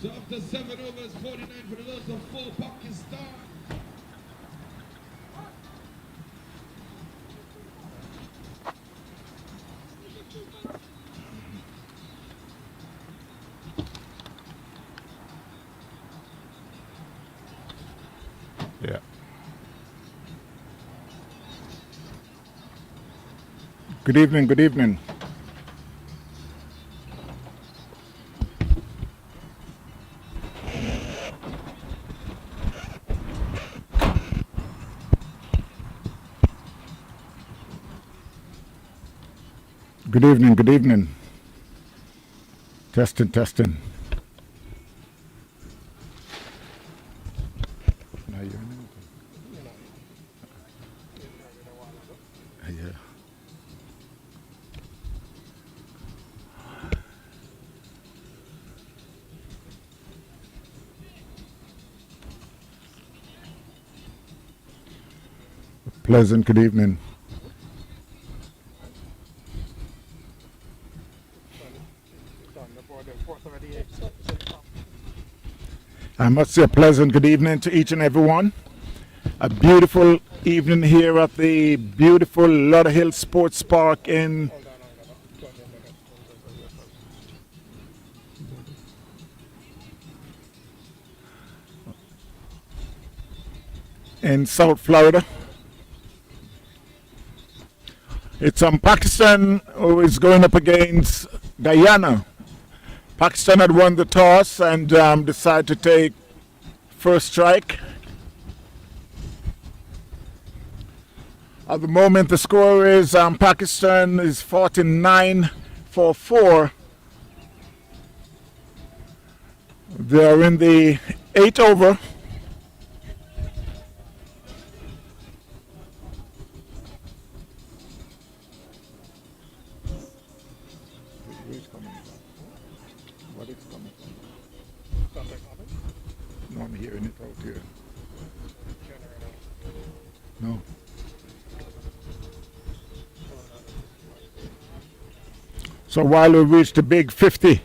So after 7 overs, 49 for the loss of 4 Pakistan. Yeah. Good evening, good evening. Good evening, good evening. Testing, testing. Yeah. Pleasant good evening. I must say a pleasant good evening to each and every one. A beautiful evening here at the beautiful Lauderhill Sports Park in South Florida. It's Pakistan who is going up against Guyana. Pakistan had won the toss and decided to take first strike. At the moment, the score is Pakistan is 49 for 4. They are in the 8th over. What is coming from? No, I'm hearing it out here. No. So while we reach the big 50,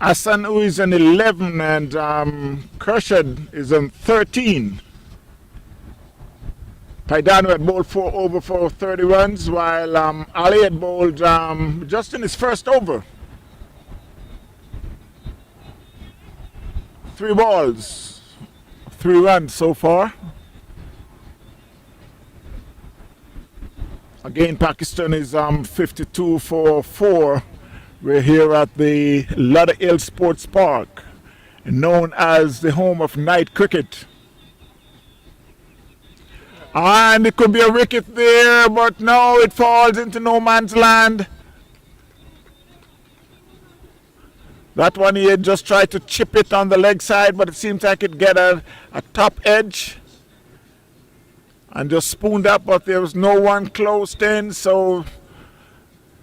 Hassan, who is on 11, and Kershad is on 13. Paidano had bowled 4 over for 30 runs, while Ali had bowled just in his first over. 3 balls, 3 runs so far. Again, Pakistan is 52 for 4. We're here at the Lauderhill Sports Park, known as the home of night cricket. And it could be a wicket there, but no, it falls into no man's land. That one he had just tried to chip it on the leg side, but it seems like it get a top edge and just spooned up, but there was no one close in, so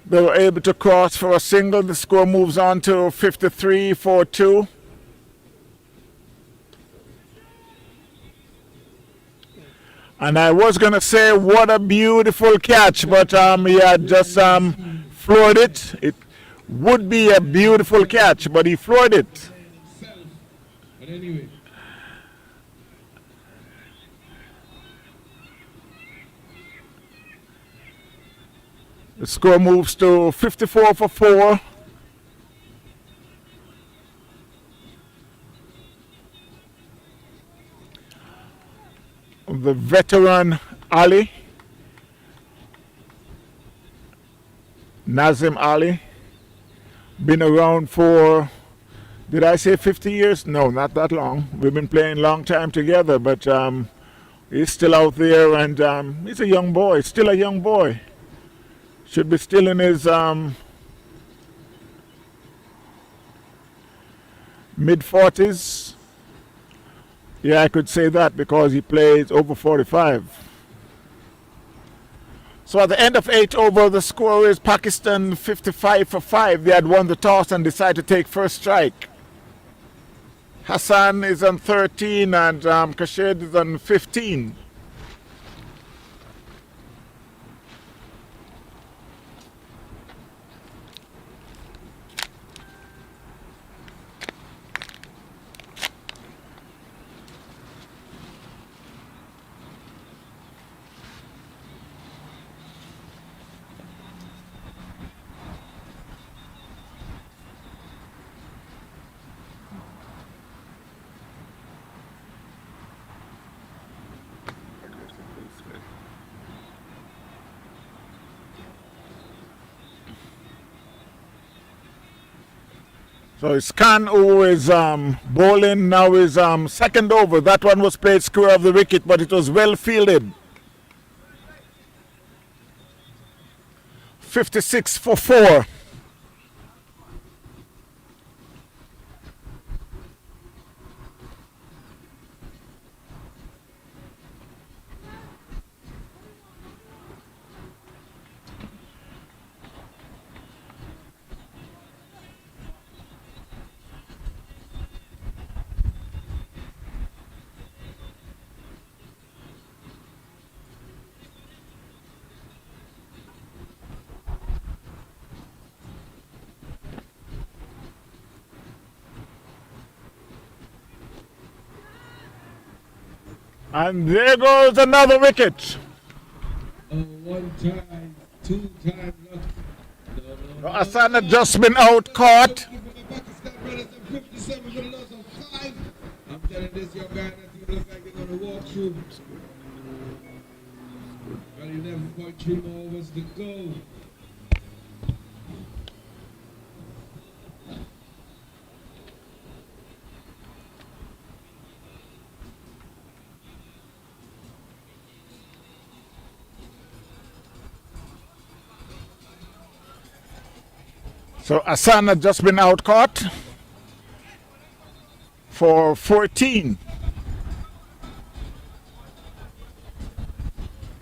they were able to cross for a single. The score moves on to 53 for 2. And I was going to say, what a beautiful catch, but he had just floored it. It would be a beautiful catch, but he floored it. But anyway. The score moves to 54 for 4. The veteran Ali, Nazim Ali, been around for, did I say 50 years? No, not that long. We've been playing a long time together, but he's still out there, and he's a young boy, still a young boy. Should be still in his mid-40s. Yeah, I could say that because he plays over 45. So at the end of 8 over, the score is Pakistan 55 for 5. They had won the toss and decided to take first strike. Hassan is on 13 and Kashid is on 15. So it's Khan who is bowling now is second over. That one was played square of the wicket, but it was well fielded. 56 for 4. And there goes another wicket. One time, 2 times lucky. Hassan had just been out caught. Pakistan brothers and 57 for the loss of 5. I'm telling this young guy that you look like they're going to walk through. Got 11.3 more overs to go. So Hassan had just been out caught for 14.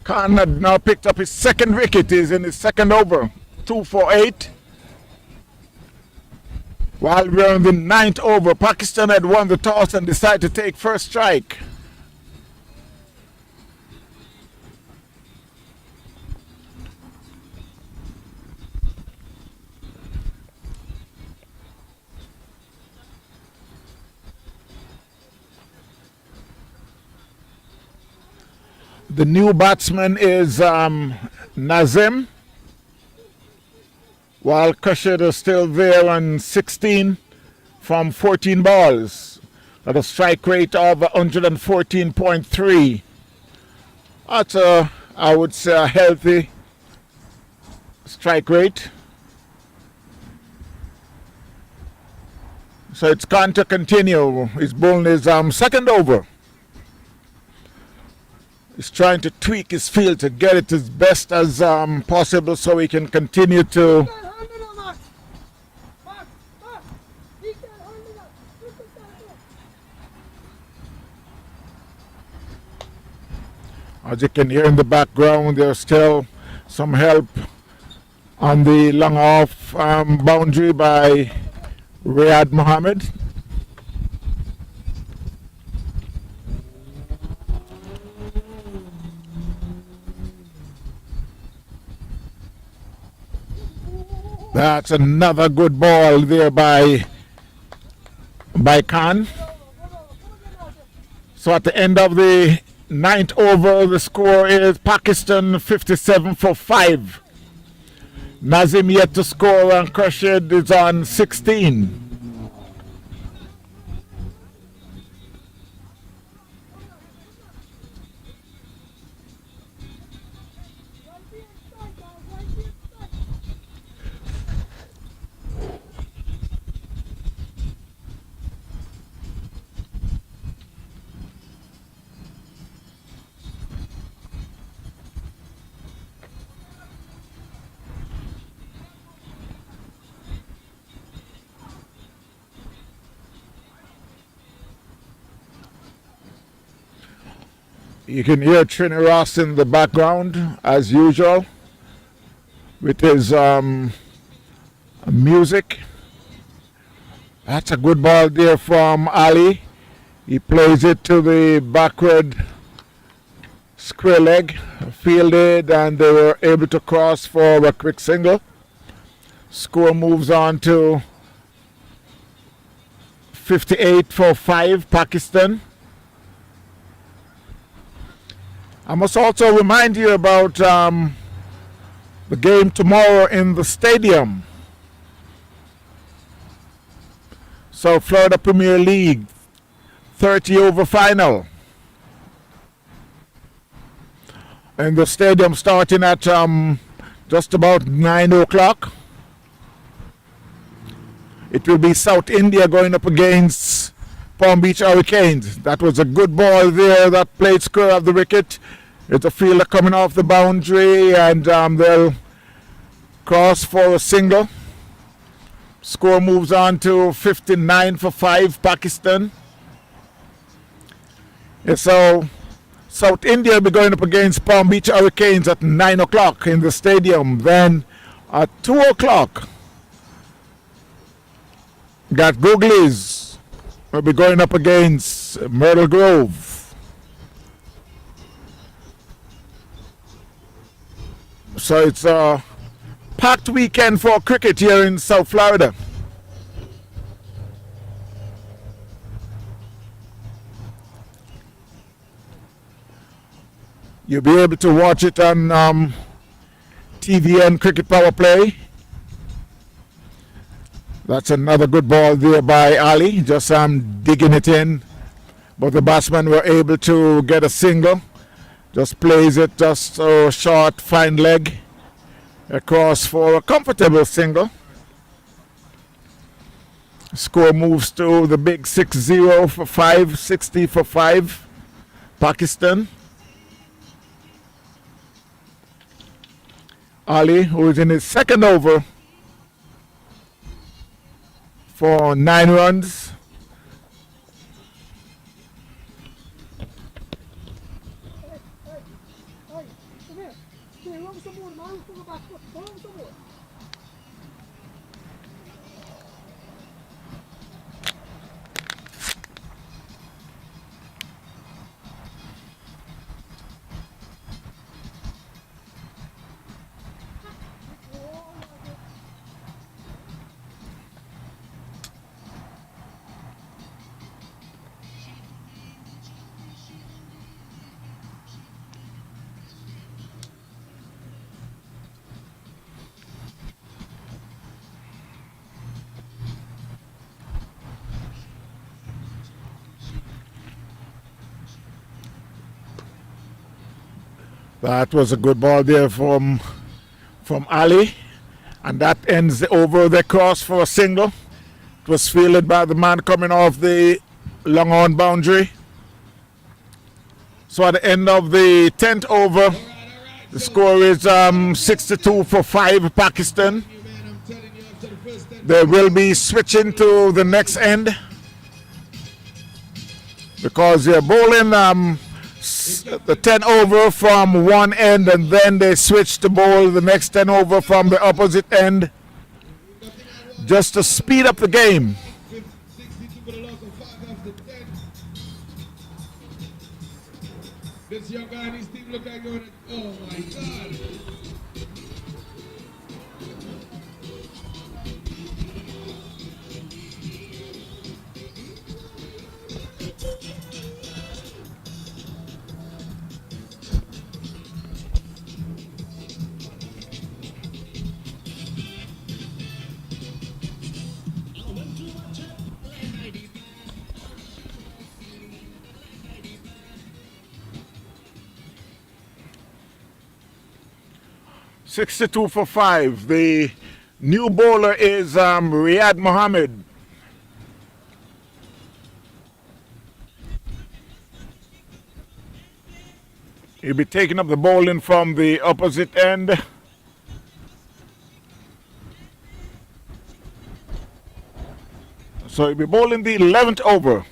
Khan had now picked up his second wicket. He's in his second over, 2 for 8. While we're in the 9th over, Pakistan had won the toss and decided to take first strike. The new batsman is Nazim, while Kashid is still there on 16 from 14 balls at a strike rate of 114.3. That's I would say, a healthy strike rate. So it's going to continue. He's bowling his second over. He's trying to tweak his field to get it as best as possible so he can continue to as you can hear in the background, there's still some help on the long off boundary by Riyad Mohammed. That's another good ball there by Khan. So at the end of the ninth over, the score is Pakistan 57 for 5. Nazim yet to score, and Khurshid is on 16. You can hear Trini Ross in the background, as usual, with his music. That's a good ball there from Ali. He plays it to the backward square leg, fielded, and they were able to cross for a quick single. Score moves on to 58 for 5, Pakistan. I must also remind you about the game tomorrow in the stadium. So Florida Premier League 30 over final. In the stadium starting at just about 9 o'clock. It will be South India going up against Palm Beach Hurricanes. That was a good ball there that played square of the wicket. It's a fielder coming off the boundary, and they'll cross for a single. Score moves on to 59 for 5, Pakistan. And so South India will be going up against Palm Beach Hurricanes at 9 o'clock in the stadium. Then at 2 o'clock, got Googlies will be going up against Myrtle Grove. So it's a packed weekend for cricket here in South Florida. You'll be able to watch it on TVN Cricket Power Play. That's another good ball there by Ali. Just digging it in. But the batsmen were able to get a single. Just plays it just a short, fine leg across for a comfortable single. Score moves to the big 6-0 for 5, 60 for 5, Pakistan. Ali, who is in his second over for 9 runs. That was a good ball there from Ali. And that ends the over. They cross for a single. It was fielded by the man coming off the long on boundary. So at the end of the 10th over, the score is 62 for 5, Pakistan. They will be switching to the next end because they're bowling the 10 over from one end, and then they switch to bowl the next 10 over from the opposite end just to speed up the game. This young guy and his team look like going, oh my God. 62 for 5. The new bowler is Riyad Mohammed. He'll be taking up the bowling from the opposite end. So he'll be bowling the 11th over.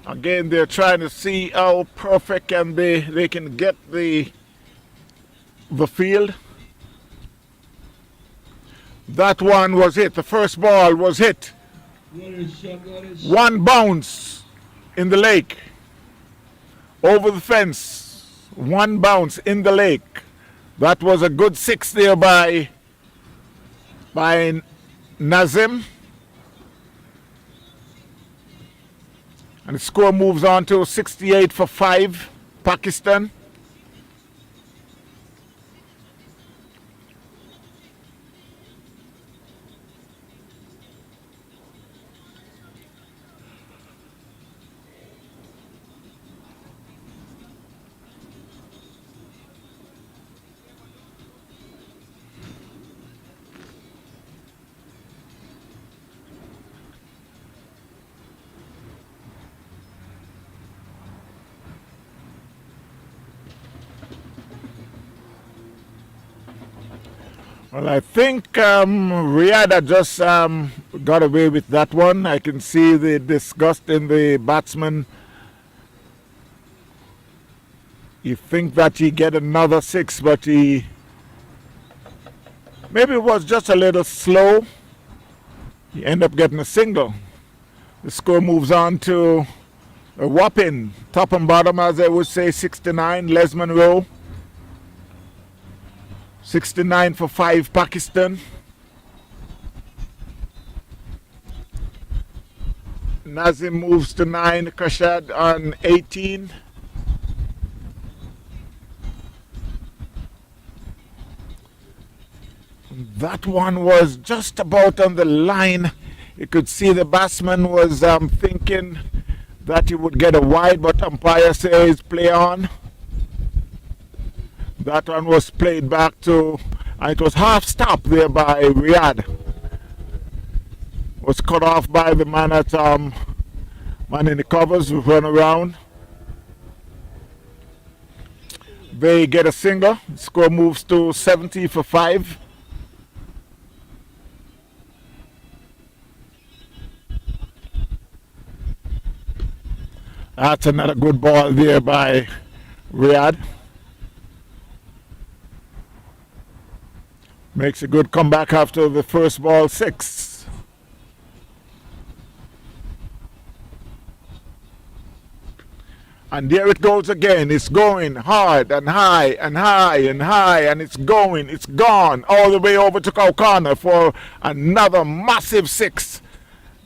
Again, they're trying to see how perfect they can get the field. That one was hit. The first ball was hit. One bounce in the lake. Over the fence. One bounce in the lake. That was a good 6 there by Nazim. And the score moves on to 68 for 5, Pakistan. Well, I think Riyadh had just got away with that one. I can see the disgust in the batsman. You think that he get another 6, but he maybe was just a little slow. He end up getting a single. The score moves on to a whopping top and bottom, as I would say, 69, Les Monroe. 69 for 5, Pakistan. Nazim moves to 9, Kashad on 18. That one was just about on the line. You could see the batsman was thinking that he would get a wide, but umpire says play on. That one was played back to, and it was half stop there by Riyadh. Was cut off by the man at man in the covers who run around. They get a single. Score moves to 70 for 5. That's another good ball there by Riyadh. Makes a good comeback after the first ball 6. And there it goes again. It's going hard and high and high and high, and it's going, it's gone all the way over to Kaukana for another massive 6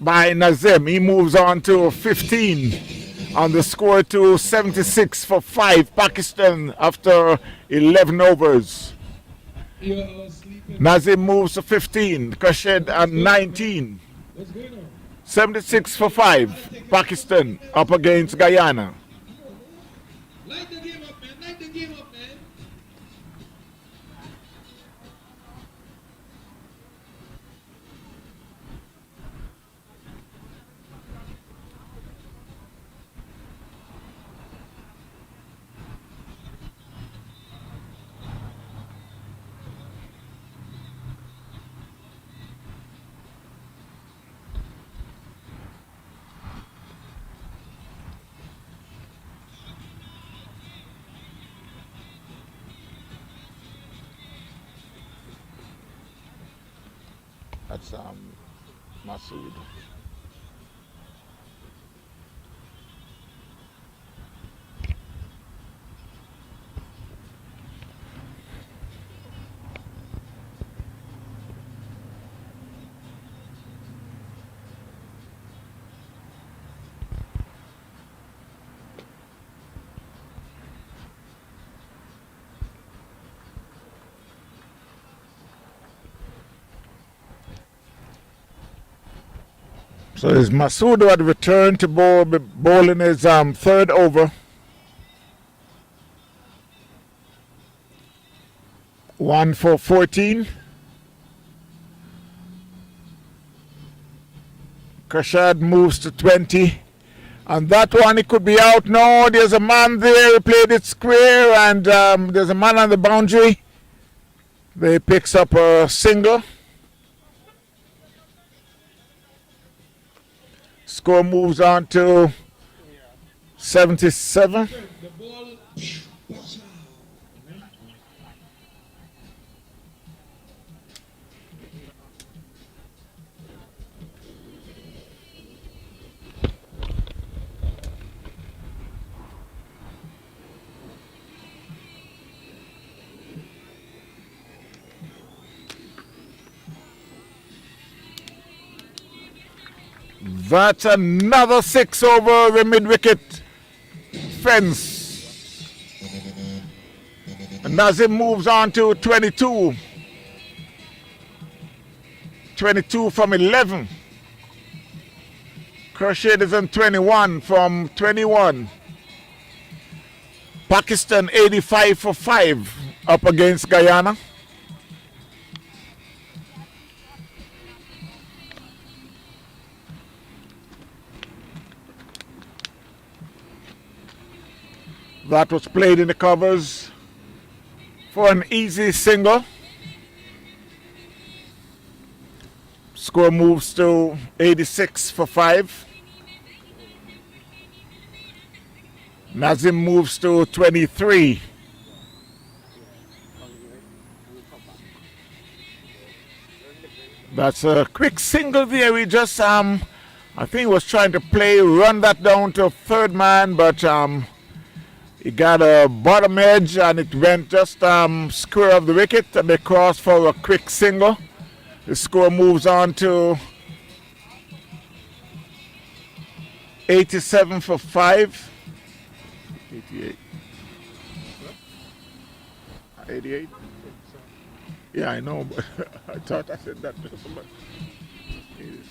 by Nazim. He moves on to 15 on the score to 76 for 5, Pakistan after 11 overs. Nazim moves to 15, Khurshid at 19. 76 for 5, Pakistan up against Guyana. Light the game up, man. Light the game up, man. That's Masood. So it's Masood who had returned to bowl in his 3rd over. 1 for 14. Kashad moves to 20. And that one, it could be out. No, there's a man there. He played it square, and there's a man on the boundary. They picks up a single. Score moves on to 77. The ball. That's another 6 over the mid-wicket fence. And Nazim moves on to 22. 22 from 11. Khurshid is on 21 from 21. Pakistan 85 for 5 up against Guyana. That was played in the covers for an easy single. Score moves to 86 for 5. Nazim moves to 23. That's a quick single there. We just, I think he was trying to run that down to third man, but he got a bottom edge and it went just square of the wicket, and they crossed for a quick single. The score moves on to 87 for 5. 88. 88? Yeah, I know, but I thought I said that. 86.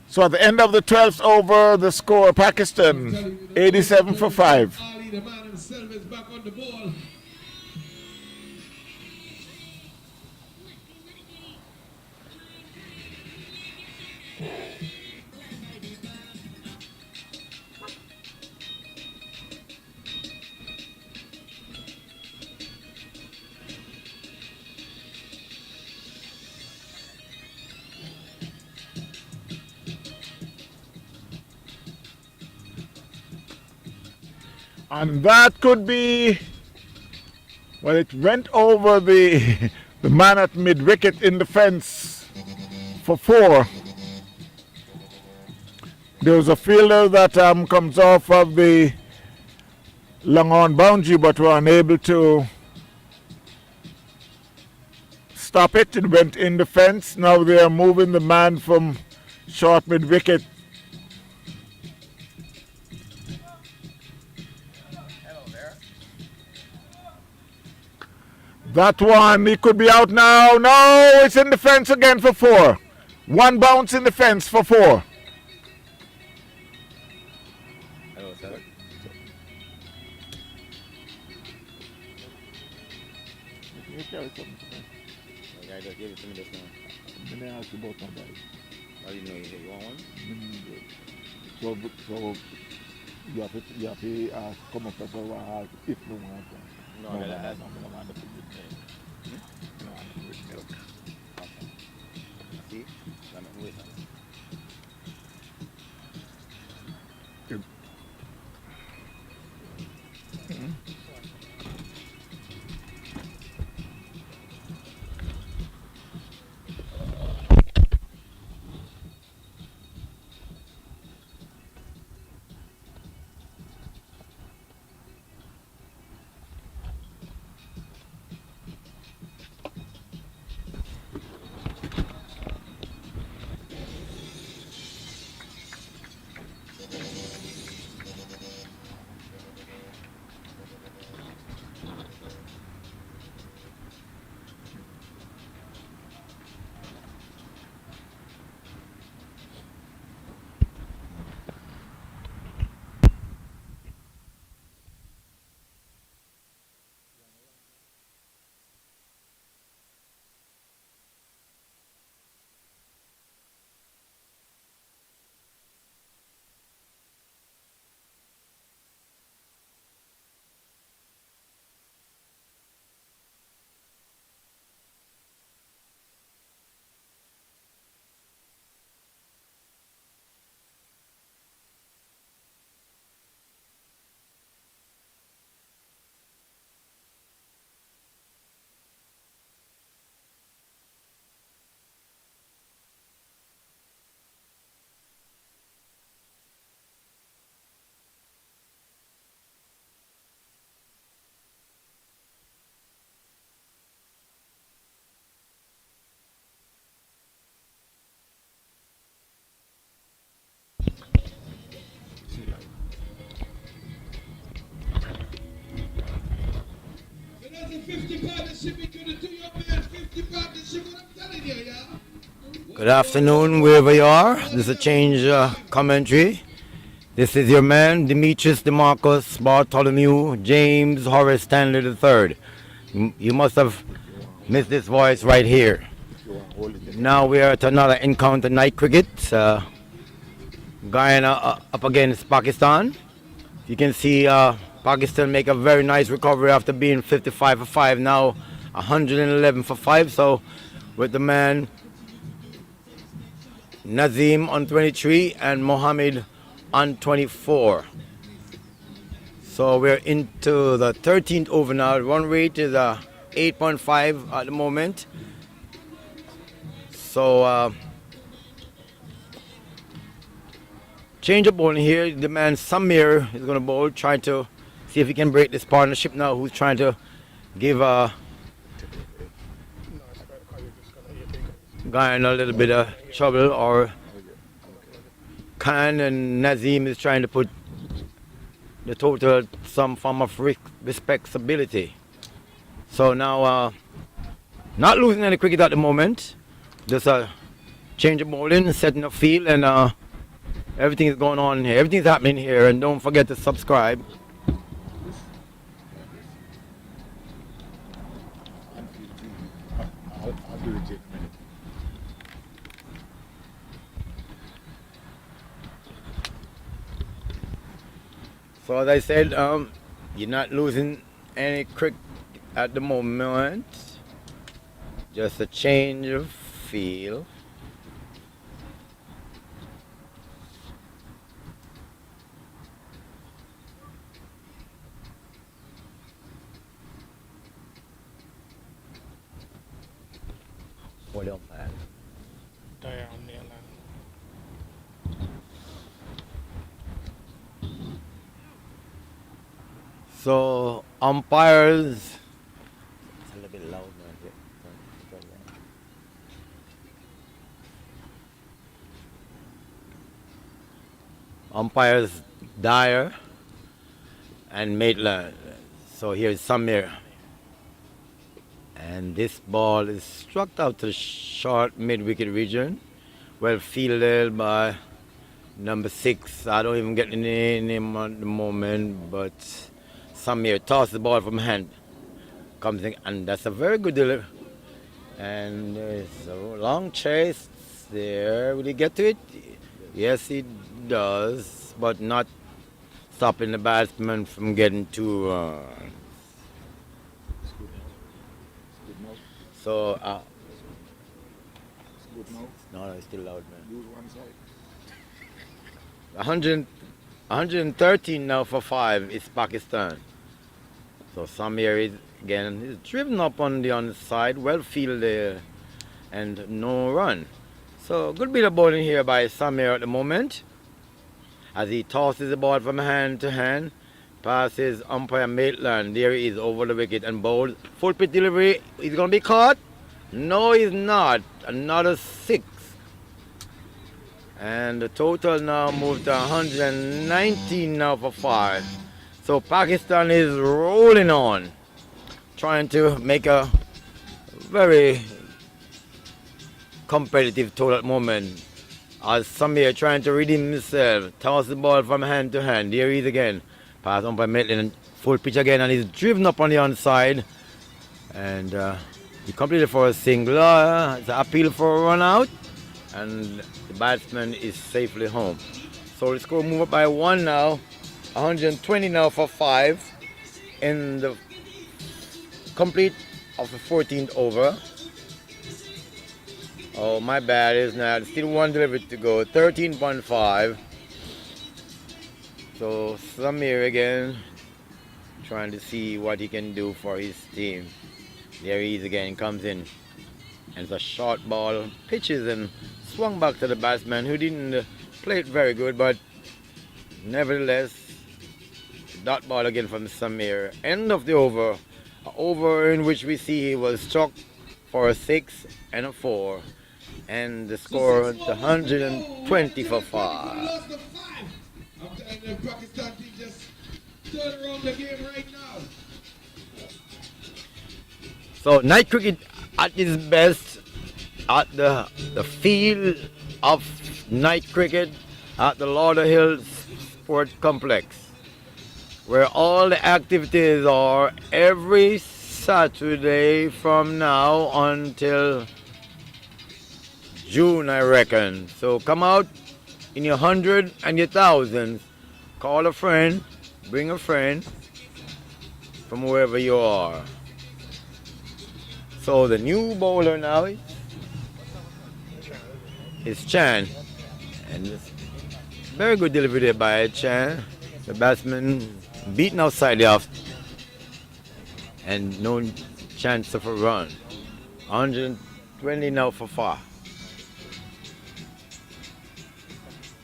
So at the end of the 12th over, the score, Pakistan 87 for 5. Ali, the man himself, is back on the ball. And that could be, well, it went over the man at mid-wicket in the fence for 4. There was a fielder that comes off of the long-on boundary, but were unable to stop it. It went in the fence. Now they are moving the man from short mid-wicket. That one, he could be out now. No, it's in the fence again for 4. One bounce in the fence for 4. Hello, sir. You carry something to me. The guy just gave it to me just now. Then I ask you about somebody. How do you know you want one? So you have to come up with a if you want one. No, that's not. I want the milk. Okay. See? I'm not waiting. the 50 partnership, we could do your man 50 partnership, what I'm telling you, yeah. Good afternoon, wherever you are. This is a change commentary. This is your man, Demetrius DeMarcus Bartholomew James Horace Stanley III. You must have missed this voice right here. Now we are at another encounter night cricket. Guyana up against Pakistan. You can see Pakistan make a very nice recovery after being 55 for 5, now 111 for 5. So with the man Nazim on 23 and Mohammed on 24. So we're into the 13th over now. Run rate is 8.5 at the moment. So change of bowling here. The man Samir is going to bowl, trying to see if he can break this partnership now. Who's trying to give Guyana a little bit of trouble, or Khan and Nazim is trying to put the total some form of respectability. So now, not losing any cricket at the moment. Just a change of bowling, setting up field, and everything is going on here. Everything's happening here, and don't forget to subscribe. I'll do it in a minute. So as I said, you're not losing any cricket at the moment. Just a change of feel. What else, man? So umpires. It's a little bit loud, man. Umpires Dyer and Maitland. So here's Samir. And this ball is struck out to the short mid-wicket region. Well fielded by number 6. I don't even get the name at the moment, but Samir tosses the ball from hand. Comes in, and that's a very good delivery. And there's a long chase there. Will he get to it? Yes, he does, but not stopping the batsman from getting 2 runs. So, no, it's still loud, man. 113 now for 5 is Pakistan. So Samir is again driven up on the underside, well fielded, and no run. So good bit of bowling here by Samir at the moment, as he tosses the ball from hand to hand, passes umpire Maitland. There he is over the wicket and bowled. Full pitch delivery. He's going to be caught. No, he's not. Another 6. And the total now moved to 119 now for 5. So Pakistan is rolling on, trying to make a very competitive total at the moment. As Samir trying to redeem himself, toss the ball from hand to hand. There he is again. Pass on by Maitland, full pitch again, and he's driven up on the onside. And he completed for a single. It's an appeal for a run out, and the batsman is safely home. So the score move up by 1 now. 120 now for 5 in the complete of the 14th over. Oh, my bad, is not. Still 1 delivery to go. 13.5. So Samir again, trying to see what he can do for his team. There he is again, comes in. And it's a short ball, pitches and swung back to the batsman, who didn't play it very good, but nevertheless, dot ball again from Samir. End of the over. An over in which we see he was struck for a 6 and a 4. And the score is 120 for 5. I'm telling you, Pakistan team just turn around the game right now. So night cricket at its best at the field of night cricket at the Lauderhill Sport Complex, where all the activities are every Saturday from now until June, I reckon. So come out in your hundred and your thousands. Call a friend, bring a friend from wherever you are. So the new bowler now is Chan. And it's very good delivery there by Chan. The batsman beaten outside the off and no chance of a run. 120 now for far.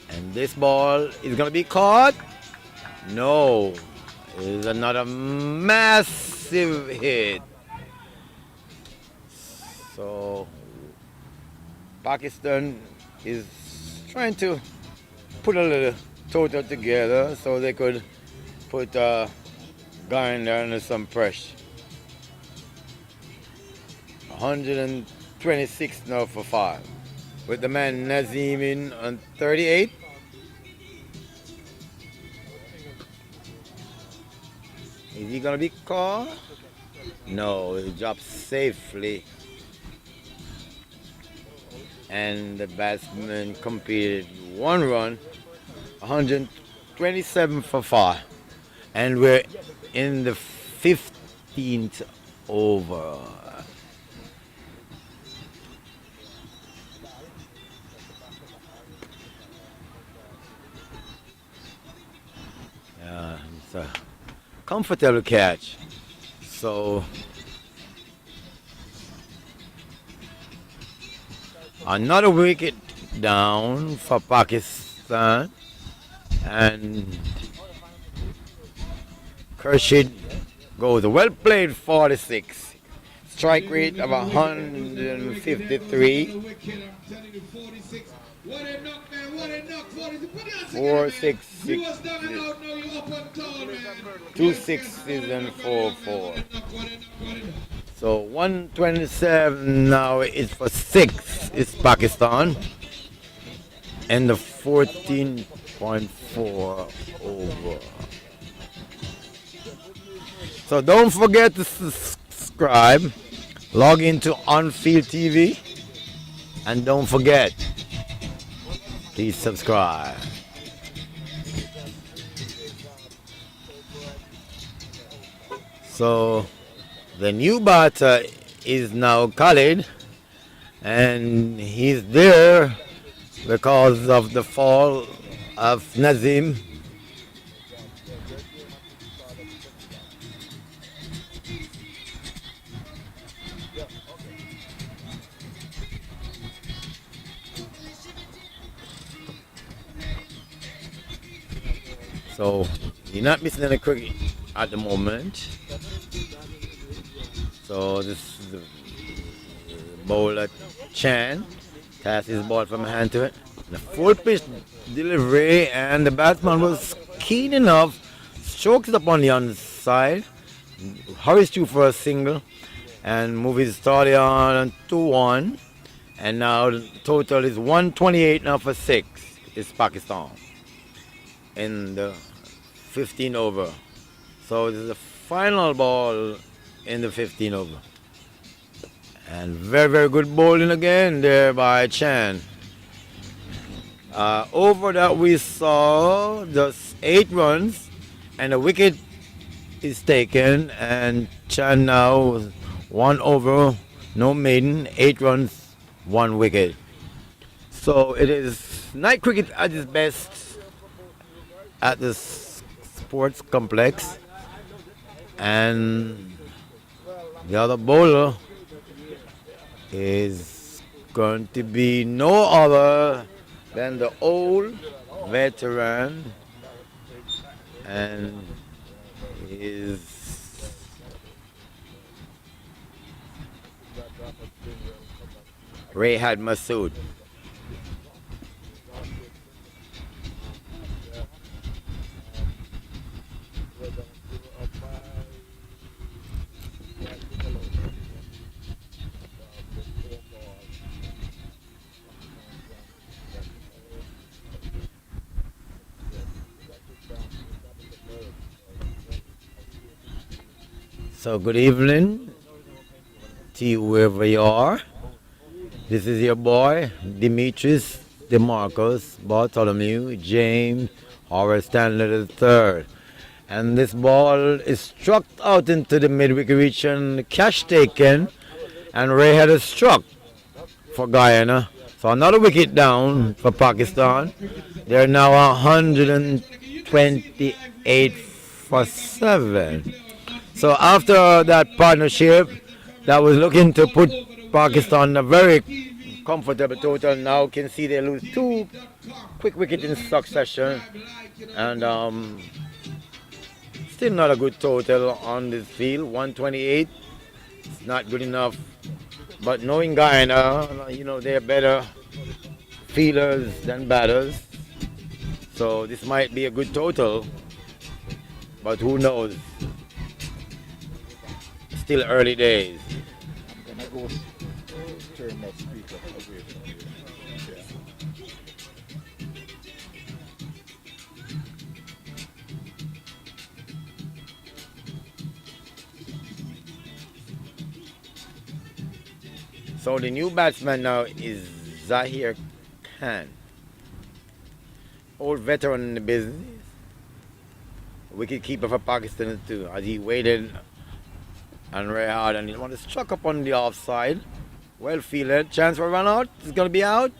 And this ball is going to be caught. No. It is another massive hit. So Pakistan is trying to put a little total together so they could put Guyana under some pressure. 126 now for 5. With the man Nazim in on 38. Is he gonna be caught? No, he dropped safely. And the batsman completed 1 run, 127 for 5. And we're in the 15th over. Yeah, it's a comfortable catch. So another wicket down for Pakistan, and Khurshid goes well played 46, strike rate of 153, 4 6 6 2 6s and 4 4. So 127 now is for 6 is Pakistan, and the 14.4 over. So don't forget to subscribe, log into On Field TV, and don't forget, please subscribe. So the new batter is now Khalid, and he's there because of the fall of Nazim. So you're not missing any cricket at the moment. So this is the bowler Chan. Pass his ball from hand to it. The full pitch delivery, and the batsman was keen enough, strokes it up on the onside, hurries through for a single, and moves his target on 2-1. And now the total is 128 now for 6. It's Pakistan in the 15 over. So this is the final ball in the 15 over. And very, very good bowling again there by Chan. Over that we saw just 8 runs, and a wicket is taken, and Chan now 1 over, no maiden, 8 runs, 1 wicket. So it is night cricket at its best at the sports complex, and the other bowler is going to be no other than the old veteran, and is Rehad Masood. So good evening to you wherever you are. This is your boy, Demetrius, DeMarcus, Bartholomew, James, Horace Stanley III. And this ball is struck out into the mid-wicket region, cash taken, and Ray had a struck for Guyana. So another wicket down for Pakistan. They're now 128 for 7. So after that partnership that was looking to put Pakistan in a very comfortable total, now can see they lose 2 quick wickets in succession, and still not a good total on this field. 128, it's not good enough. But knowing Guyana, they're better fielders than batters, so this might be a good total. But who knows? Still early days. I'm gonna go turn that speaker away from you. Yeah. So the new batsman now is Zahir Khan, old veteran in the business, wicket keeper for Pakistan too, as he waited and Ray hard, and he wanted to struck up on the offside. Well fielded, chance for a run out. It's going to be out,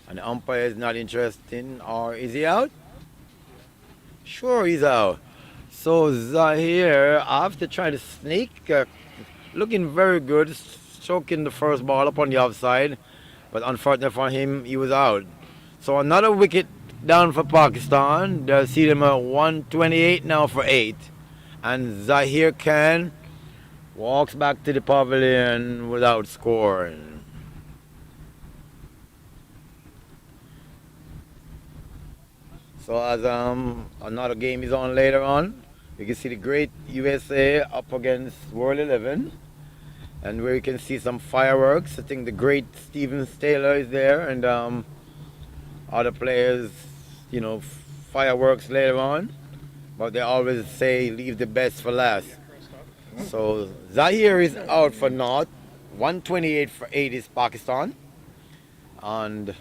and the umpire is not interested. Or is he out? Sure, he's out. So Zahir, after trying to sneak, looking very good, stroking the first ball up on the offside, but unfortunately for him, he was out. So another wicket down for Pakistan. They'll see them at 128 now for 8. And Zahir Khan walks back to the pavilion without scoring. So as another game is on later on, you can see the great USA up against World 11, and where you can see some fireworks. I think the great Steven Taylor is there, and other players, fireworks later on. But they always say leave the best for last. So Zahir is out for naught. 128 for 8 is Pakistan. And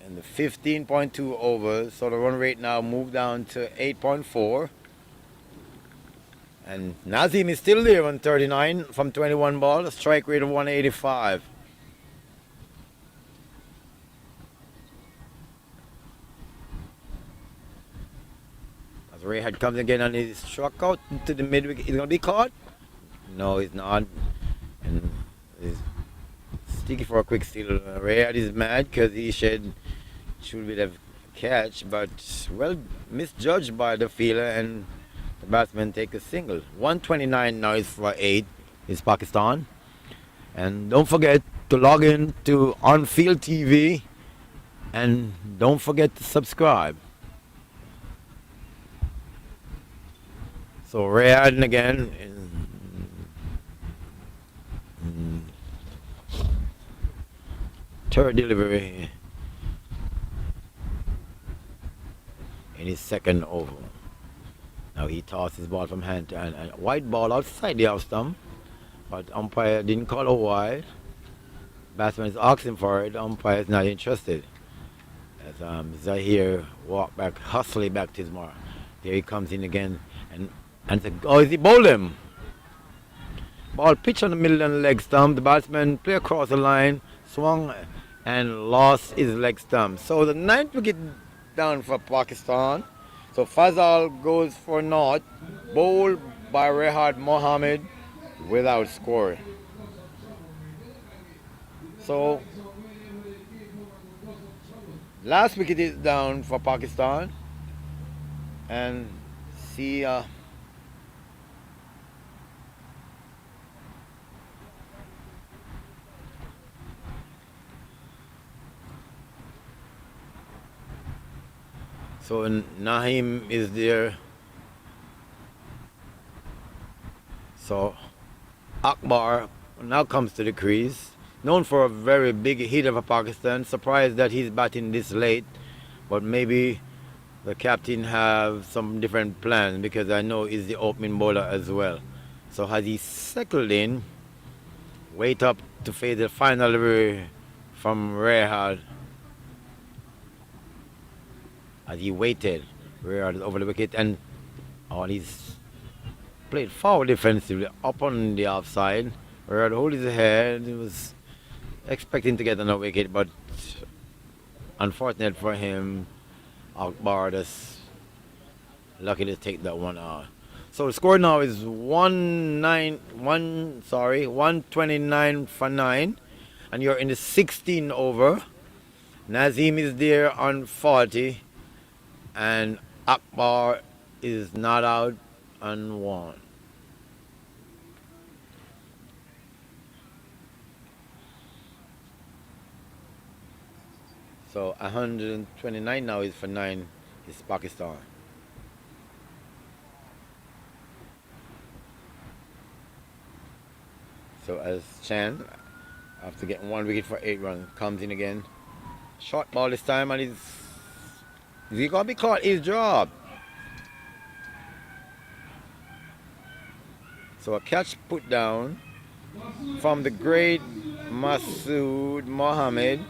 in the 15.2 overs, so the run rate now moved down to 8.4. And Nazim is still there on 39 from 21 ball, a strike rate of 185. Ray had comes again and he's struck out into the mid-wicket. He's going to be caught? No, he's not. And he's sticky for a quick steal. Ray is mad because he should have catch, but well misjudged by the fielder, and the batsman take a single. 129 now is for 8 is Pakistan. And don't forget to log in to On Field TV, and don't forget to subscribe. So Rayadn again. Third delivery in his second over. Now he tossed his ball from hand to hand. And a white ball outside the off stump, but umpire didn't call a wide. Batsman is asking for it. The umpire is not interested. As Zahir walked back, hustling back to his mark. There he comes in again, and is he bowled him? Ball pitched on the middle and leg stump. The batsman played across the line, swung and lost his leg stump. So the 9th wicket down for Pakistan. So Fazal goes for naught, bowled by Rehat Mohammed without scoring. So last wicket is down for Pakistan, and see so Naeem is there. So Akbar now comes to the crease. Known for a very big hitter for Pakistan. Surprised that he's batting this late, but maybe the captain have some different plans because I know he's the opening bowler as well. So has he settled in, wait up to face the final delivery from Rehad. As he waited, Rehad is over the wicket and he's played forward defensively up on the offside. Rehad hold his head. He was expecting to get on a wicket, but unfortunate for him, Akbar is lucky to take that one out. So the score now is 129 for 9, and you're in the 16th over. Nazim is there on 40, and Akbar is not out on 1. So 129 now is for 9 is Pakistan. So as Chan, after getting 1 wicket for 8 runs, comes in again. Short ball this time, and is he gonna be caught? His job. So a catch put down from the great Masood Mohammed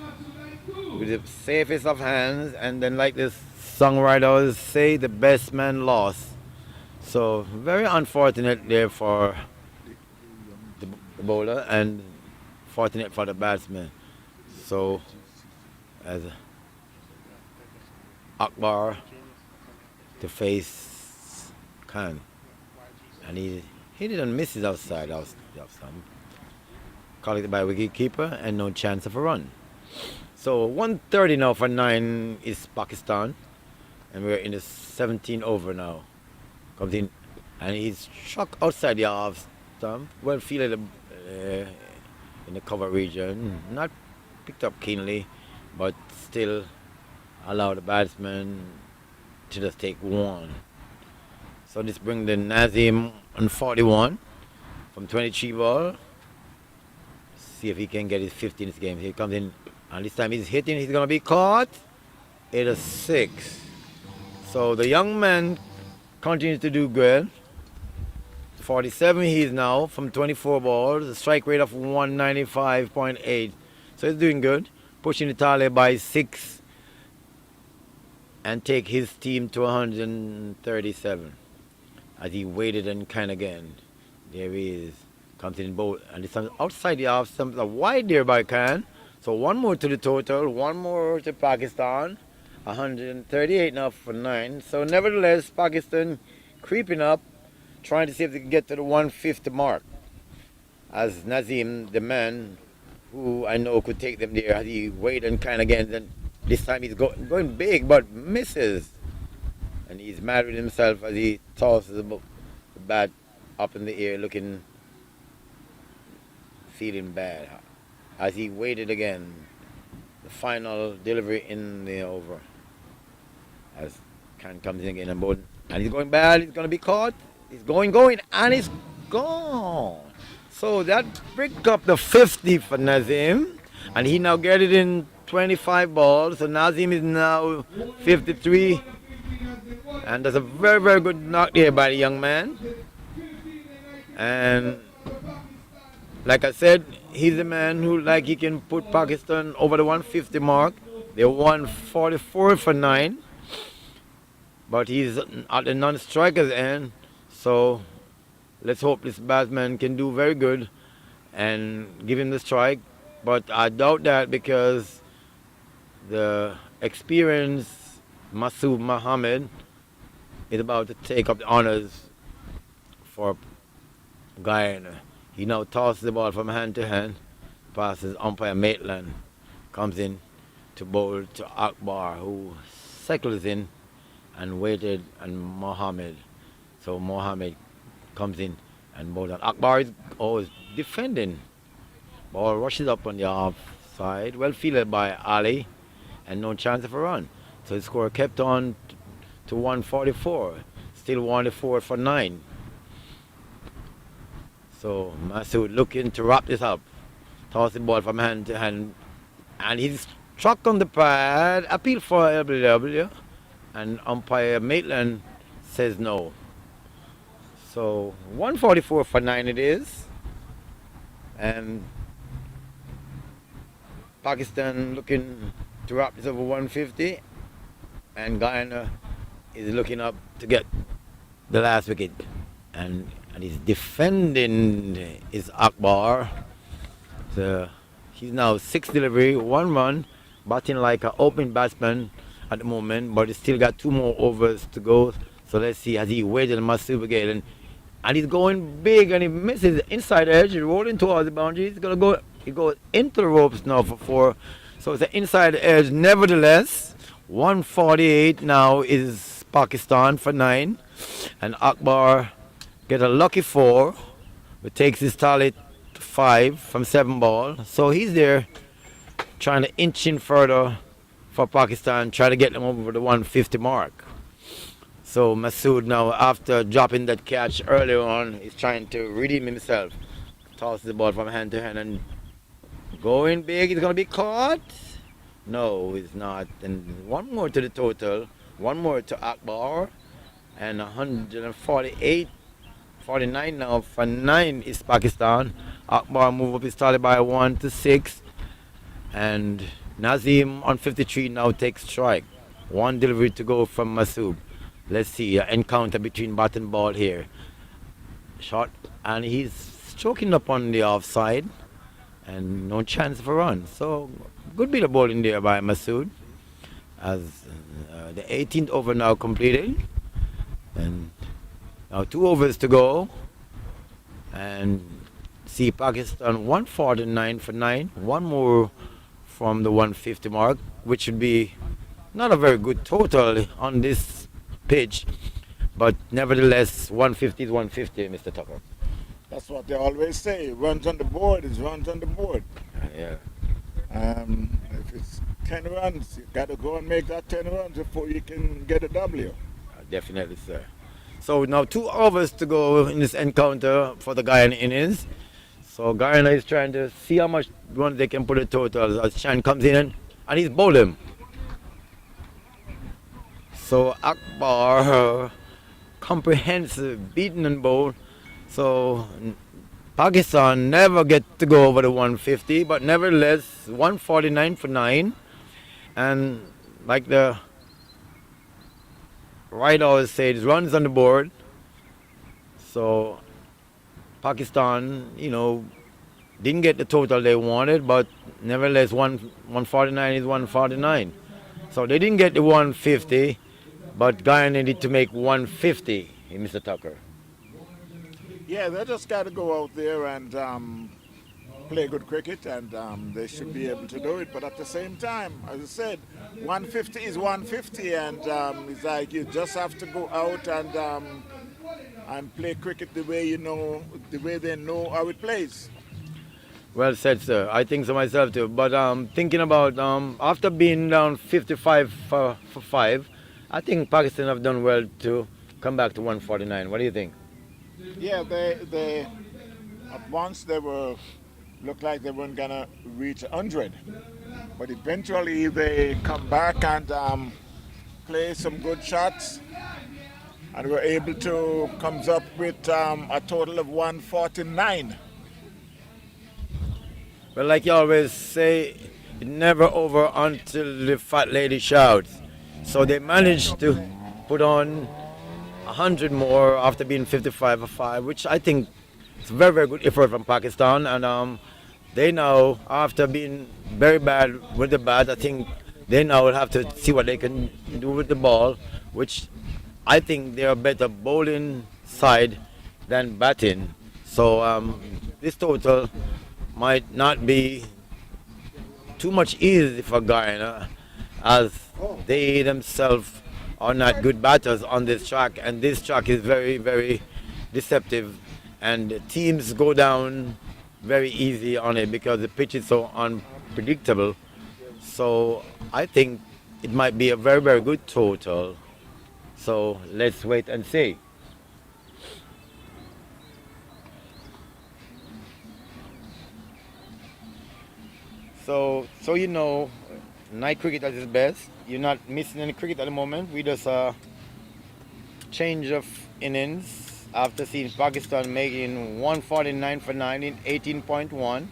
with the safest of hands, and then like this songwriters say, the best man lost. So very unfortunate there for the bowler and fortunate for the batsman. So as Akbar to face Khan, and he didn't miss his outside. Collected by wicketkeeper and no chance of a run. So 130 now for 9 is Pakistan, and we're in the 17th over now. Comes in and he's struck outside the off stump, well fielded in the cover region, not picked up keenly, but still allow the batsman to just take 1. So this brings the Nazim on 41 from 23 ball. See if he can get his 15th game. He comes in, and this time he's hitting, he's gonna be caught. It is 6. So the young man continues to do good. 47 he is now from 24 balls, a strike rate of 195.8. So he's doing good, pushing the tally by 6 and take his team to 137. As he waited and can again. There he is. Comes in both, and this time outside the off stump, wide there by Khan. So 1 more to the total, 1 more to Pakistan. 138 now for 9. So nevertheless, Pakistan creeping up, trying to see if they can get to the 150 mark. As Nazim, the man who I know could take them there, as he waited and can again. Then this time he's going big, but misses. And he's mad with himself as he tosses the bat up in the air, feeling bad. As he waited again, the final delivery in the over. As Khan comes in again and he's going bad, he's going to be caught. He's going, and he's gone. So that brings up the 50 for Nazim, and he now get it in 25 balls. So Nazim is now 53. And that's a very, very good knock there by the young man. And like I said, he's a man who he can put Pakistan over the 150 mark. They won 44 for 9. But he's at the non-striker's end. So let's hope this batsman can do very good and give him the strike. But I doubt that because the experienced Masood Mohammed is about to take up the honors for Guyana. He now tosses the ball from hand to hand, passes umpire Maitland, comes in to bowl to Akbar, who cycles in and waited on Mohammed. So Mohammed comes in and bowls on. Akbar is always defending. Ball rushes up on the offside, well fielded by Ali, and no chance of a run. So the score kept on to 144, still 144 for 9. So Masood looking to wrap this up, toss the ball from hand to hand, and he's struck on the pad, appeal for LBW, and umpire Maitland says no. So 144 for 9 it is. And Pakistan looking to wrap this over 150. And Guyana is looking up to get the last wicket. And he's defending is Akbar. So he's now 6 delivery, 1 run, batting like an open batsman at the moment, but he's still got 2 more overs to go. So let's see, has he waited Masood again? And he's going big and he misses the inside edge, he's rolling towards the boundary. He goes into the ropes now for 4. So it's the inside edge. Nevertheless, 148 now is Pakistan for 9. And Akbar get a lucky 4, but takes his tally to 5 from 7 ball. So he's there trying to inch in further for Pakistan, try to get them over the 150 mark. So Masood now, after dropping that catch earlier on, is trying to redeem himself. Tosses the ball from hand to hand and going big. He's going to be caught. No, he's not. And 1 more to the total. 1 more to Akbar. And 148, 49 now for 9 is Pakistan. Akbar move up his tally by 1 to 6. And Nazim on 53 now takes strike. 1 delivery to go from Masood. Let's see, an encounter between bat and ball here. Shot, and he's stroking up on the offside, and no chance for a run. So, good bit of bowling there by Masood. As the 18th over now completed, and now 2 overs to go. And see Pakistan 149 for 9, 1 more from the 150 mark, which would be not a very good total on this pitch, but nevertheless 150 is 150, Mr. Tucker. That's what they always say. Runs on the board is runs on the board. Yeah. If it's 10 runs, you got to go and make that 10 runs before you can get a W. Definitely, sir. So now 2 overs to go in this encounter for the Guyana innings. So Guyana is trying to see how much runs they can put a total as Chan comes in and he's bowled him. So Akbar, comprehensive, beaten and bowled. So Pakistan never get to go over the 150, but nevertheless 149 for 9. And like the right always says, runs on the board. So Pakistan, didn't get the total they wanted, but nevertheless 149 is 149. So they didn't get the 150. But Guyana need to make 150, Mr. Tucker. Yeah, they just got to go out there and play good cricket, and they should be able to do it. But at the same time, as I said, 150 is 150, and it's like you just have to go out and play cricket the way the way they know how it plays. Well said, sir. I think so myself too. But thinking about after being down 55 for 5. I think Pakistan have done well to come back to 149. What do you think? Yeah, they at once they looked like they weren't gonna reach 100, but eventually they come back and play some good shots, and were able to come up with a total of 149. Well, like you always say, it's never over until the fat lady shouts. So they managed to put on 100 more after being 55 for 5, which I think is a very, very good effort from Pakistan. And they now, after being very bad with the bat, I think they now will have to see what they can do with the ball, which I think they are better bowling side than batting. So this total might not be too much easy for Guyana, as they themselves are not good batters on this track, and this track is very, very deceptive, and teams go down very easy on it because the pitch is so unpredictable. So I think it might be a very, very good total. So let's wait and see. So night cricket at its best. you're not missing any cricket at the moment. We just change of innings after seeing Pakistan making 149 for 9 in 18.1,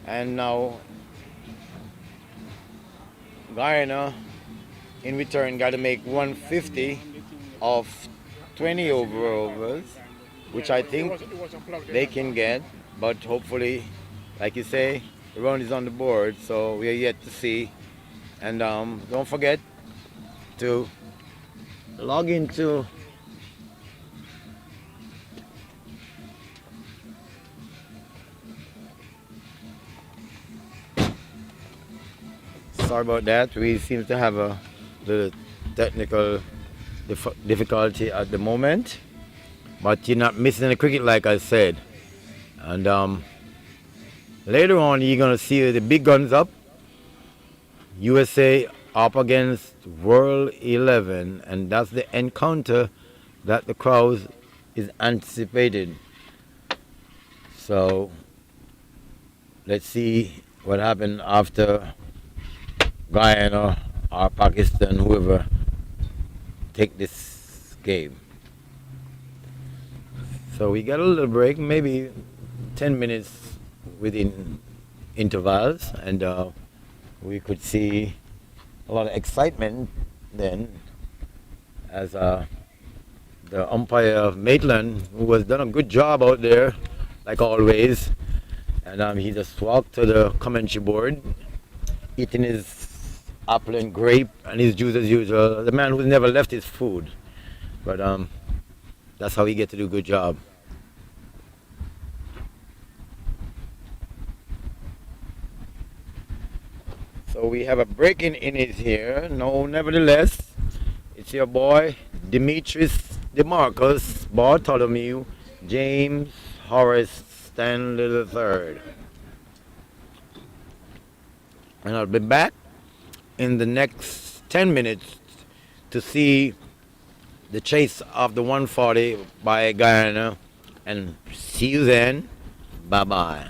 and now Guyana in return got to make 150 of 20 overs, which I think they can get, but hopefully, like you say, the run is on the board, so we are yet to see. And don't forget to log into sorry about that. We seem to have a little technical difficulty at the moment, but you're not missing the cricket, like I said. And later on, you're gonna see the big guns up. USA up against World 11, and that's the encounter that the crowd is anticipating. So let's see what happened after Guyana or Pakistan, whoever take this game. So we got a little break, maybe 10 minutes within intervals, and we could see a lot of excitement then as the umpire Maitland, who has done a good job out there, like always, and he just walked to the commentary board, eating his apple and grape and his juice as usual. The man who's never left his food, but that's how he gets to do a good job. So we have a break-in innings here. No, nevertheless, it's your boy Demetrius DeMarcus Bartholomew James Horace Stanley III. And I'll be back in the next 10 minutes to see the chase of the 140 by Guyana. And see you then. Bye-bye.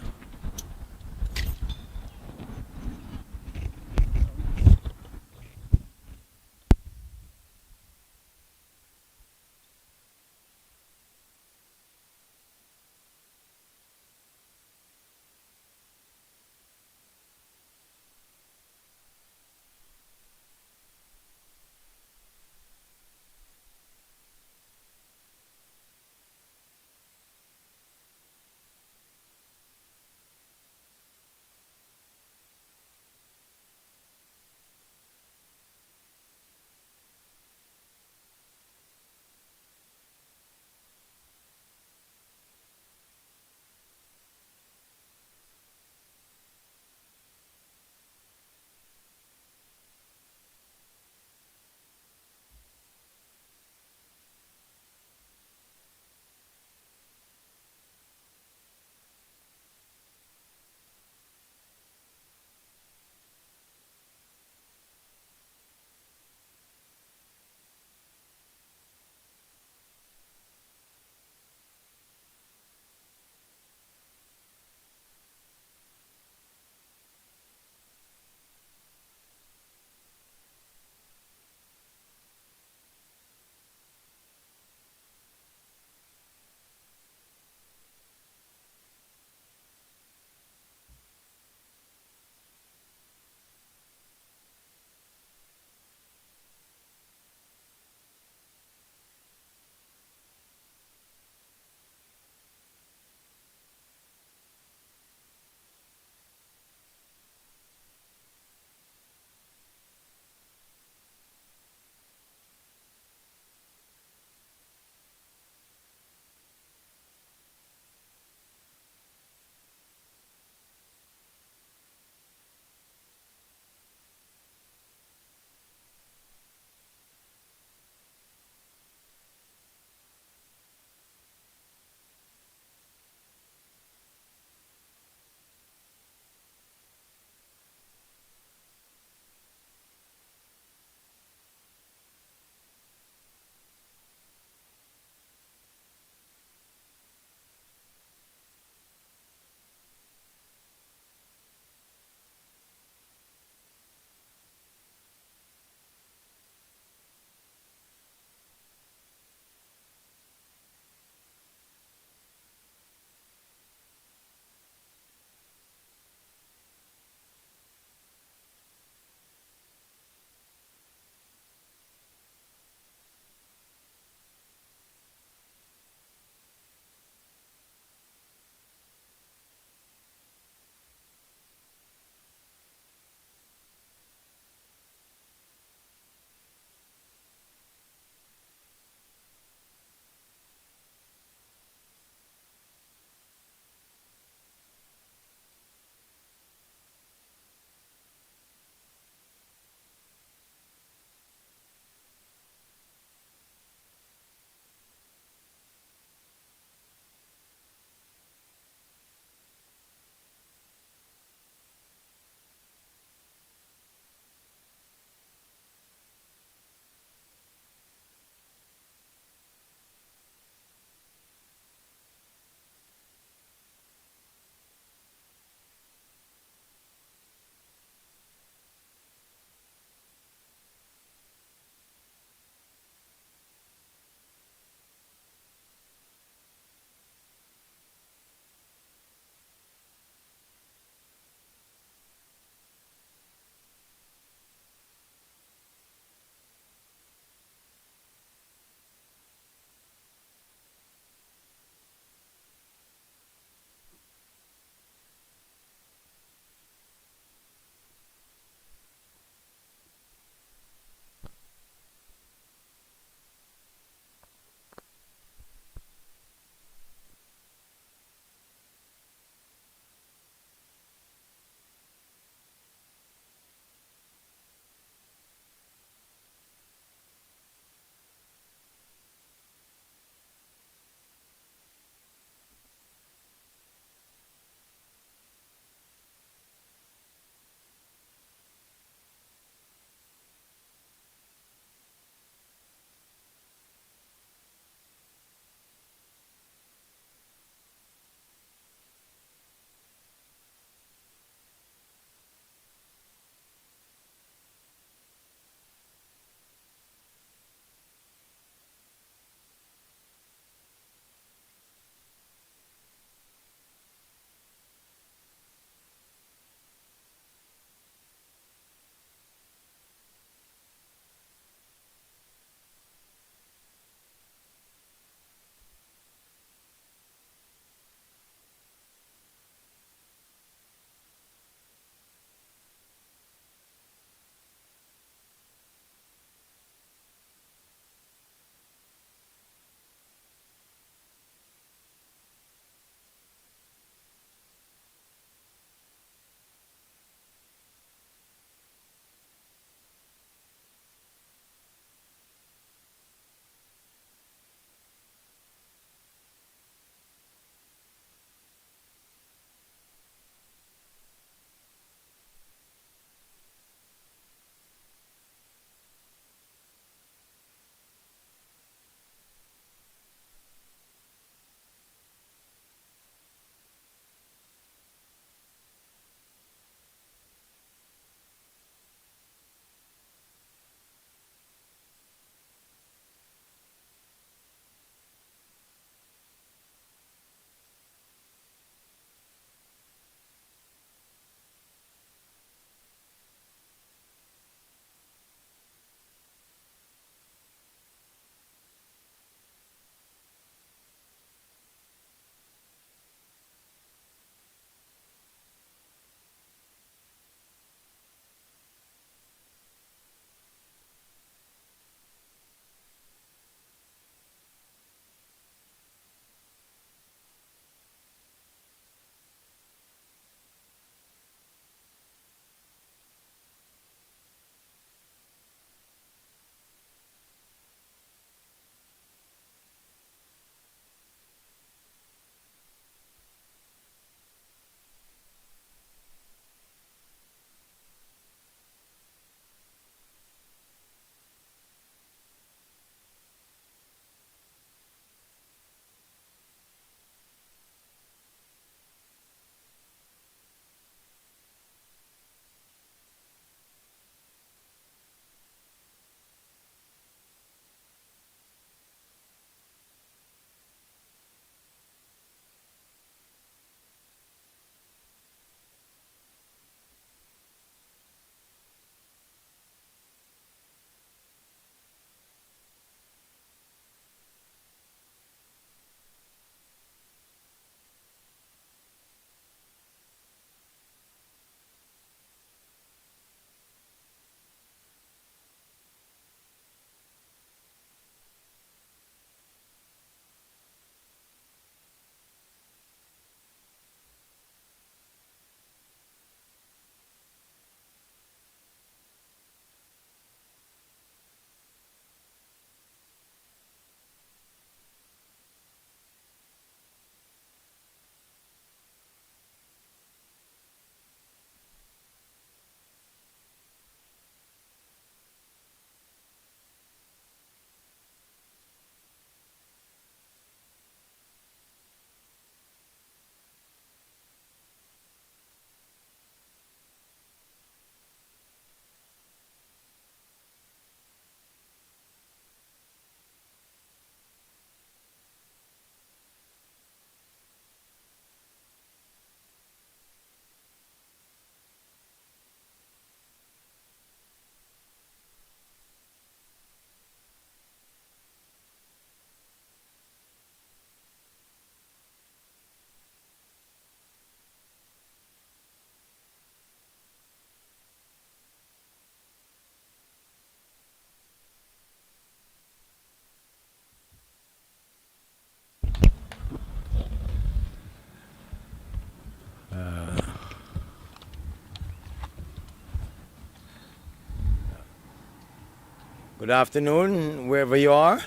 Good afternoon, wherever you are.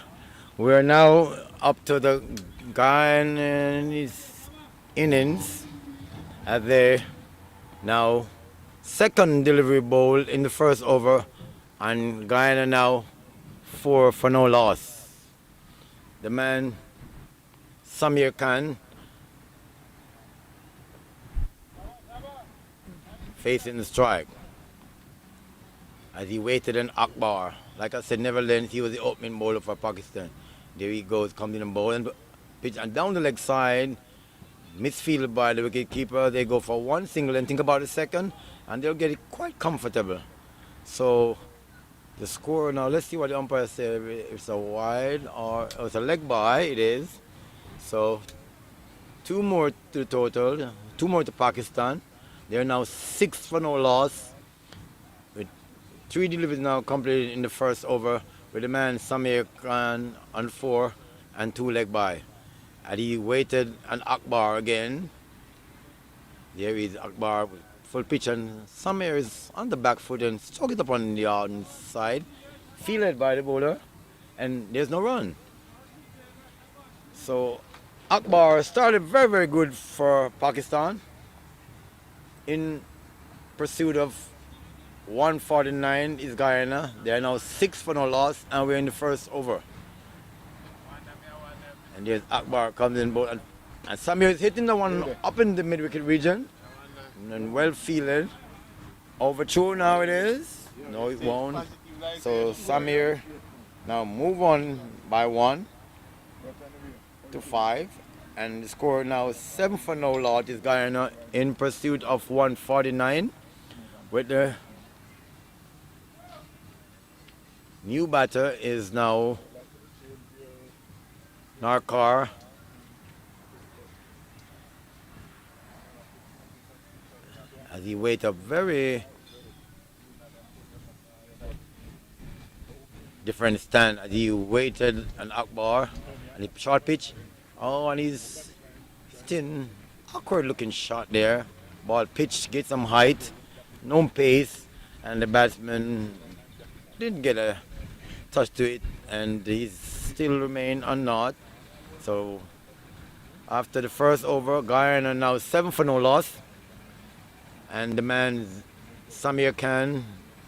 We're now up to the Guyanese innings at their now second delivery bowl in the first over, and Guyana now 4 for no loss. The man Samir Khan facing the strike as he waited an Akbar. Like I said, Netherlands, he was the opening bowler for Pakistan. There he goes, comes in and bowl and pitch and down the leg side, misfielded by the wicket keeper. They go for one single and think about a second, and they'll get it quite comfortable. So the score now, let's see what the umpire said. If it's a wide or it's a leg by, it is. So 2 more to the total, 2 more to Pakistan. They're now 6 for no loss. 3 deliveries now completed in the first over with the man Samir Khan on 4 and 2 leg by. And he waited an Akbar again. There is Akbar with full pitch, and Samir is on the back foot and struck it up on the outside, fielded by the bowler, and there's no run. So Akbar started very, very good for Pakistan in pursuit of 149 is Guyana. They are now 6 for no loss, and we're in the first over. And there's Akbar comes in, and Samir is hitting the one up in the mid-wicket region, and well fielded. Overthrow now it is. No, it won't. So Samir now move on by 1 to 5, and the score now 7 for no loss is Guyana in pursuit of 149 with the new batter is now Narkar. As he waits a very different stand, as he waited an Akbar and a short pitch. Oh, and he's still awkward looking shot there. Ball pitch, get some height, no pace, and the batsman didn't get a touch to it, and he still remain unknot. So after the first over, Guyana now 7 for no loss, and the man Samir Khan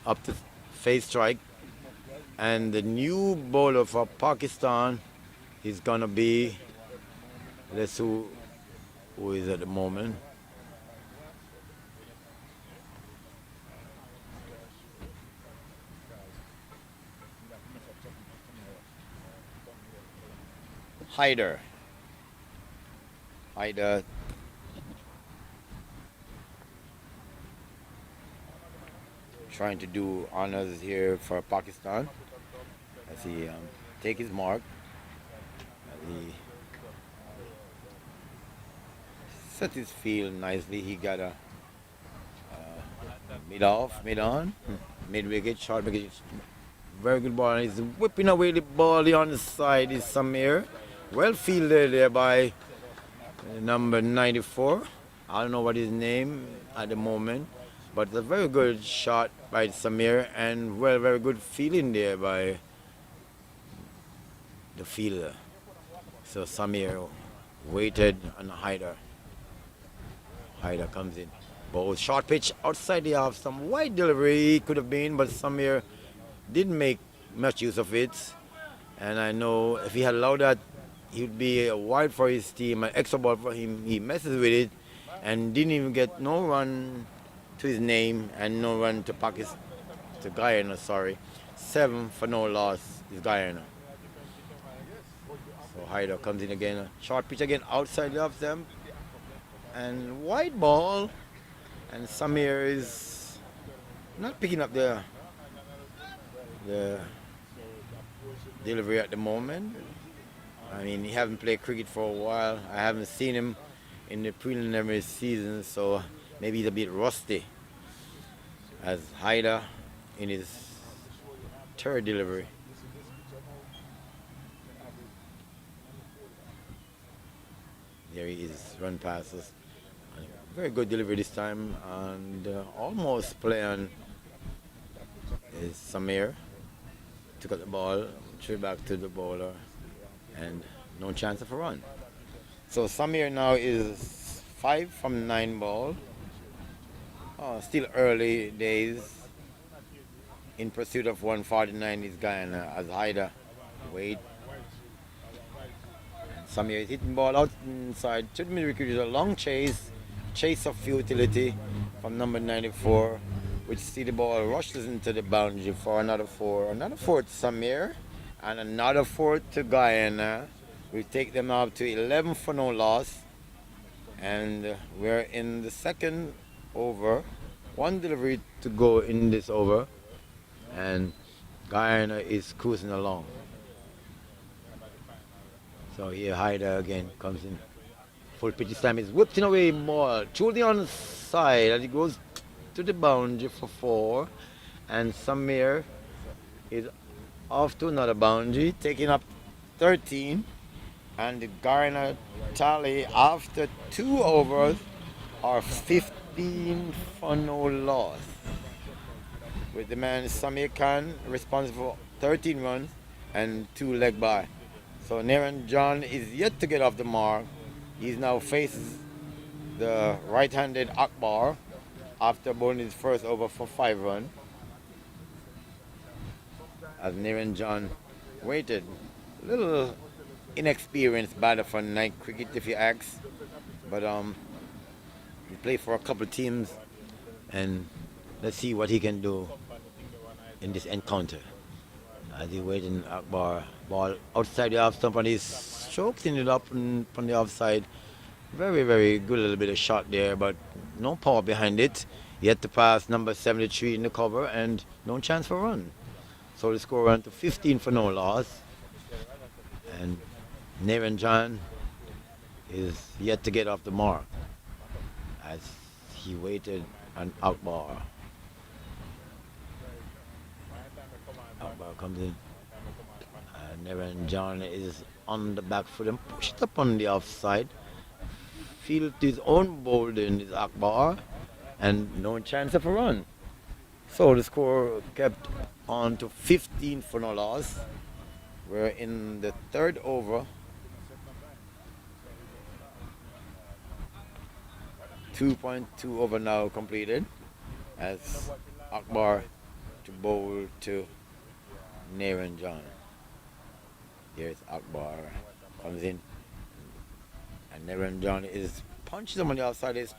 up to face strike, and the new bowler for Pakistan is gonna be, let's see who is at the moment. Haider trying to do honors here for Pakistan as he take his mark. He set his field nicely. He got a mid-off, mid-on, mid-wicket, short wicket. Very good ball. He's whipping away the ball on the side is Samir. Well fielded there by number 94. I don't know what his name at the moment, but it's a very good shot by Samir, and very good feeling there by the fielder. So Samir waited on Haider. Haider comes in. Both short pitch outside the off, some wide delivery could have been, but Samir didn't make much use of it. And I know if he had allowed that, he would be a wide for his team, an extra ball for him. He messes with it and didn't even get no run to his name and no run to Pakistan, to Guyana, sorry. 7 for no loss is Guyana. So Haider comes in again, a short pitch again outside the off them, and wide ball, and Samir is not picking up the delivery at the moment. I mean, he haven't played cricket for a while. I haven't seen him in the preliminary season, so maybe he's a bit rusty. As Haider in his 3rd delivery. There he is, run passes. Very good delivery this time, and almost play on is Samir. took up the ball, threw it back to the bowler, and no chance of a run. So Samir now is 5 from 9 ball. Still early days. In pursuit of 149 is Guyana as Haida. Wait. Samir is hitting ball outside to the middle wicket. A long chase of futility from number 94, which see the ball rushes into the boundary for another 4. Another 4 to Samir, and another 4 to Guyana. We take them up to 11 for no loss, and we're in the second over. 1 delivery to go in this over, and Guyana is cruising along. So here Haida again comes in. Full pitch this time is whipped in away ball through the onside, and it goes to the boundary for 4, and Samir is off to another boundary, taking up 13, and the Guyana tally after 2 overs are 15 for no loss, with the man Samir Khan responsible for 13 runs and 2 leg by. So Naren John is yet to get off the mark. He now faces the right-handed Akbar after bowling his first over for 5 runs. As Naren John waited, a little inexperienced batter for night cricket if you ask, but he played for a couple of teams, and let's see what he can do in this encounter. As he waiting, Akbar ball outside the off stump, and he's stroking it up from the offside. Very, very good little bit of shot there, but no power behind it. Yet to pass number 73 in the cover, and no chance for a run. So the score went to 15 for no loss. And Naren John is yet to get off the mark as he waited on Akbar. Akbar comes in. Naren John is on the back foot and push it up on the offside. Field his own bowling is Akbar, and no chance of a run. So the score kept on to 15 for no loss. We're in the third over. 2.2 over now completed as Akbar to bowl to Naren John. Here's Akbar, comes in, and Naren John is punches him on the outside. Is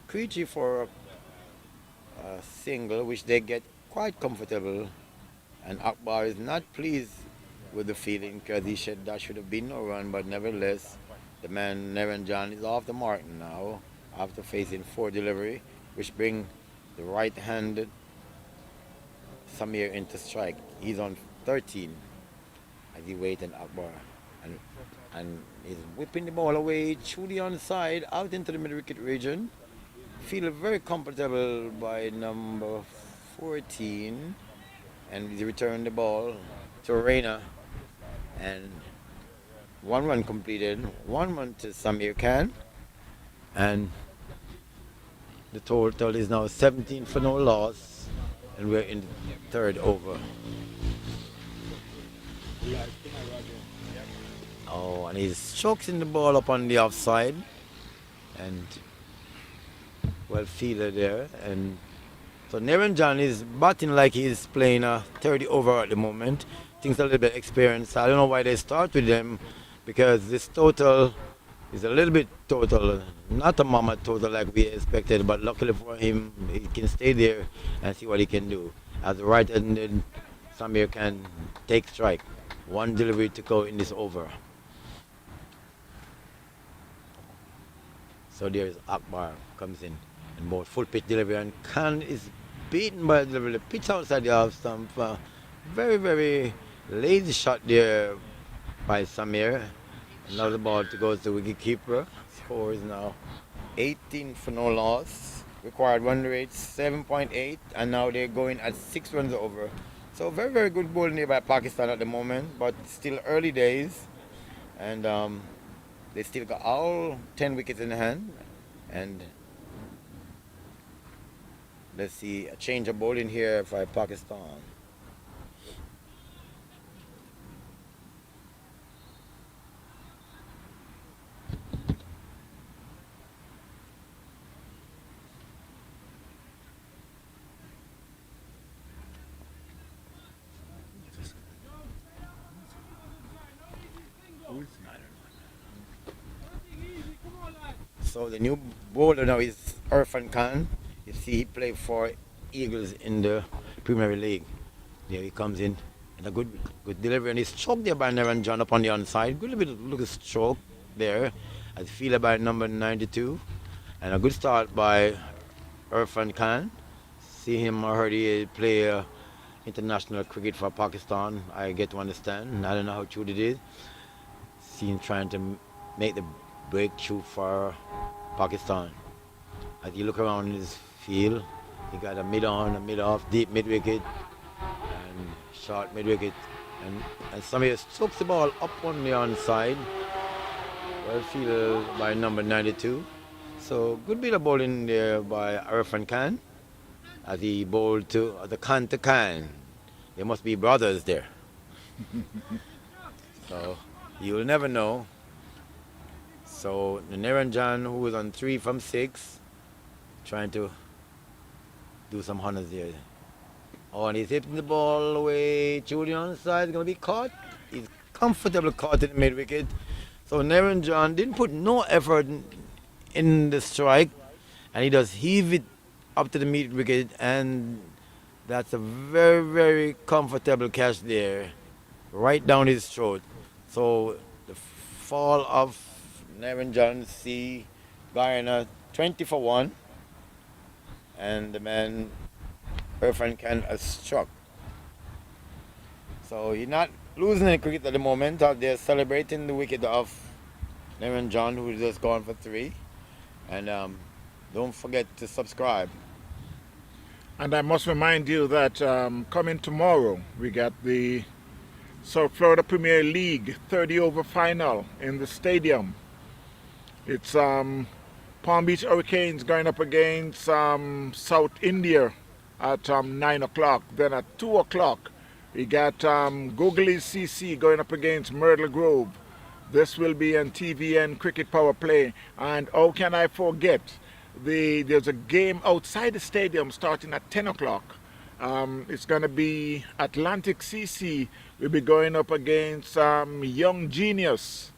Creechy for a single, which they get quite comfortable, and Akbar is not pleased with the feeling because he said that should have been no run, but nevertheless, the man Naren John is off the mark now after facing 4 delivery, which bring the right-handed Samir into strike. He's on 13 as he waits on Akbar, and he's whipping the ball away through the onside out into the middle wicket region. Feel very comfortable by number 14, and he returned the ball to Reina, and 1 run completed, 1 run to Samir Khan, and the total is now 17 for no loss, and we're in the third over. Oh, and he's choking the ball up on the offside, and well fielded there. And so Naren John is batting like he's playing a 30 over at the moment. Things a little bit experienced. I don't know why they start with them, because this total is a little bit total, not a mama total like we expected, but luckily for him, he can stay there and see what he can do. As the right-handed Samir can take strike. 1 delivery to go in this over. So there's Akbar comes in and more full pitch delivery, and Khan is beaten by the delivery. The pitch outside the off stump. Very, very lazy shot there by Samir. Another ball to go to the wicket keeper. Score is now 18 for no loss. Required run rate 7.8, and now they're going at 6 runs over. So very, very good bowling there by Pakistan at the moment, but still early days. And they still got all 10 wickets in hand. And let's see, a change of bowling here for Pakistan. So the new bowler now is Irfan Khan. You see, he played for Eagles in the Premier League. There he comes in, and a good delivery, and he's choked there by Neran John up on the onside. Good little stroke there, as fielded by number 92, and a good start by Irfan Khan. See him already play international cricket for Pakistan. I get to understand. I don't know how true it is. See him trying to make the breakthrough for Pakistan. As you look around his field, he got a mid-on, a mid-off, deep mid-wicket, and short mid-wicket. And somebody strokes the ball up on the onside. Well fielded by number 92. So good bit of bowling there by Irfan Khan, as he bowled to the Khan to Khan. There must be brothers there. So you'll never know. So the Niranjan, who was on 3 from 6, trying to do some honors there. Oh, and he's hitting the ball away. Julian on the side is going to be caught. He's comfortably caught in the mid-wicket. So Niranjan didn't put no effort in the strike, and he does heave it up to the mid-wicket, and that's a very, very comfortable catch there, right down his throat. So the fall of Niranjan C. Guyana 20 for 1, and the man Irfan Khan has struck. So he's not losing any cricket at the moment. They're celebrating the wicket of Niranjan, who just gone for 3. And don't forget to subscribe. And I must remind you that coming tomorrow, we got the South Florida Premier League 30-over final in the stadium. It's Palm Beach Hurricanes going up against South India at 9 o'clock. Then at 2 o'clock, we got Googly CC going up against Myrtle Grove. This will be on TVN Cricket Power Play. And how can I forget? There's a game outside the stadium starting at 10 o'clock. It's going to be Atlantic CC will be going up against Young Genius.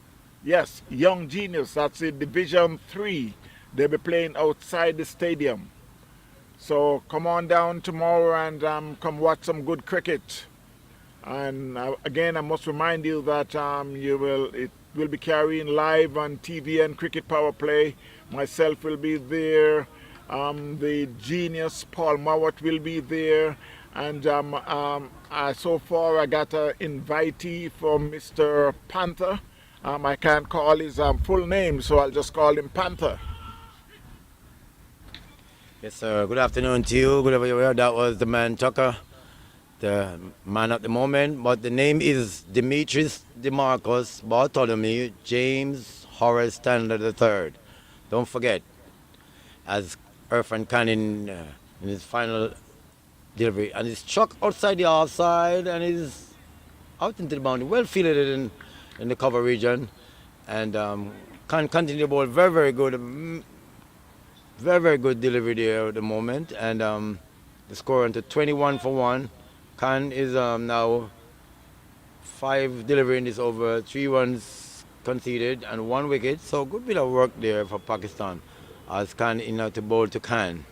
Yes, Young Genius. That's in Division 3. They'll be playing outside the stadium. So come on down tomorrow and come watch some good cricket. And again, I must remind you that it will be carrying live on TVN Cricket Power Play. Myself will be there. The genius Paul Mowat will be there. And so far I got an invitee from Mr. Panther. I can't call his full name, so I'll just call him Panther. Yes, sir. Good afternoon to you. Good afternoon. That was the man Tucker, the man at the moment. But the name is Demetrius DeMarcus Bartholomew James Horace Standard III. Don't forget, as Irfan Khan in his final delivery, and he's struck outside the offside, and he's out into the boundary, well fielded in the cover region, and Khan continue to bowl very, very good, very, very good delivery there at the moment, and the score into 21 for 1. Khan is now 5 delivery in this over, 3 runs conceded and 1 wicket. So good bit of work there for Pakistan. As Khan in now to bowl to Khan,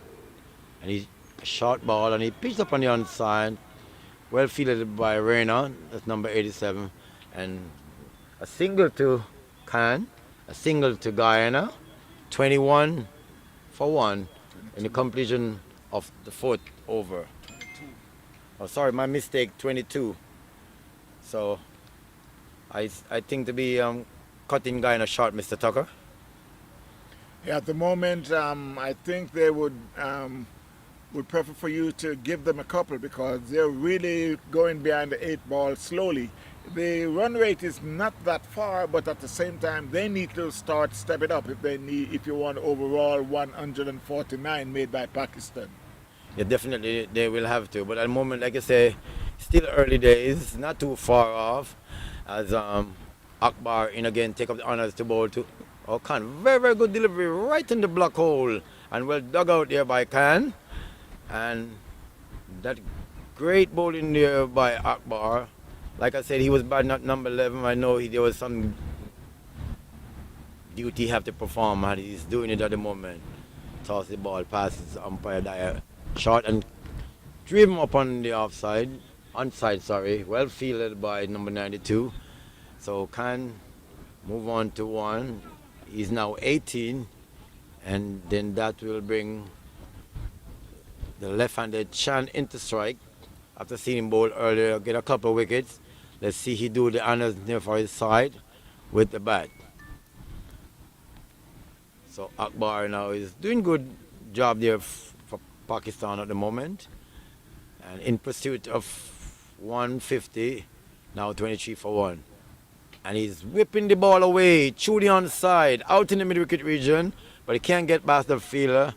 and he's a short ball, and he pitched up on the onside, well fielded by Reina, that's number 87, and a single to Khan, a single to Guyana, 21 for 1 in the completion of the 4th over. Oh, sorry, my mistake, 22. So I think to be cutting Guyana short, Mr. Tucker. Yeah, at the moment, I think they would prefer for you to give them a couple, because they're really going behind the 8 ball slowly. The run rate is not that far, but at the same time, they need to start step it up if you want overall 149 made by Pakistan. Yeah, definitely they will have to. But at the moment, like I say, still early days, not too far off. As Akbar in again take up the honors to bowl to Khan. Very, very good delivery right in the black hole, and well dug out there by Khan. And that great bowling there by Akbar. Like I said, he was batting at number 11. I know there was some duty he have to perform, and he's doing it at the moment. Toss the ball past his umpire Dyer. Short and driven up on the onside, sorry. Well fielded by number 92. So can move on to one. He's now 18, and then that will bring the left-handed Chan into strike. After seeing him bowl earlier, get a couple of wickets. Let's see he do the honors near for his side with the bat. So Akbar now is doing good job there for Pakistan at the moment. And in pursuit of 150, now 23 for 1. And he's whipping the ball away, through the onside, out in the mid-wicket region, but he can't get past the fielder.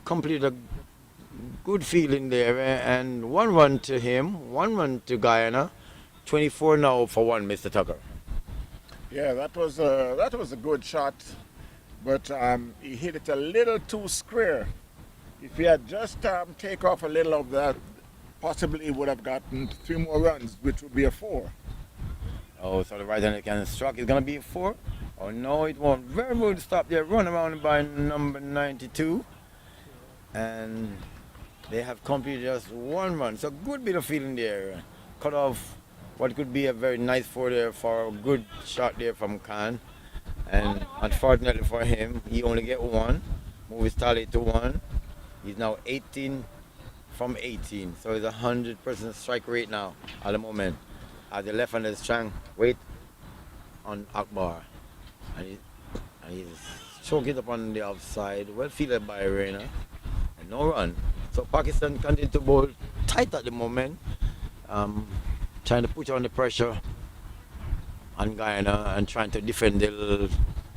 Complete a good feeling there, and 1 run to him, 1 run to Guyana, 24 now for 1, Mr. Tucker. Yeah, that was a good shot, but he hit it a little too square. If he had just take off a little of that, possibly he would have gotten 3 more runs, which would be a 4. Oh, so the right-hander can struck. It's going to be a 4? Oh, no, it won't. Very good stop there. Run around by number 92. And they have completed just 1 run. So good bit of feeling there. Cut off what could be a very nice 4 there for a good shot there from Khan. And unfortunately for him, he only get 1. Move his tally to 1. He's now 18 from 18. So it's 100% strike rate now at the moment. As the left-hander is trying wait on Akbar. And he's choking up on the outside. Well fielded by Reina. And no run. So Pakistan continue to bowl tight at the moment. Trying to put on the pressure on Guyana and trying to defend the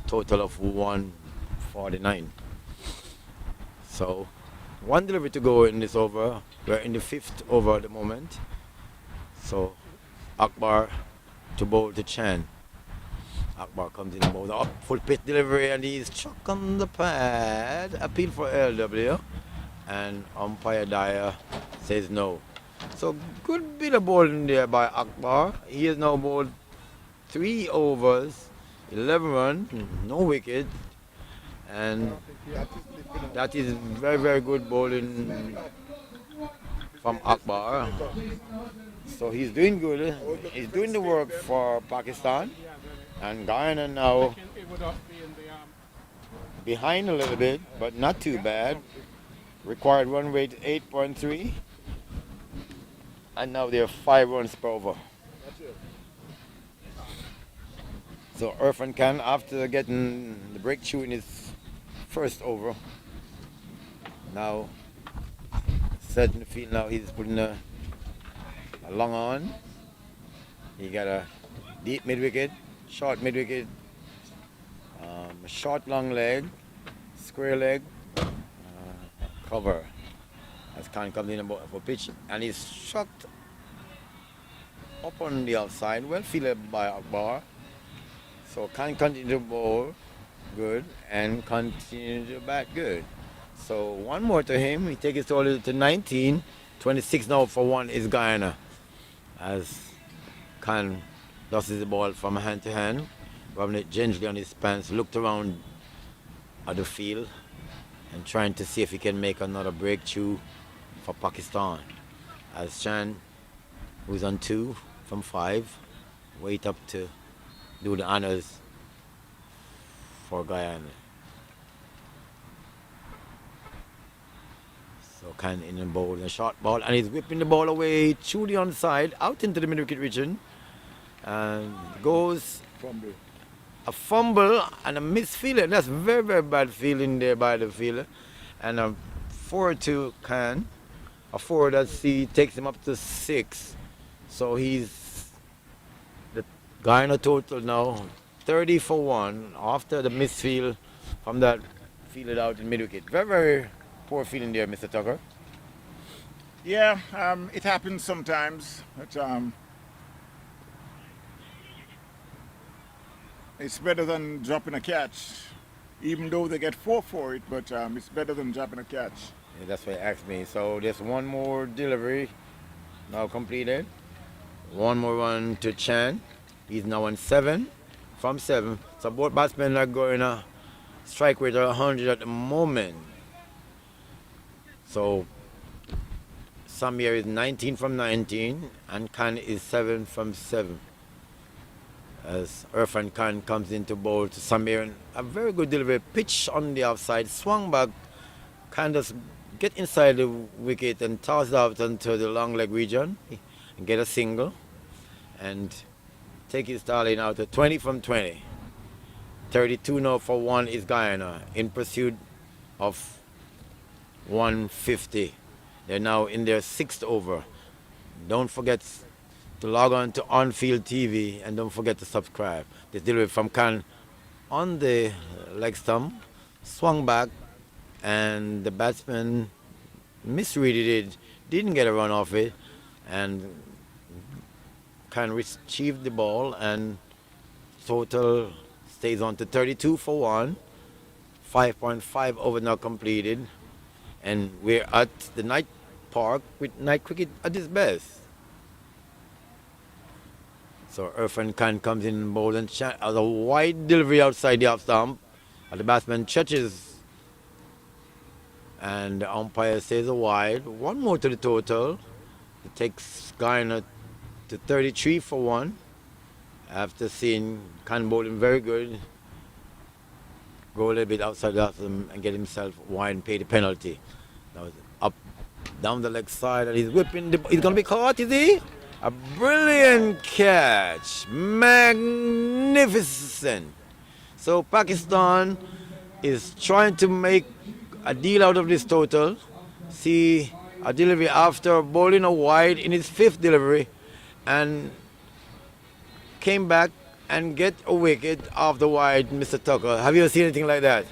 total of 149. So 1 delivery to go in this over. We're in the 5th over at the moment. So Akbar to bowl to Chan. Akbar comes in the bowl, up full pitch delivery, and he's chucked on the pad. Appeal for LW, and umpire Dyer says no. So good bit of bowling there by Akbar. He has now bowled 3 overs, 11 runs, no wicket, and that is very, very good bowling from Akbar. So he's doing good. He's doing the work for Pakistan. And Guyana now behind a little bit, but not too bad. Required run rate 8.3. And now they're 5 runs per over. So Irfan Khan, after getting the breakthrough in his first over, now setting the field. Now he's putting a long on. He got a deep mid-wicket, short mid-wicket, short long leg, square leg, cover. As Khan comes in for pitch, and he's shot up on the outside, well fielded by Akbar. So Khan continue to bowl good and continue to bat good. So 1 more to him. He takes his total to 19. 26 now for 1 is Guyana. As Khan loses the ball from hand to hand, rubbing it gently on his pants, looked around at the field and trying to see if he can make another breakthrough for Pakistan. As Chan, who's on 2 from 5, wait up to do the honors for Guyana. So Khan in the bowl, a short ball, and he's whipping the ball away through the onside, out into the mid-wicket region, and goes a fumble and a misfeeling. That's very, very bad feeling there by the fielder. And a 4-2 Khan, a 4 that takes him up to 6. So he's the Guyana total now 30 for 1 after the misfield from that fielded out in mid-wicket. Very, very poor feeling there, Mr. Tucker. Yeah, it happens sometimes. But, it's better than dropping a catch, even though they get 4 for it, but it's better than dropping a catch. Yeah, that's what he asked me. So there's 1 more delivery now completed. 1 more run to Chan. He's now on 7 from 7. So both batsmen are going a strike rate of 100 at the moment. So Samir is 19 from 19 and Khan is 7 from 7. As Irfan Khan comes into bowl to Samir, and a very good delivery, pitch on the offside, swung back, Khan just get inside the wicket and toss it out into the long leg region and get a single and take his darling out to 20 from 20. 32 now for 1 is Guyana in pursuit of 150. They're now in their 6th over. Don't forget to log on to On-Field TV and don't forget to subscribe. This delivery from Khan on the leg stump, swung back, and the batsman misreaded it, didn't get a run off it, and Khan retrieved the ball, and total stays on to 32 for 1. 5.5 over now completed, and we're at the night park with night cricket at its best. So Irfan Khan comes in and bowls and has a wide delivery outside the off stump. The batsman stretches, and the umpire says a wide. 1 more to the total. It takes Guyana to 33 for 1. After seeing Khan bowling very good, go a little bit outside the off stump and get himself wide and pay the penalty. Now up, down the leg side, and he's whipping the. He's going to be caught, is he? A brilliant catch. Magnificent. So Pakistan is trying to make a deal out of this total. See a delivery after bowling a wide in his 5th delivery and came back and get a wicket off the wide, Mr. Tucker. Have you ever seen anything like that?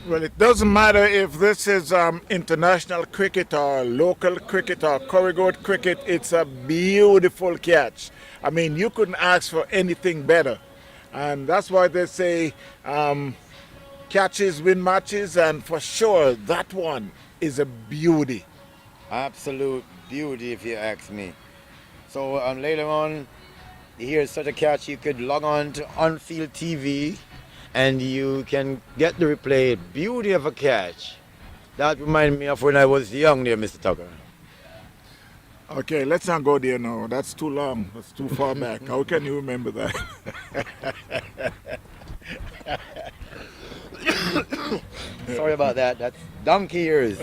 Well, it doesn't matter if this is international cricket or local cricket or corridor cricket. It's a beautiful catch. I mean, you couldn't ask for anything better. And that's why they say catches win matches, and for sure that one is a beauty. Absolute beauty, if you ask me. So later on, here's such a catch, you could log on to On-Field TV and you can get the replay. Beauty of a catch. That reminded me of when I was young there, Mr. Tucker. Okay, let's not go there now. That's too long. That's too far back. How can you remember that? Sorry about that. That's donkey ears.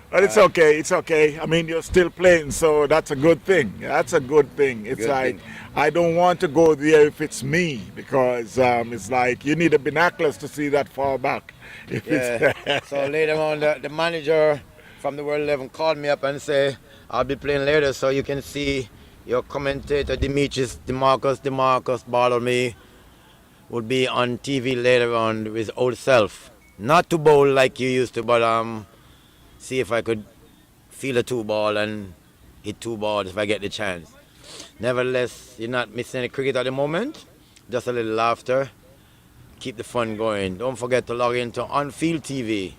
But it's okay. It's okay. I mean, you're still playing, so that's a good thing. That's a good thing. It's Good like thing. I don't want to go there if it's me, because it's like you need a binoculars to see that far back. If Yeah. it's So later on, the manager from the World 11 called me up and said, I'll be playing later so you can see your commentator, Demarcus Bartlemy, would be on TV later on with his old self. Not to bowl like you used to, but see if I could feel a 2-ball and hit 2 balls if I get the chance. Nevertheless, you're not missing any cricket at the moment. Just a little laughter. Keep the fun going. Don't forget to log into On-Field TV.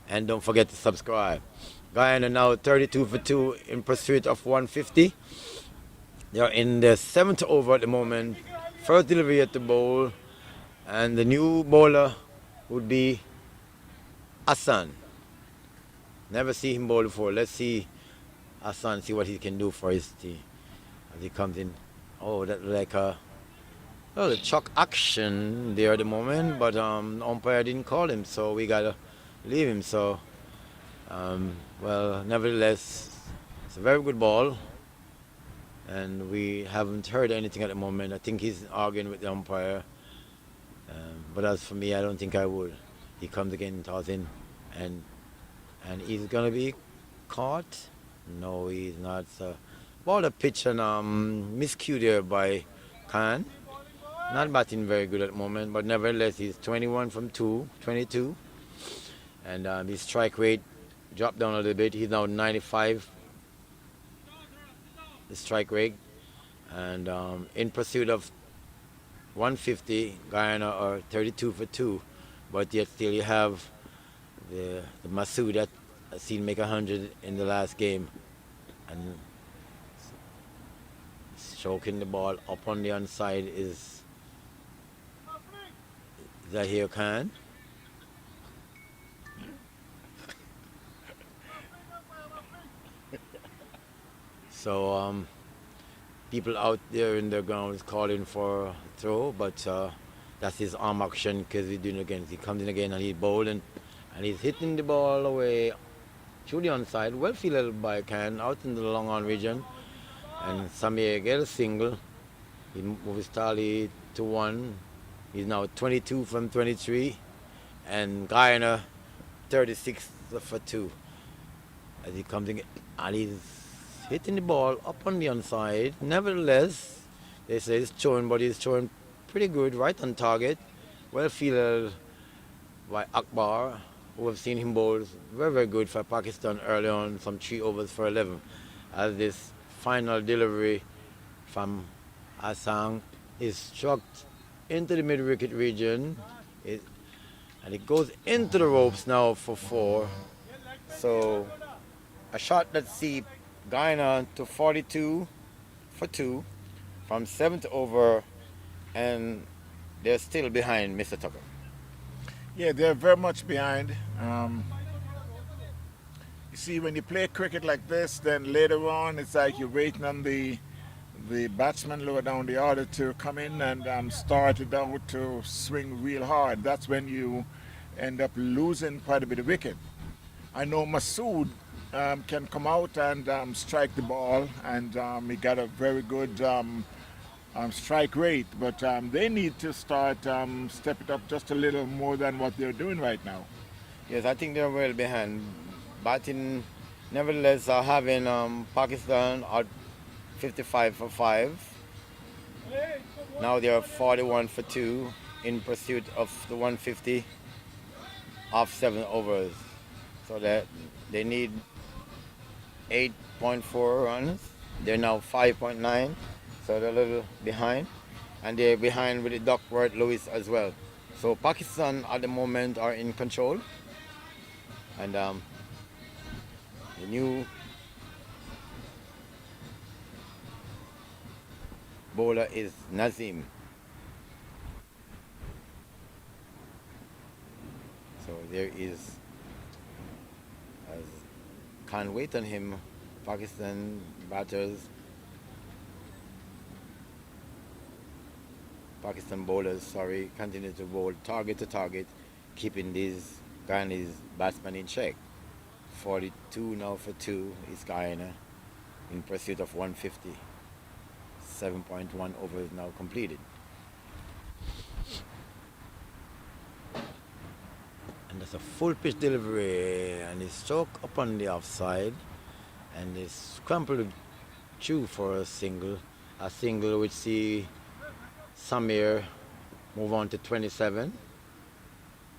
And don't forget to subscribe. Guyana now 32 for 2 in pursuit of 150. They're in the 7th over at the moment. First delivery at the bowl. And the new bowler would be Hassan. Never see him bowl before. Let's see Hassan, see what he can do for his team. As he comes in. Oh, that like a the chuck action there at the moment, but umpire didn't call him, so we gotta leave him. So well, nevertheless, it's a very good ball, and we haven't heard anything at the moment. I think he's arguing with the umpire, but as for me, I don't think I would. He comes again, toss in, and he's gonna be caught. No, he's not. So, ball a pitch and miscue there by Khan. Not batting very good at the moment, but nevertheless, he's 21 from 22. And his strike rate dropped down a little bit. He's now 95, the strike rate. And in pursuit of 150, Guyana are 32 for 2. But yet still you have the Masood that I've seen make 100 in the last game. And stroking the ball up on the onside is Zahir Khan. So people out there in the ground is calling for a throw, but that's his arm action because he's doing it again. He comes in again and he's bowling and he's hitting the ball away through the onside, well fielded by Khan out in the long on region. And Samir gets a single. He moves his tally to 1. He's now 22 from 23. And Guyana 36 for 2. As he comes in and he's hitting the ball up on the onside. Nevertheless, they say it's throwing, but he's throwing pretty good, right on target. Well fielded by Akbar, who have seen him bowl very, very good for Pakistan early on, some 3 overs for 11. As this final delivery from Asang is struck into the mid-wicket region, and it goes into the ropes now for 4. So a shot that sees Guyana to 42 for 2 from 7th over, and they're still behind Mr. Tucker. Yeah, they're very much behind. You see, when you play cricket like this, then later on it's like you're waiting on the batsman lower down the order to come in and start it out to swing real hard. That's when you end up losing quite a bit of wicket. I know Masood can come out and strike the ball, and he got a very good strike rate, but they need to start step it up just a little more than what they're doing right now. Yes, I think they're well behind. Batting, nevertheless, are having Pakistan at 55 for 5. Now they're 41 for 2 in pursuit of the 150 off 7 overs. So that they need 8.4 runs. They're now 5.9, so they're a little behind. And they're behind with the Duckworth Lewis as well. So Pakistan at the moment are in control. And the new bowler is Nazim. So there is, as can't wait on him, Pakistan batters, Pakistan bowlers, continue to bowl target to target, keeping these Guyanese batsmen in check. 42 now for 2 is Guyana in pursuit of 150. 7.1 overs now completed. And that's a full pitch delivery, and it's struck up on the offside, and it's scrambled through for a single which see Samir move on to 27.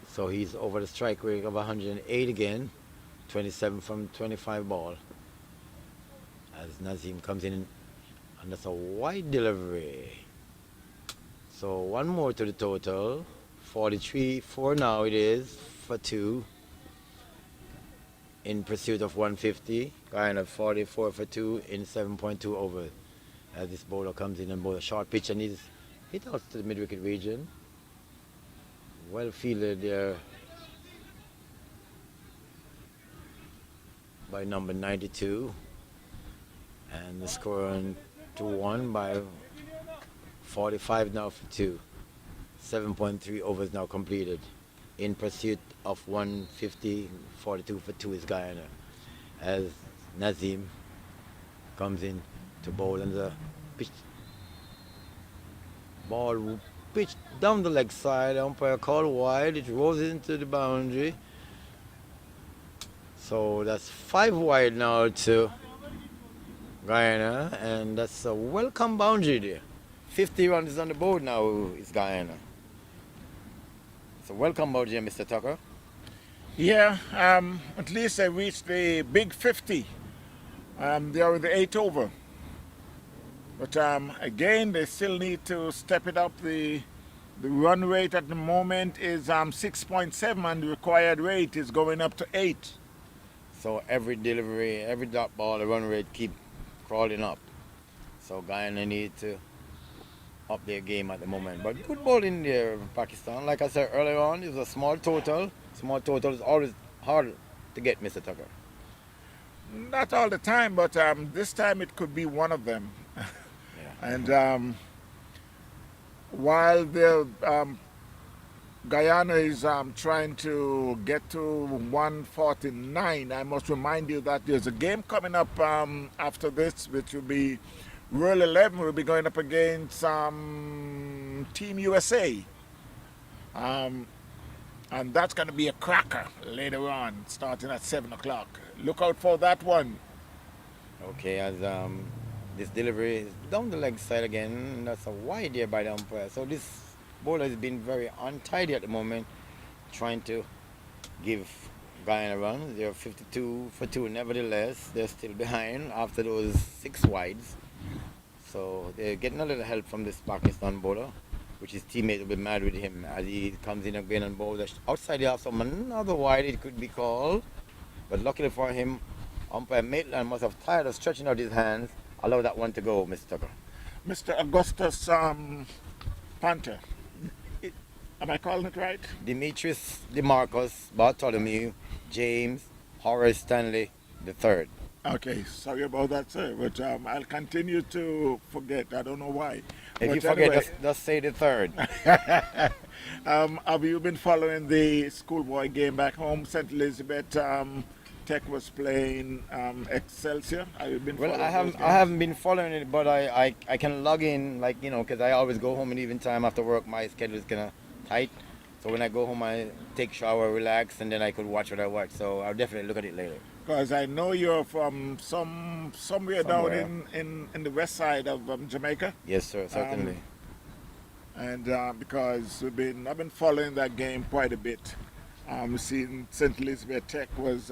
So he's over the strike rate of 108 again, 27 from 25 ball. As Nazim comes in, and that's a wide delivery. So one more to the total, 43 for now it is, for 2. In pursuit of 150, Guyana 44 for 2 in 7.2 overs. As this bowler comes in and bowls a short pitch, and he's hit out to the mid-wicket region. Well fielded there by number 92, and the score on 2-1 by 45 now for 2. 7.3 overs now completed. In pursuit of 150, 42 for 2 is Guyana, as Nazim comes in to bowl, and the pitch ball pitched down the leg side, umpire called wide, it rolls into the boundary. So that's 5 wide now to Guyana, and that's a welcome boundary there. 50 runs on the board now is Guyana. It's a welcome boundary, Mr. Tucker. Yeah, at least they reached the big 50. They are with the 8 over. But again, they still need to step it up. The run rate at the moment is 6.7, and the required rate is going up to 8. So every delivery, every dot ball, the run rate keep crawling up. So Guyana need to up their game at the moment. But good bowling there, Pakistan. Like I said earlier on, it was a small total. Small total is always hard to get, Mr. Tucker. Not all the time, but this time it could be one of them. Yeah. And while the Guyana is trying to get to 149, I must remind you that there's a game coming up after this, which will be Rule 11. Will be going up against Team USA. And that's going to be a cracker later on, starting at 7 o'clock. Look out for that one. Okay, as this delivery is down the leg side again. That's a wide there by the umpire. So this bowler has been very untidy at the moment, trying to give Guyana runs. They're 52 for 2. Nevertheless, they're still behind after those 6 wides. So they're getting a little help from this Pakistan bowler, which his teammate will be mad with him as he comes in again and bowls outside the off. So another wide it could be called. But luckily for him, umpire Maitland must have tired of stretching out his hands. Allow that one to go, Mr. Tucker. Mr. Augustus Panther. Am I calling it right? Demetrius DeMarcus Bartholomew James Horace Stanley III. Okay, sorry about that, sir. But I'll continue to forget. I don't know why. If But you forget, anyway, just say the third. have you been following the schoolboy game back home? St. Elizabeth Tech was playing Excelsior. Have you been Well, following those games? I haven't been following it, but I can log in, like, you know, because I always go home in evening time after work. My schedule is kind of tight. So when I go home, I take shower, relax, and then I could watch what I watch. So I'll definitely look at it later. Because I know you're from somewhere down in the west side of Jamaica. Yes, sir, certainly. And because I've been following that game quite a bit. Seeing St. Elizabeth Tech was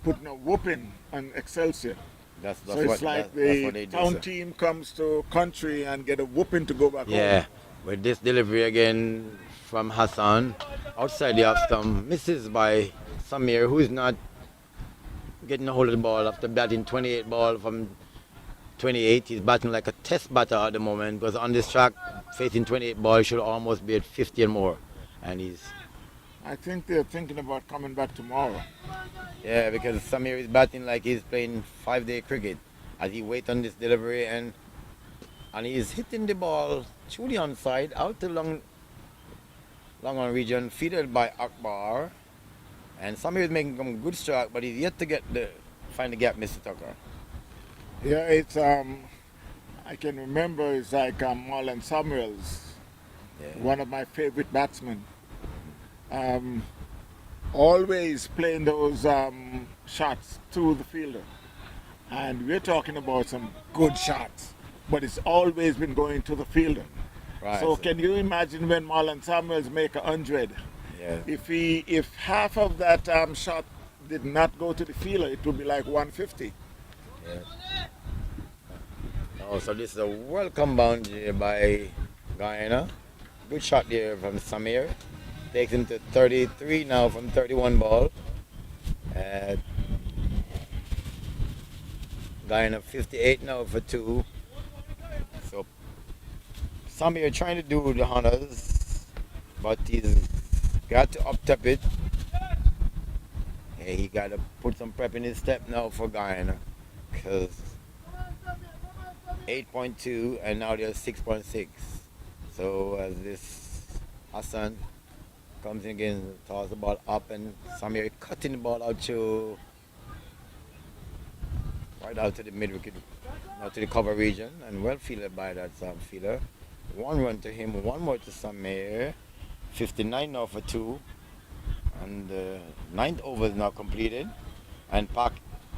putting a whooping on Excelsior. That's So it's what, like that's what the they do, town sir. team comes to country and get a whooping to go back Yeah, home. with this delivery again from Hassan, outside the off stump, misses by Samir, who is not getting a hold of the ball after batting 28 ball from 28. He's batting like a test batter at the moment, because on this track, facing 28 ball, he should almost be at 50 and more. And he's, I think they're thinking about coming back tomorrow. yeah, because Samir is batting like he's playing 5-day cricket as he waits on this delivery, and he's hitting the ball through the onside, out to long on region, fielded by Akbar. And Samir is making some good strike, but he's yet to find the gap, Mr. Tucker. Yeah, it's I can remember it's like Marlon Samuels, Yeah. one of my favorite batsmen. Always playing those shots to the fielder. And we're talking about some good shots, but it's always been going to the fielder. Right. So can you imagine when Marlon Samuels make 100? Yeah. If half of that shot did not go to the fielder, it would be like 150. Yeah. Oh, so this is a welcome boundary by Guyana. Good shot there from Samir. Takes him to 33 now from 31 ball. Guyana 58 now for 2. So Samir trying to do the honors, but he's got to up-tap it. Yeah, he got to put some prep in his step now for Guyana, because 8.2 and now they're 6.6. So as this Hassan comes in again, toss the ball up, and Samir cutting the ball out to right out to the mid wicket, out to the cover region, and well fielded by that fielder. 1 run to him, 1 more to Samir. 59 now for 2, and the 9th over is now completed, and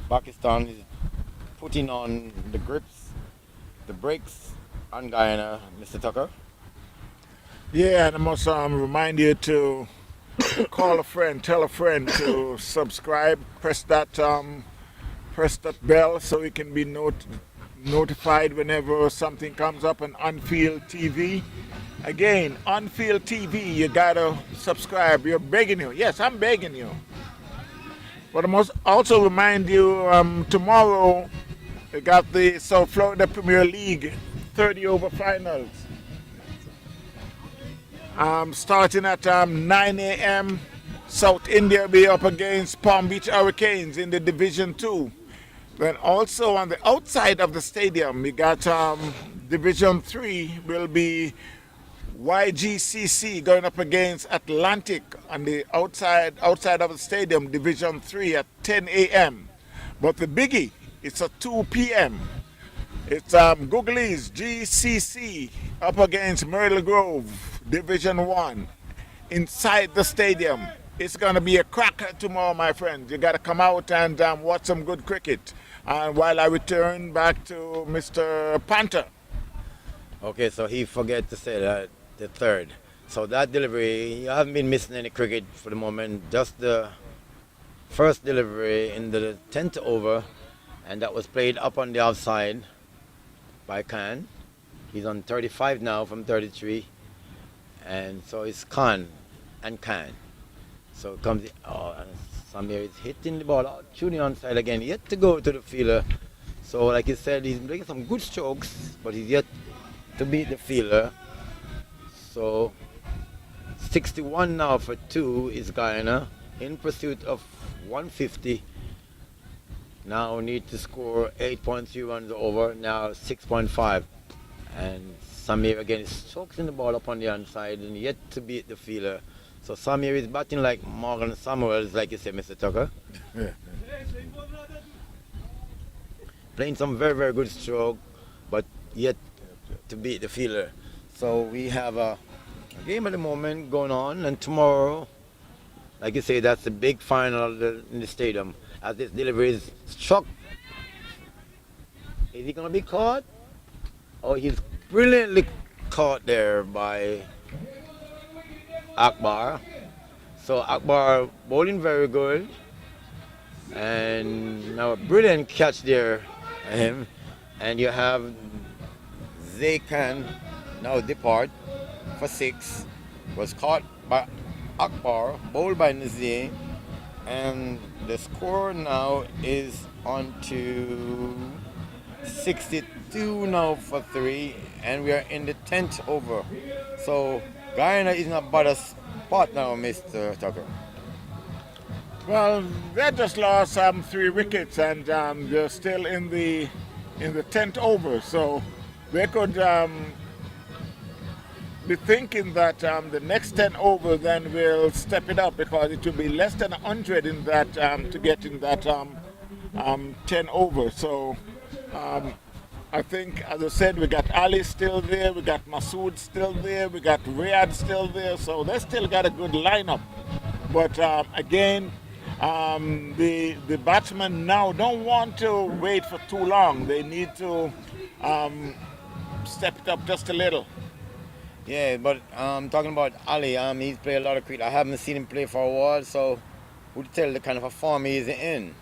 Pakistan is putting on the brakes on Guyana, Mr. Tucker. Yeah, and I must remind you to call a friend, tell a friend to subscribe, press that bell so you can be notified whenever something comes up on On-Field TV. Again, On-Field TV, you gotta subscribe. We're begging you. Yes, I'm begging you. But I must also remind you, tomorrow we got the South Florida Premier League 30 over finals. Starting at 9 a.m. South India will be up against Palm Beach Hurricanes in the Division 2. Then also on the outside of the stadium, we got Division 3 will be YGCC going up against Atlantic on the outside of the stadium, Division 3 at 10 a.m. But the biggie, it's at 2 p.m. It's Googly's GCC up against Myrtle Grove, Division 1, inside the stadium. It's going to be a cracker tomorrow, my friend. You got to come out and watch some good cricket. And while I return back to Mr. Panther. Okay, so he forget to say that the third. So that delivery, you haven't been missing any cricket for the moment. Just the first delivery in the 10th over, and that was played up on the outside by Khan. He's on 35 now from 33, and so it's Khan and Khan. So comes and Samir is hitting the ball, tuning on side again, yet to go to the fielder. So like you said, he's making some good strokes, but he's yet to beat the fielder. So 61 now for 2 is Guyana in pursuit of 150. Now need to score 8.3 runs over, now 6.5. And Samir again is stroking the ball up on the inside and yet to beat the fielder. So Samir is batting like Morgan Samuels, like you said, Mr. Tucker. Playing some very, very good stroke, but yet to beat the fielder. So we have a game at the moment going on, and tomorrow, like you say, that's the big final in the stadium. As this delivery is struck, is he going to be caught? Oh, he's brilliantly caught there by Akbar. So Akbar bowling very good, and now a brilliant catch there by him. And you have Zaykan now depart for 6, was caught by Akbar, bowled by Nazir, and the score now is on to 62 now for 3, and we are in the 10th over. So Guyana is not bad a spot now, Mr. Tucker. Well, they just lost 3 wickets, and they're still in the 10th over. So they could be thinking that the next 10 over then will step it up, because it will be less than 100 in that to get in that 10 over. So I think, as I said, we got Ali still there, we got Masood still there, we got Riyadh still there, so they still got a good lineup. But again, the batsmen now don't want to wait for too long. They need to step it up just a little. Yeah, but talking about Ali, he's played a lot of cricket. I haven't seen him play for a while, so would tell the kind of a form he's in.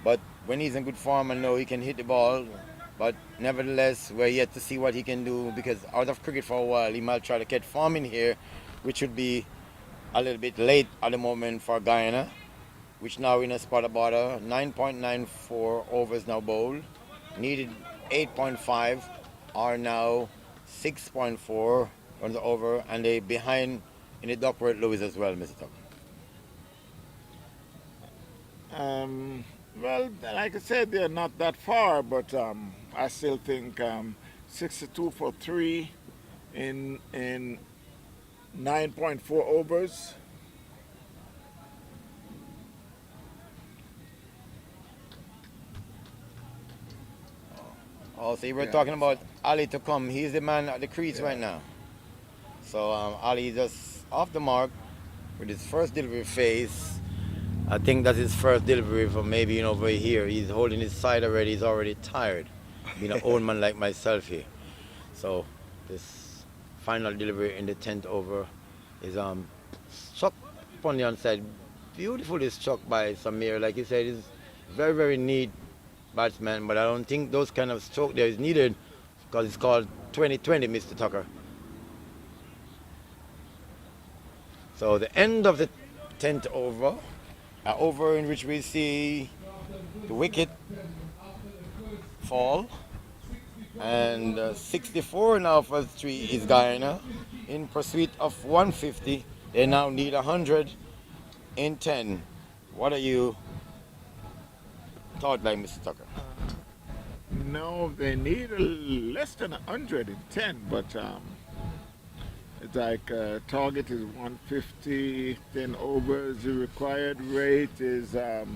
But when he's in good form, I know he can hit the ball. But nevertheless, we're yet to see what he can do, because out of cricket for a while, he might try to get form in here, which would be a little bit late at the moment for Guyana, which now in a spot about 9.94 overs now bowled. Needed 8.5, are now 6.4 runs over, and they behind in the Duckworth Lewis as well, Mr. Tucker. Well, like I said, they're not that far, but I still think 62 for 3 in 9.4 overs. Oh, so you were talking about Ali to come. He's the man at the crease right now. So Ali just off the mark with his first delivery phase. I think that's his first delivery from maybe over here. He's holding his side already. He's already tired, being an old man like myself here. So this final delivery in the 10th over is struck on the onside. Beautifully struck by Samir. Like you said, he's very, very neat batsman, but I don't think those kind of stroke there is needed, because it's called 2020, Mr. Tucker. So the end of the 10th over, over in which we see the wicket fall, And 64 now for 3 is Guyana. In pursuit of 150, they now need 100 in 10. What are you thought like, Mr. Tucker? No, they need less than 100 in 10, but it's like target is 150, 10 overs. The required rate is, the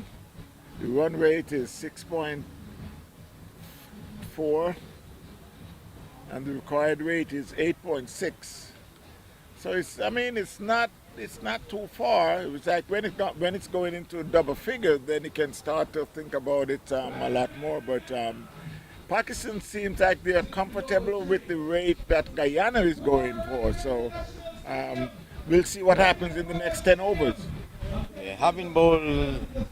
run rate is 6.4, and the required rate is 8.6. So it's not too far. It's like when it's going into double figures, then you can start to think about it a lot more. But Pakistan seems like they are comfortable with the rate that Guyana is going for. So we'll see what happens in the next 10 overs. Yeah, having bowled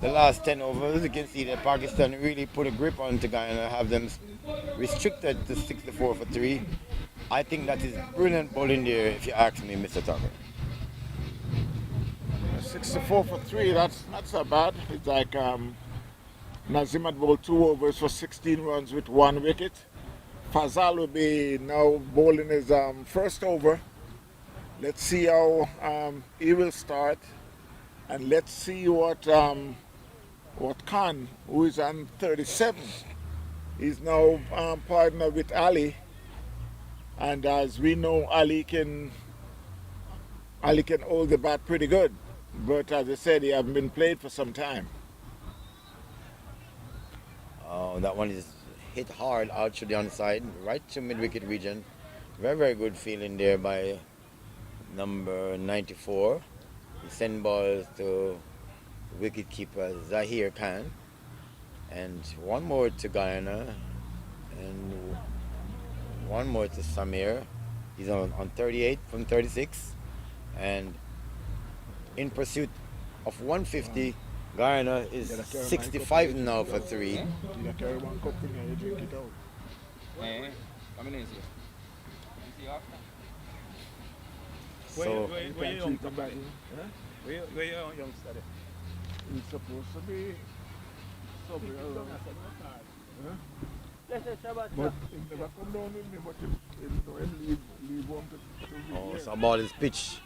the last 10 overs, you can see that Pakistan really put a grip onto Guyana, have them restricted to 64 for 3. I think that is brilliant bowling there, if you ask me, Mr. Tucker. 64 for 3, that's not so bad. It's like Nazim had bowled 2 overs for 16 runs with 1 wicket. Fazal will be now bowling his first over. Let's see how he will start. And let's see what Khan, who is on 37, is now partner with Ali. And as we know, Ali can hold the bat pretty good. But as I said, he hasn't been played for some time. Oh, that one is hit hard out to the onside, right to mid-wicket region. Very, very good feeling there by number 94. He sent balls to wicket-keeper Zahir Khan. And one more to Guyana. And one more to Samir. He's on 38 from 36. And in pursuit of 150, Guyana is 65 now for 3. You carry one cup in there, you drink it out. So, Where you youngster back? Where you youngster there? He's supposed to be somewhere around. But he never come down with me, but him leave home to so the ball is pitched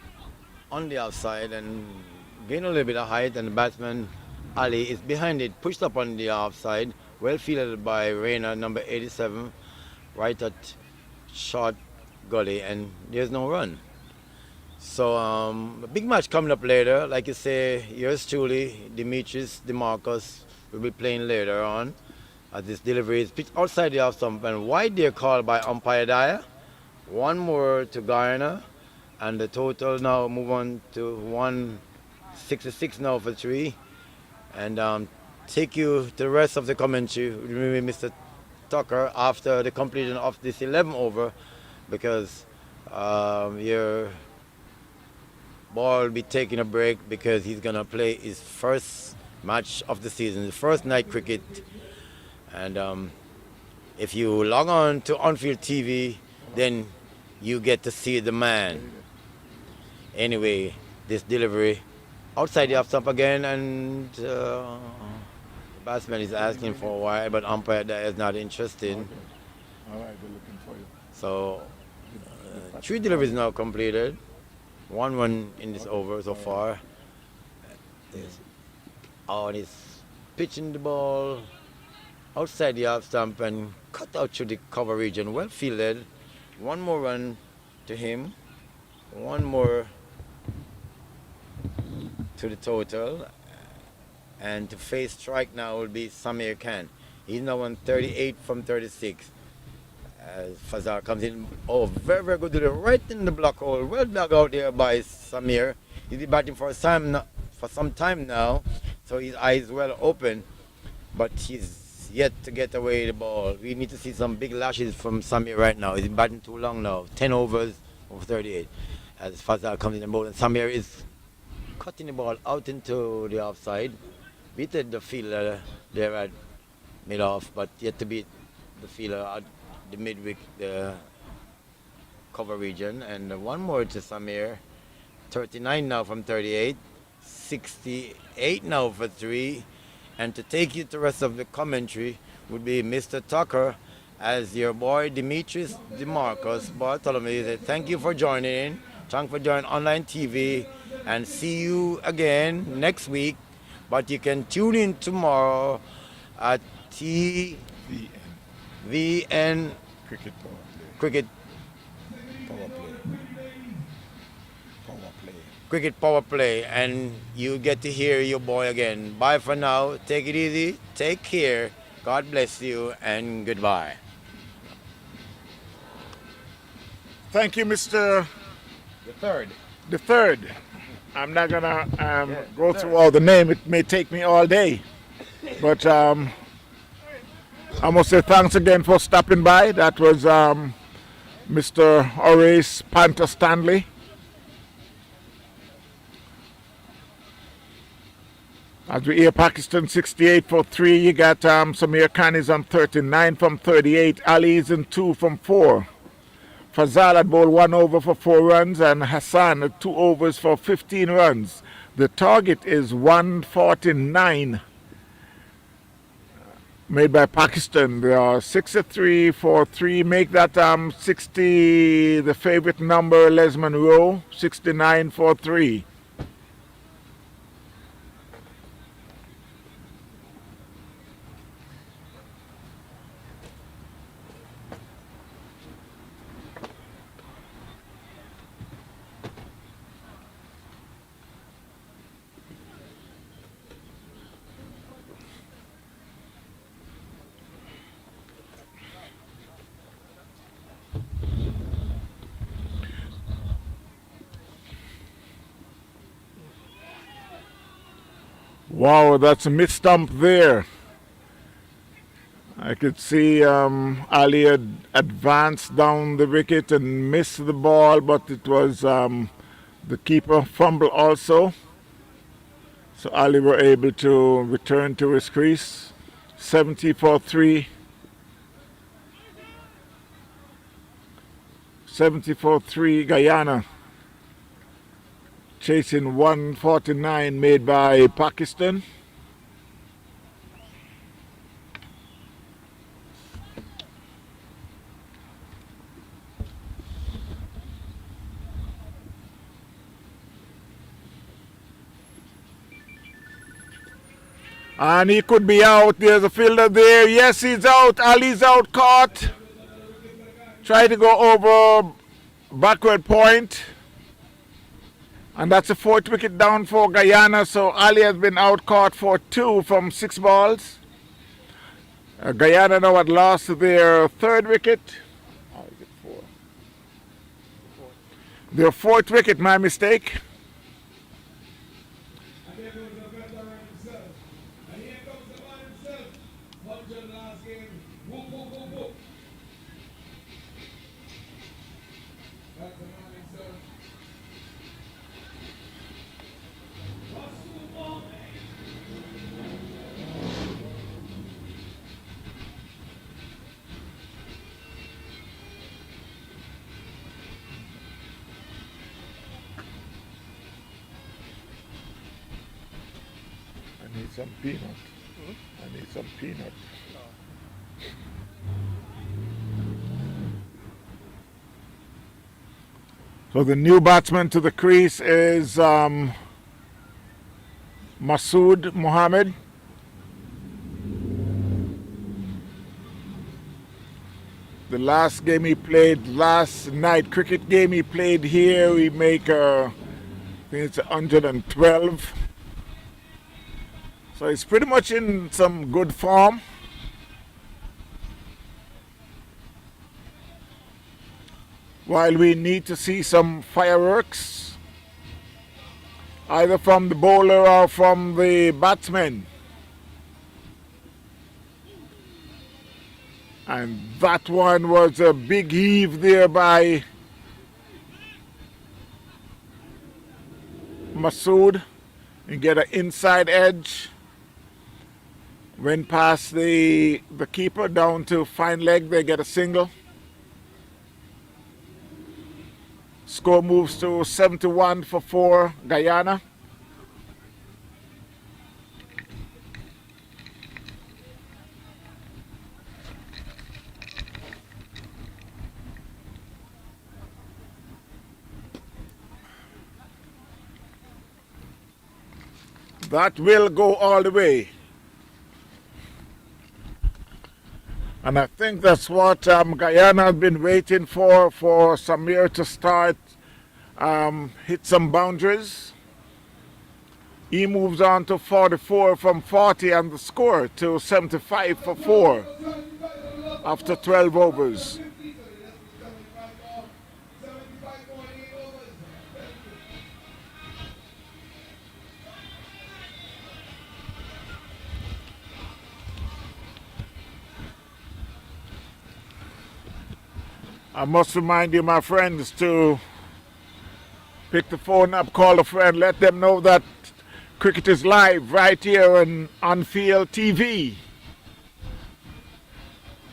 on the outside and gain a little bit of height, and the batsman Ali is behind it, pushed up on the offside, well fielded by Reina, number 87, right at short gully, and there's no run. So a big match coming up later. Like you say, yours truly, Demetrius DeMarcus, will be playing later on as this delivery is pitched outside the off stump and wide there, called by umpire Dyer. One more to Guyana, and the total now move on to 166 now for 3. And take you to the rest of the commentary with Mr. Tucker after the completion of this 11 over, because your ball will be taking a break because he's going to play his first match of the season, the first night cricket. And if you log on to On-Field TV, then you get to see the man. Anyway, this delivery outside the off stump again, and the batsman is asking for a while, but umpire that is not interested. Okay. All right, they're looking for you. So 3 deliveries now completed. 1 run in this over so far. And he's pitching the ball outside the off stump and cut out to the cover region. Well fielded. 1 more run to him. 1 more to the total. And to face strike now will be Samir Khan. He's now on 38 from 36. As Fazal comes in, very, very good delivery, right in the block hole. Well dug out there by Samir. He's been batting for some time now, so his eyes well open, but he's yet to get away the ball. We need to see some big lashes from Samir right now. He's been batting too long now, 10 overs over 38. As Fazal comes in the ball, and Samir is cutting the ball out into the offside. Beated the fielder there at mid-off, but yet to beat the fielder at the midwick, the cover region. And 1 more to Samir. 39 now from 38. 68 now for 3. And to take you to the rest of the commentary would be Mr. Tucker as your boy Demetrius DeMarcus Bartholomew said, thank you for joining in. Thanks for joining online TV, and see you again next week. But you can tune in tomorrow at TVN Cricket power play. Cricket Power play. Power play. Cricket Power Play, and you get to hear your boy again. Bye for now. Take it easy. Take care. God bless you, and goodbye. Thank you, Mr. The third. The third. I'm not gonna go through all the name. It may take me all day, but I must say thanks again for stopping by. That was Mr. Horace Panther Stanley. As we hear Pakistan 68 for 3, you got Samir Khan is on 39 from 38, Ali is in 2 from 4. Fazal had bowled 1 over for 4 runs, and Hassan had 2 overs for 15 runs. The target is 149 made by Pakistan. They are 6-3 for 3, make that 60 the favorite number, Les Monroe, 69 for 3. Wow, that's a mid stump there. I could see Ali had advanced down the wicket and missed the ball, but it was the keeper fumble also. So Ali were able to return to his crease. 70 for 3. 70 for 3 Guyana. Chasing 149 made by Pakistan. And he could be out. There's a fielder there. Yes, he's out. Ali's out, caught. Try to go over backward point. And that's a 4th wicket down for Guyana. So Ali has been out caught for 2 from 6 balls. Guyana now had lost their 3rd wicket. Or is it 4? Their 4th wicket, my mistake. And there goes the veteran himself. And here comes the man himself. 100 last game. Whoop, whoop, whoop, whoop. That's the man himself. I need some peanut. I need some peanut. So the new batsman to the crease is Masood Mohammed. The last game he played last night, cricket game he played here, we make I think it's 112. So he's pretty much in some good form. While we need to see some fireworks, either from the bowler or from the batsman. And that one was a big heave there by Masood. And get an inside edge. Went past the keeper down to fine leg, they get a single. Score moves to 71 for 4 Guyana. That will go all the way. And I think that's what Guyana has been waiting for Samir to start, hit some boundaries. He moves on to 44 from 40 and the score to 75 for 4 after 12 overs. I must remind you, my friends, to pick the phone up, call a friend, let them know that cricket is live right here on Field TV.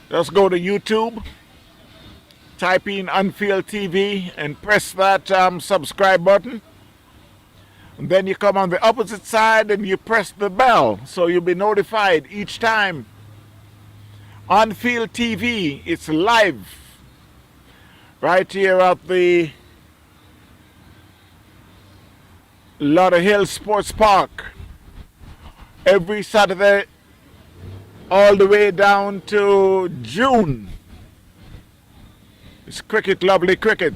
Just go to YouTube, type in Unfield TV and press that subscribe button. And then you come on the opposite side and you press the bell so you'll be notified each time. Unfield TV, it's live right here at the Lauderhill Sports Park every Saturday all the way down to June. It's cricket, lovely cricket.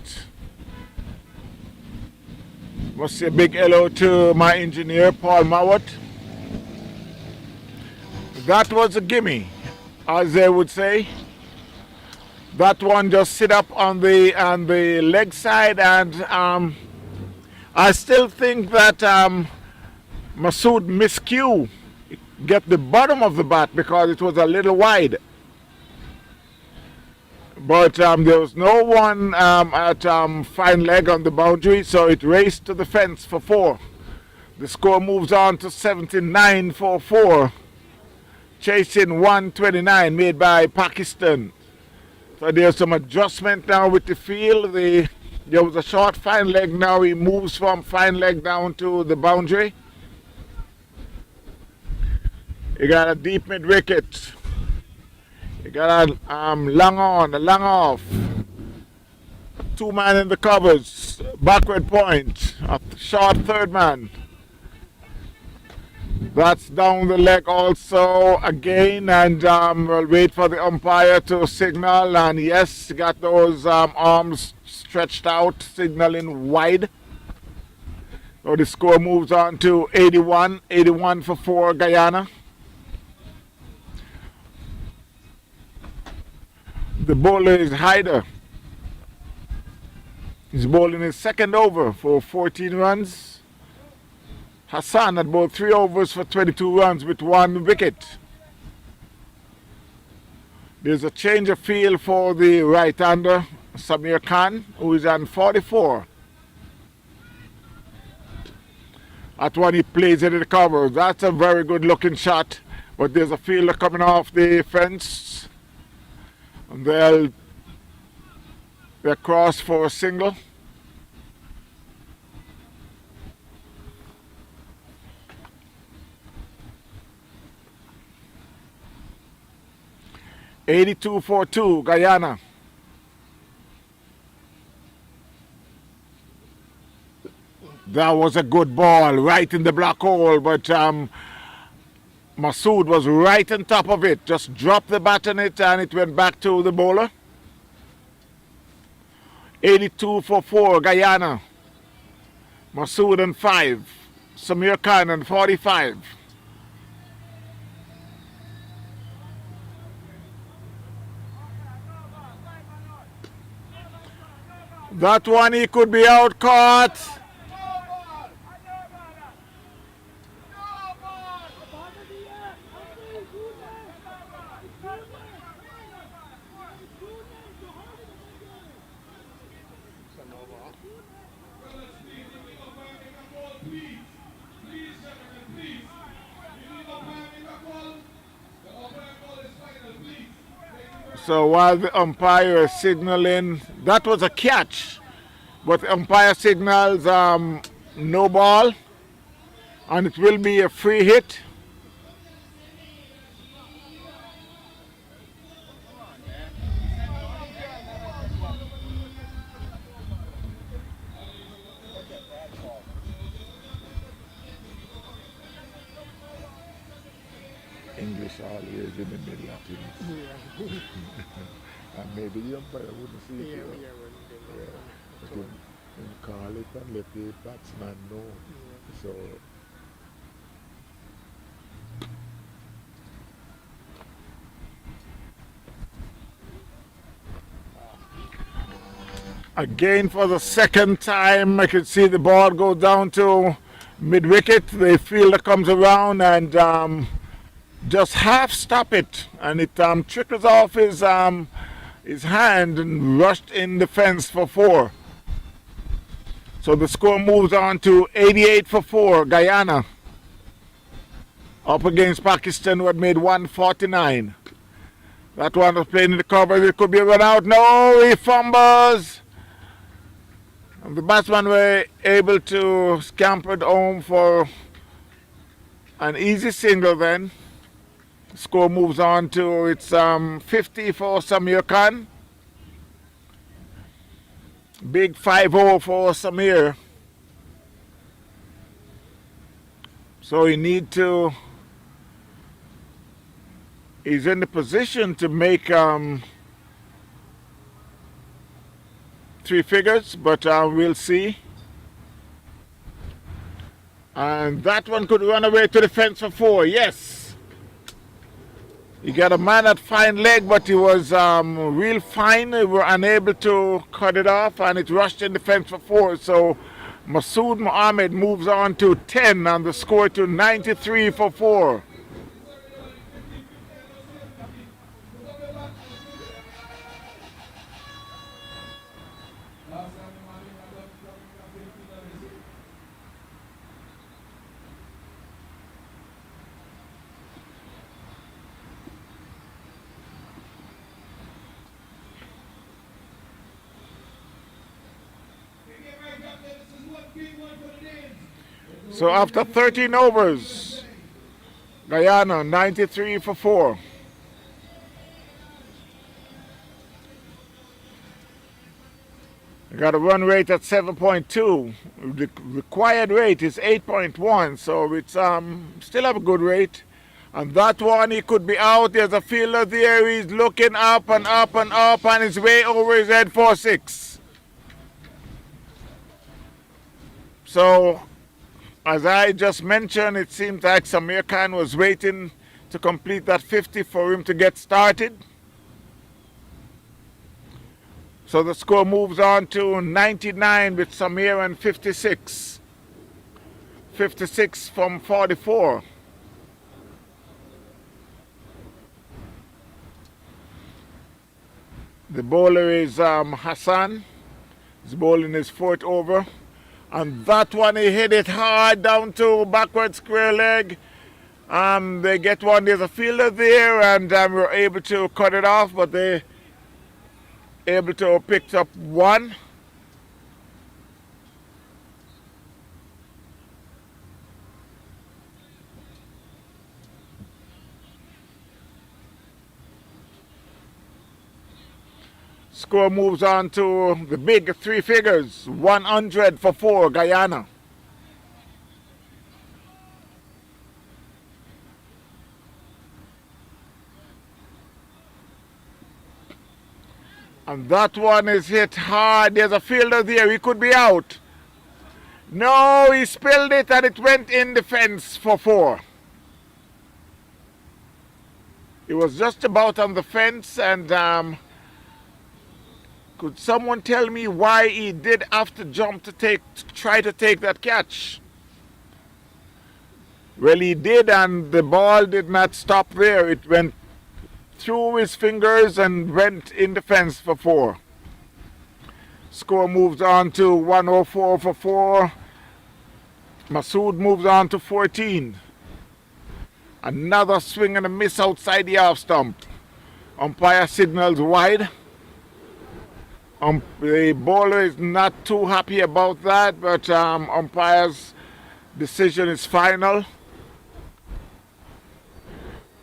Must say a big hello to my engineer, Paul Mawat. That was a gimme, as they would say. That one just sit up on the leg side, and I still think that Masood miscue get the bottom of the bat because it was a little wide. But there was no one at fine leg on the boundary, so it raced to the fence for 4. The score moves on to 79 for 4. Chasing 129 made by Pakistan. So there's some adjustment now with the field. There was a short fine leg, now he moves from fine leg down to the boundary. He got a deep mid wicket. He got a long on, a long off. 2 man in the covers, backward point, a short third man. That's down the leg also again, and we'll wait for the umpire to signal. And yes, got those arms stretched out, signaling wide. So the score moves on to 81 for 4 Guyana. The bowler is Hyder. He's bowling his second over for 14 runs. Hassan had bowled 3 overs for 22 runs with 1 wicket. There's a change of field for the right-hander, Samir Khan, who is on 44. That one he plays into the cover. That's a very good looking shot, but there's a fielder coming off the fence. And they'll cross for a single. (82 for 2) Guyana. That was a good ball right in the black hole, but Masood was right on top of it. Just dropped the bat on it and it went back to the bowler. 82 for 4 Guyana. Masood on 5. Samir Khan on 45. That one he could be out caught. So while the umpire is signaling, that was a catch, but the umpire signals no ball, and it will be a free hit. always in the middle of things. Yeah. And maybe the umpire wouldn't see it. Yeah, You know. yeah, wouldn't do Yeah. that. But him call it and let the batsman know. Yeah. So again for the second time, I can see the ball go down to mid-wicket. The fielder comes around and just half stop it, and it trickles off his hand and rushed in the fence for 4. So the score moves on to 88 for 4, Guyana. Up against Pakistan, who had made 149. That one was playing in the cover. It could be a run out. No, he fumbles. And the batsmen were able to scamper home for an easy single then. The score moves on to it's 50 for Samir Khan. Big 5-0 for Samir. So he need to, he's in the position to make 3 figures, but we'll see. And that one could run away to the fence for 4. Yes. He got a man at fine leg, but he was real fine. They were unable to cut it off, and it rushed in the fence for 4. So Masood Mohammed moves on to 10 and the score to 93 for 4. So after 13 overs, Guyana 93 for 4. Got a run rate at 7.2. The required rate is 8.1, so it's still have a good rate. And that one, he could be out. There's a fielder there. He's looking up and up and up, and it's way over his head for 6. So, as I just mentioned, it seems like Samir Khan was waiting to complete that 50 for him to get started. So the score moves on to 99 with Samir and 56. 56 from 44. The bowler is Hassan. He's bowling his 4th over. And that one, he hit it hard down to backward square leg. They get one, there's a fielder there, and we're able to cut it off, but they able to pick up 1. Score moves on to the big 3 figures, 100 for 4, Guyana. And that one is hit hard. There's a fielder there. He could be out. No, he spilled it and it went in the fence for 4. It was just about on the fence, and could someone tell me why he did have to jump to try to take that catch? Well, he did, and the ball did not stop there. It went through his fingers and went in the fence for 4. Score moves on to 104 for 4. Masood moves on to 14. Another swing and a miss outside the off stump. Umpire signals wide. The bowler is not too happy about that, but umpire's decision is final.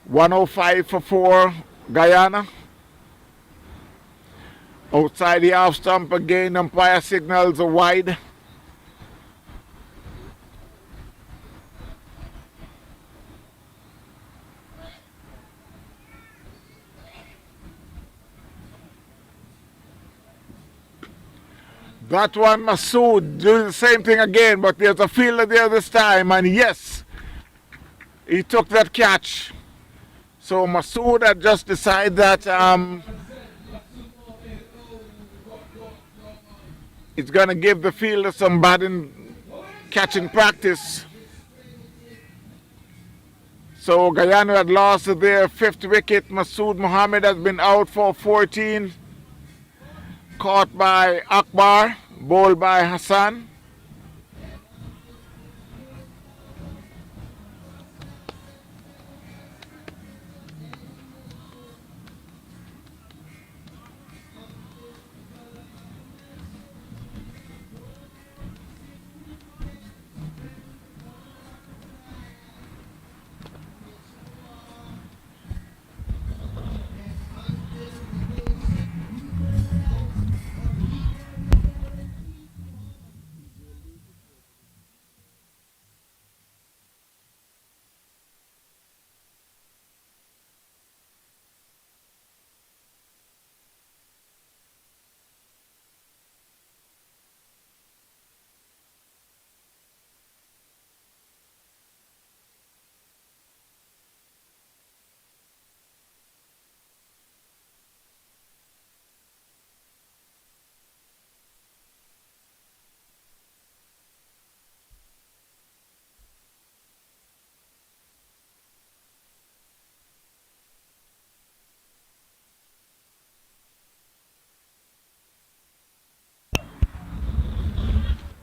105 for 4, Guyana. Outside the off stump again, umpire signals wide. That one, Masood, doing the same thing again, but there's a fielder there this time, and yes, he took that catch. So Masood had just decided that it's going to give the fielder some batting catching practice. So Guyana had lost their 5th wicket. Masood Mohammed has been out for 14. Caught by Akbar, bowled by Hassan.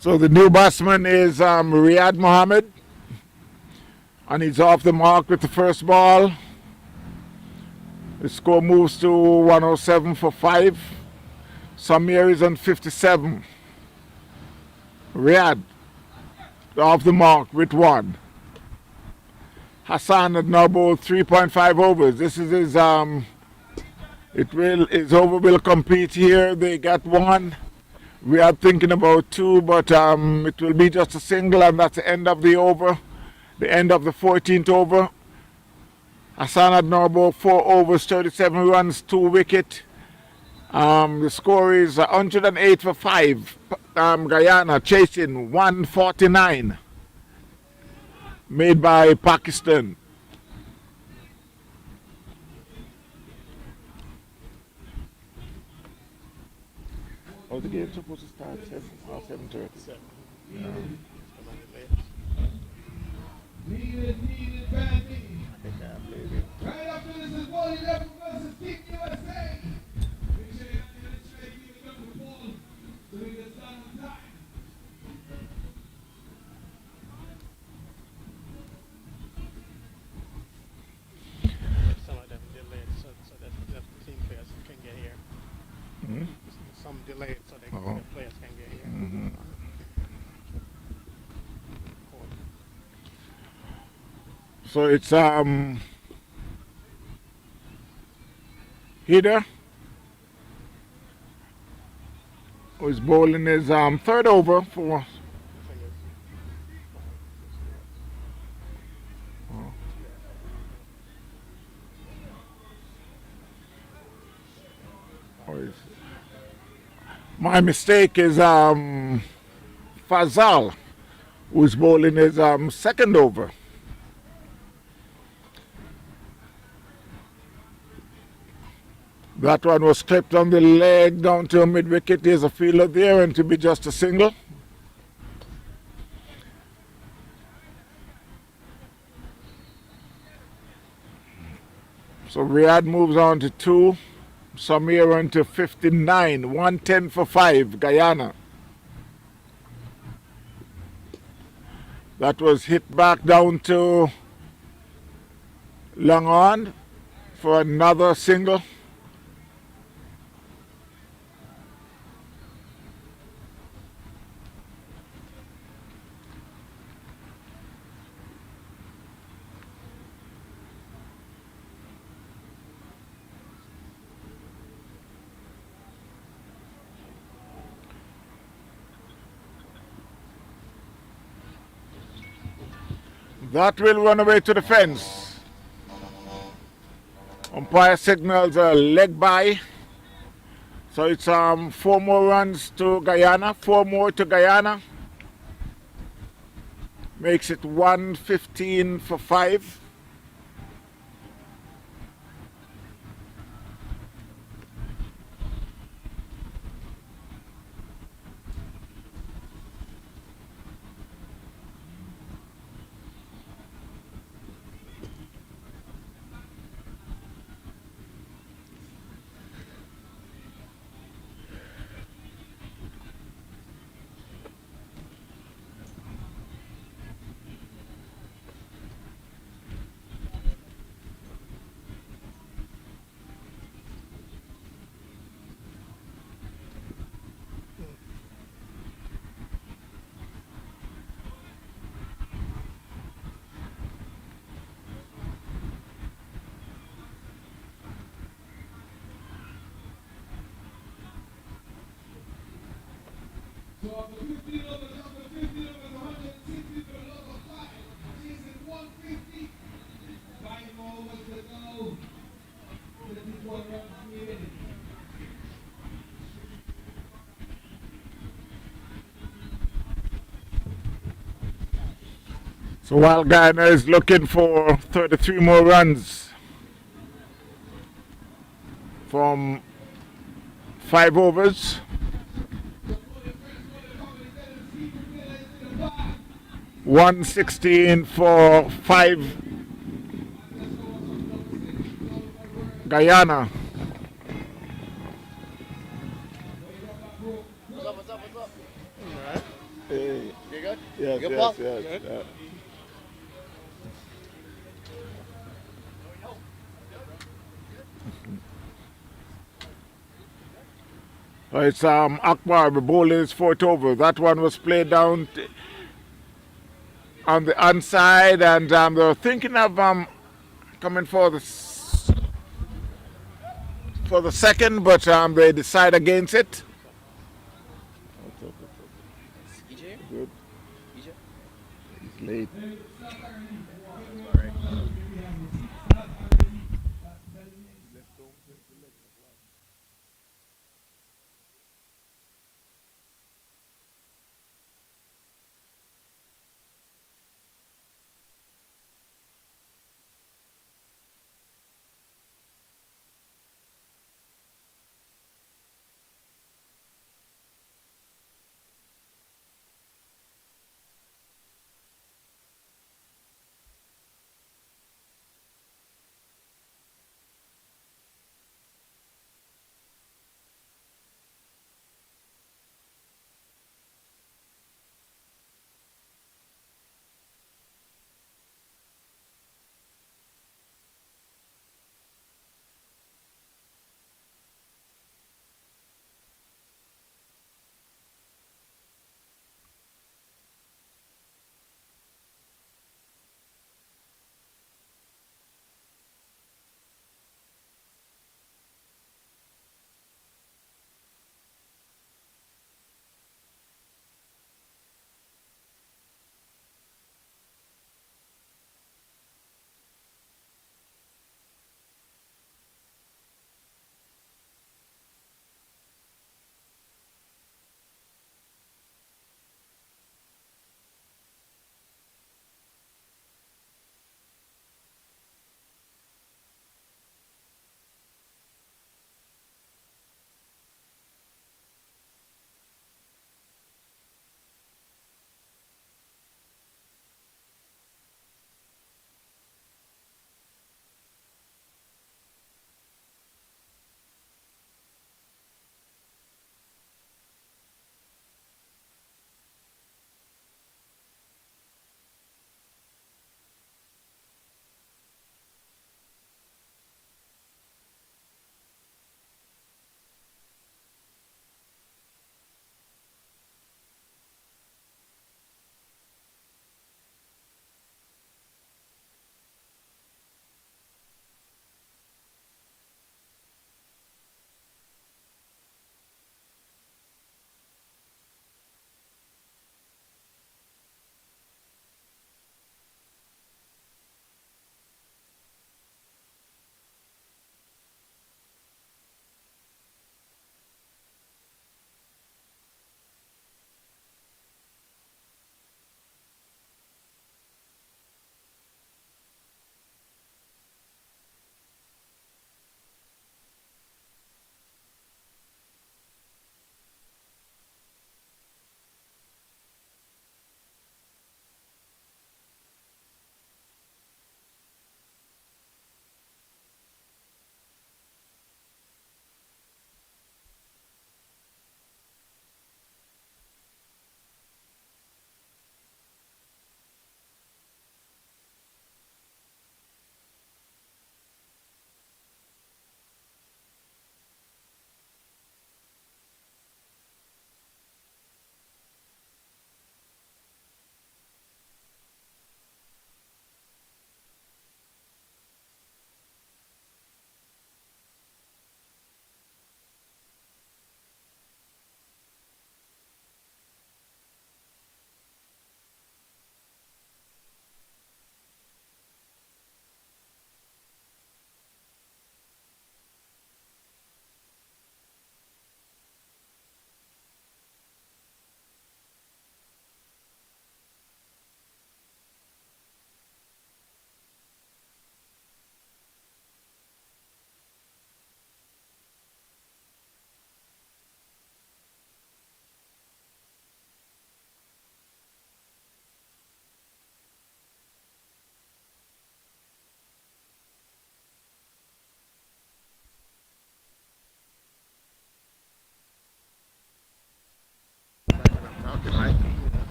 So the new batsman is Riyad Mohammed, and he's off the mark with the first ball. The score moves to 107 for 5. Samir is on 57. Riyad off the mark with 1. Hassan had now bowled 3.5 overs. This is his his over will compete here. They got 1. We are thinking about 2, but it will be just a single, and that's the end of the over, the end of the 14th over. Hassan had now bowled 4 overs, 37 runs, 2 wicket. The score is 108 for 5. Guyana chasing 149, made by Pakistan. Oh, the game's supposed to start 7:30. Yeah. Needed, bad need. Right up to this is ball 11 versus Team USA. Make sure you have the straight, keep it up the ball so we can start on time. Some of them delayed so that the team players can get here. Mm-hmm. Some delayed so the players can get here. Mm-hmm. So it's Heater, who is bowling his 3rd over for. My mistake is Fazal, who's bowling his 2nd over. That one was clipped on the leg down to a mid-wicket. There's a fielder there, and to be just a single. So Riyadh moves on to 2. Samir on to 59. 110 for 5, Guyana. That was hit back down to long on for another single. That will run away to the fence. Umpire signals a leg by So it's 4 more runs to Guyana, 4 more to Guyana. Makes it 115 for 5. So after 15 overs, 160 for a lot of 5. Chasing 150. 5 more overs to go. 21 runs needed. So while Guyana is looking for 33 more runs from 5 overs, 116 for 5 Guyana. What's up? Hey. You good? Yes, Good, yes, Paul? yes. Good. Yeah. It's Akbar, the bowler is 4th over. That one was played down on the inside, and they were thinking of coming for the second, but they decide against it. EJ? Good. EJ? It's late.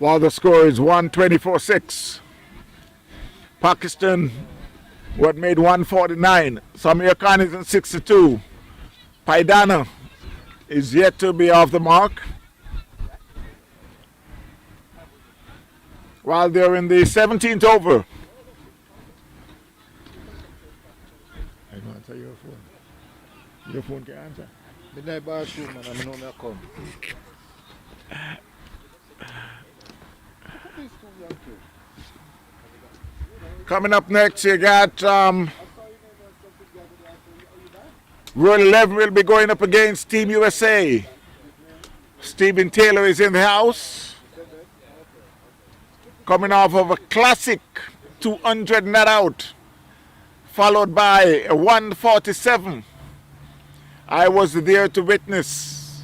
while the score is 124-6. Pakistan what made 149. Samir Khan is in 62. Paidana is yet to be off the mark. While they're in the 17th over. I don't answer your phone. Your phone can answer. Midnight bathroom, man. I know me come. Coming up next, you got Royal 11 will be going up against Team USA. Stephen Taylor is in the house. Coming off of a classic 200 not out, followed by a 147. I was there to witness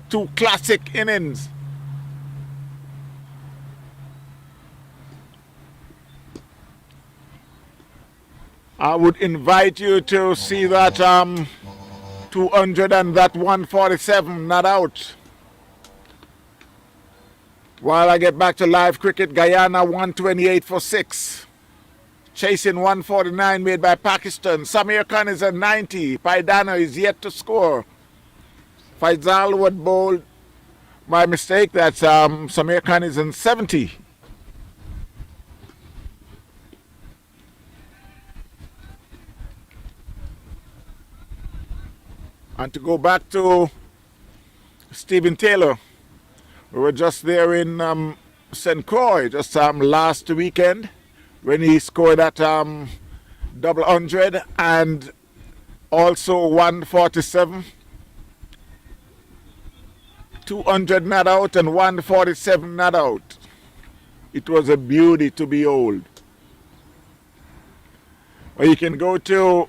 2 classic innings. I would invite you to see that 200 and that 147 not out. While I get back to live cricket, Guyana 128 for 6. Chasing 149 made by Pakistan. Samir Khan is at 90. Paidana is yet to score. Faisal would bowl by mistake. That's Samir Khan is in 70. And to go back to Stephen Taylor, we were just there in St. Croix just last weekend when he scored that double 100 and also 147. 200 not out and 147 not out. It was a beauty to behold. Or you can go to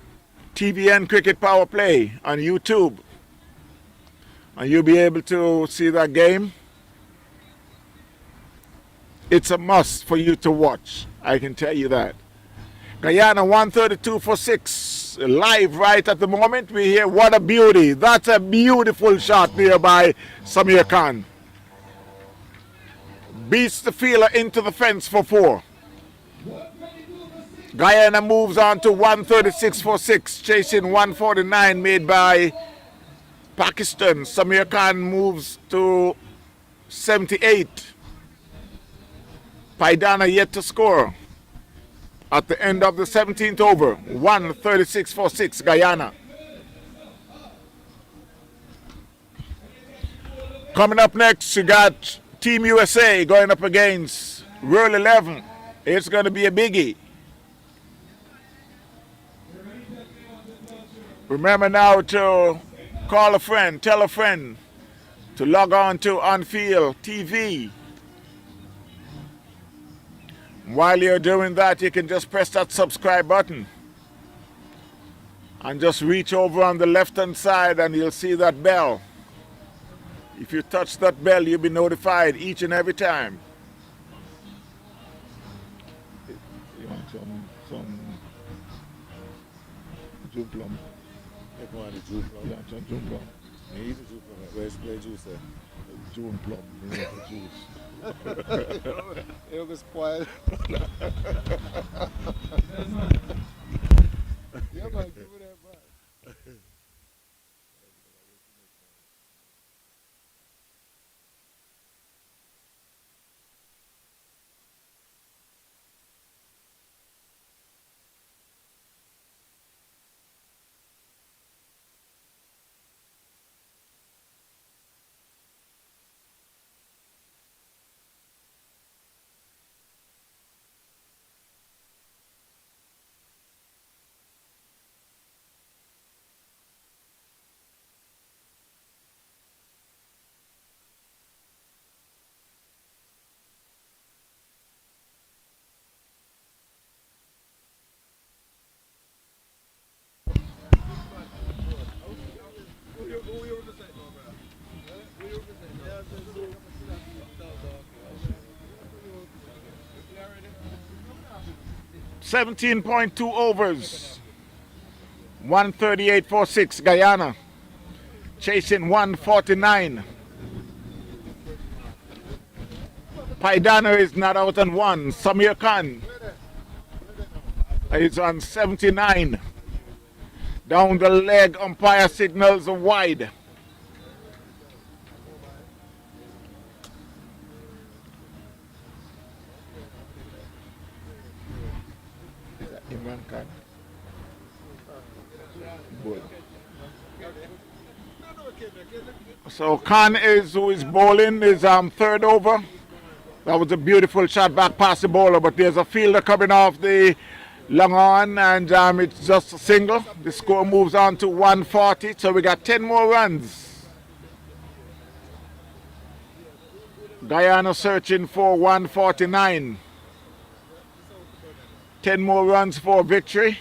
TVN Cricket Power Play on YouTube and you'll be able to see that game. It's a must for you to watch, I can tell you that. Guyana 132 for 6, live right at the moment. We hear what a beauty. That's a beautiful shot there by Samir Khan. Beats the fielder into the fence for 4. Guyana moves on to 136 for 6, chasing 149 made by Pakistan. Samir Khan moves to 78. Paidana yet to score at the end of the 17th over. 136 for 6, Guyana. Coming up next, you got Team USA going up against Royal 11. It's going to be a biggie. Remember now to call a friend, tell a friend to log on to On-Field TV. While you're doing that, you can just press that subscribe button and just reach over on the left-hand side and you'll see that bell. If you touch that bell, you'll be notified each and every time. You want some June plum? If you want the June plum. Yeah, some June plum. You eat the June plum. Where's the juice there? June plum, you know, the juice. It'll get spoiled. Yeah, man, give it that back. 17.2 overs. 138 for 6, Guyana. Chasing 149. Paidana is not out on 1. Samir Khan is on 79. Down the leg, umpire signals wide. Is that Imran Khan? Good. So Khan is who is bowling is third over. That was a beautiful shot back past the bowler, but there's a fielder coming off the long on, and it's just a single. The score moves on to 140, so we got 10 more runs. Guyana searching for 149. 10 more runs for victory.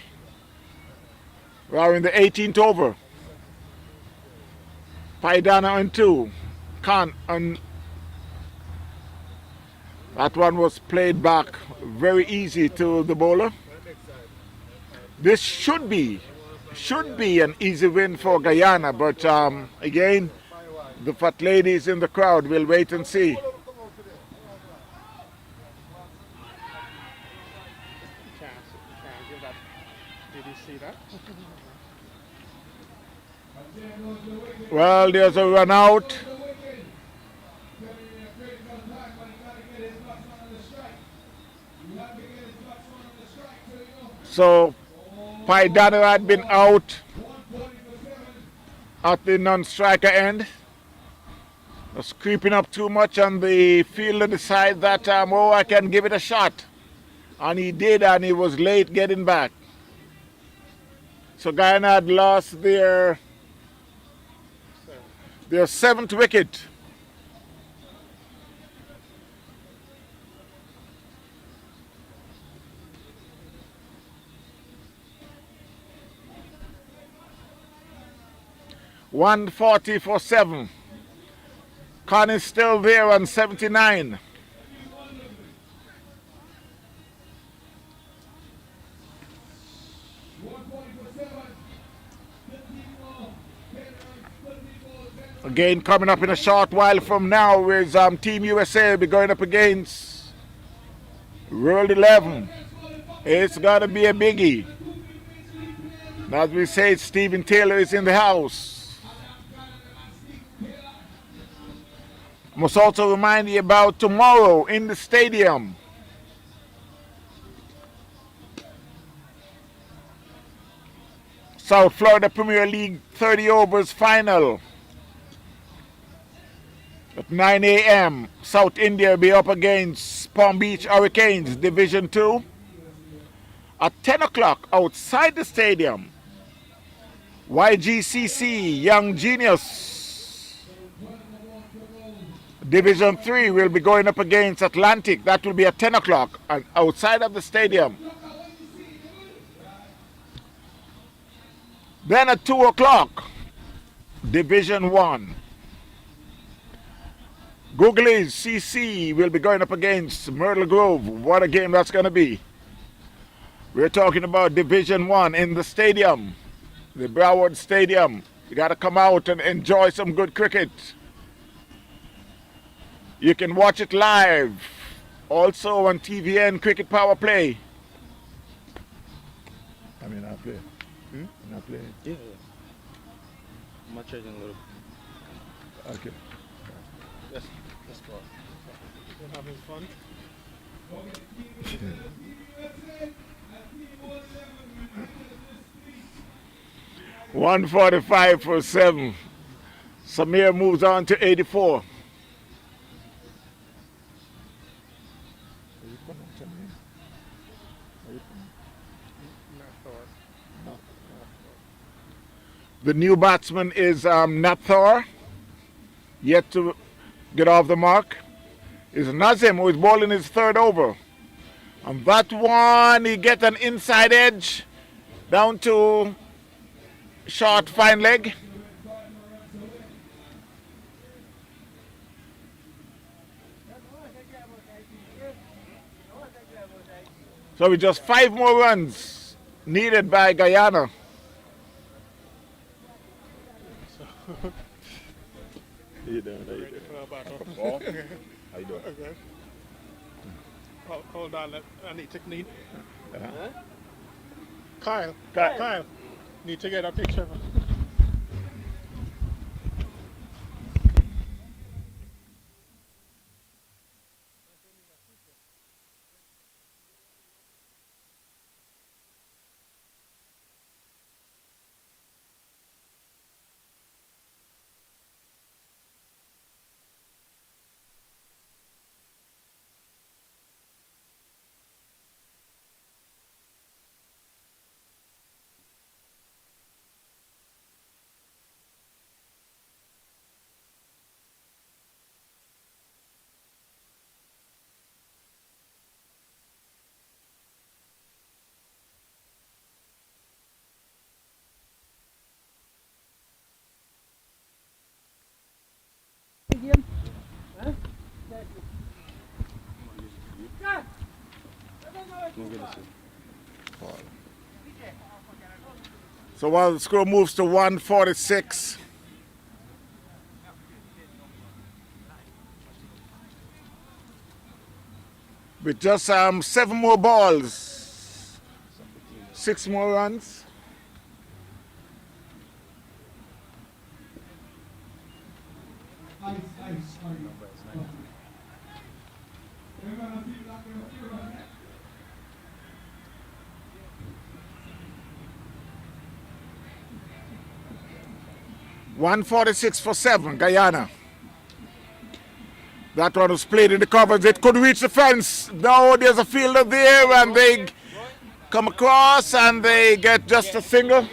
We are in the 18th over. Paidana on 2. Khan on. That one was played back very easy to the bowler. This should be an easy win for Guyana, but again, the fat ladies in the crowd will wait and see. Did you see that? Well, there's a run out. So Paidana had been out at the non-striker end. Was creeping up too much, and the fielder decided that, oh, I can give it a shot. And he did, and he was late getting back. So Guyana had lost their 7th wicket. $140 for 7. Khan is still there on 79. Again, coming up in a short while from now is Team USA will be going up against World 11. It's got to be a biggie. As we say, Stephen Taylor is in the house. Must also remind you about tomorrow in the stadium. South Florida Premier League 30 overs final. At 9 a.m., South India will be up against Palm Beach Hurricanes, Division 2. At 10 o'clock, outside the stadium, YGCC, Young Genius, Division 3 will be going up against Atlantic. That will be at 10 o'clock and outside of the stadium. Then at 2 o'clock, Division 1. Googlies CC will be going up against Myrtle Grove. What a game that's going to be. We're talking about Division 1 in the stadium, the Broward Stadium. You got to come out and enjoy some good cricket. You can watch it live. Also on TVN Cricket Power Play. I mean, I play. I play. Yeah. I'm charging a little. Okay. Let's go. You're having fun? 145 for 7. Samir moves on to 84. The new batsman is Nathar, yet to get off the mark. Is Nazim, who is bowling his 3rd over. On that one, he gets an inside edge down to short fine leg. So with just 5 more runs needed by Guyana. How you doing? Ready for a battle? How you doing? Okay. Hold on, I need to need. Yeah. Kyle, need to get a picture. So while the score moves to 146, with just 7 more balls, 6 more runs. Ice, sorry. We're gonna feel like you're here, right? 146 for 7, Guyana. That one was played in the covers. It could reach the fence. Now there's a fielder there and they come across and they get just a single.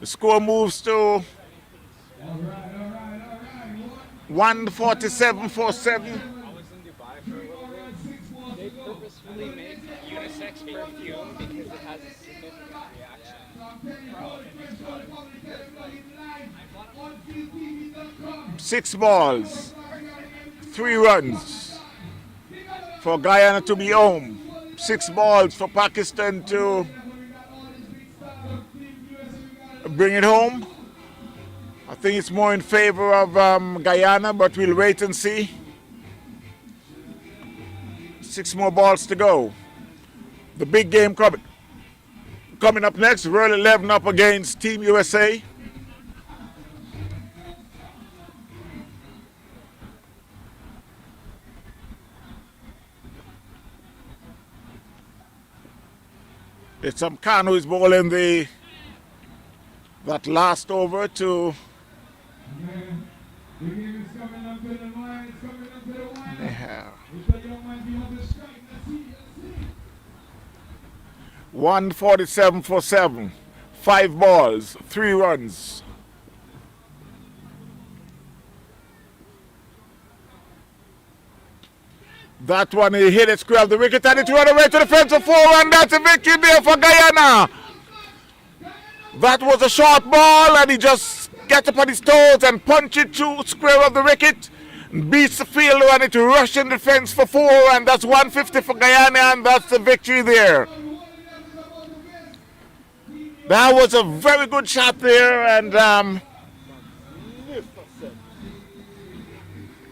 The score moves to 147 for 7. They purposefully make unisex perfume because it has a significant reaction. 6 balls, 3 runs for Guyana to be home. 6 balls for Pakistan to bring it home. I think it's more in favor of Guyana, but we'll wait and see. 6 more balls to go. The big game coming up next. Royal 11 up against Team USA. It's Khan who's bowling that last over to The game is coming up to the line, it's coming up to the wire. Neher. With the young man behind the strike, let's see. 147 for 7. 5 balls, 3 runs. That one, he hit it, square the wicket, and it run away to the fence for 4, and that's a victory there for Guyana. That was a short ball, and he just gets up on his toes and punch it through square of the wicket, beats the fielder, and it rushed in the fence for 4, and that's 150 for Guyana, and that's the victory there. That was a very good shot there, and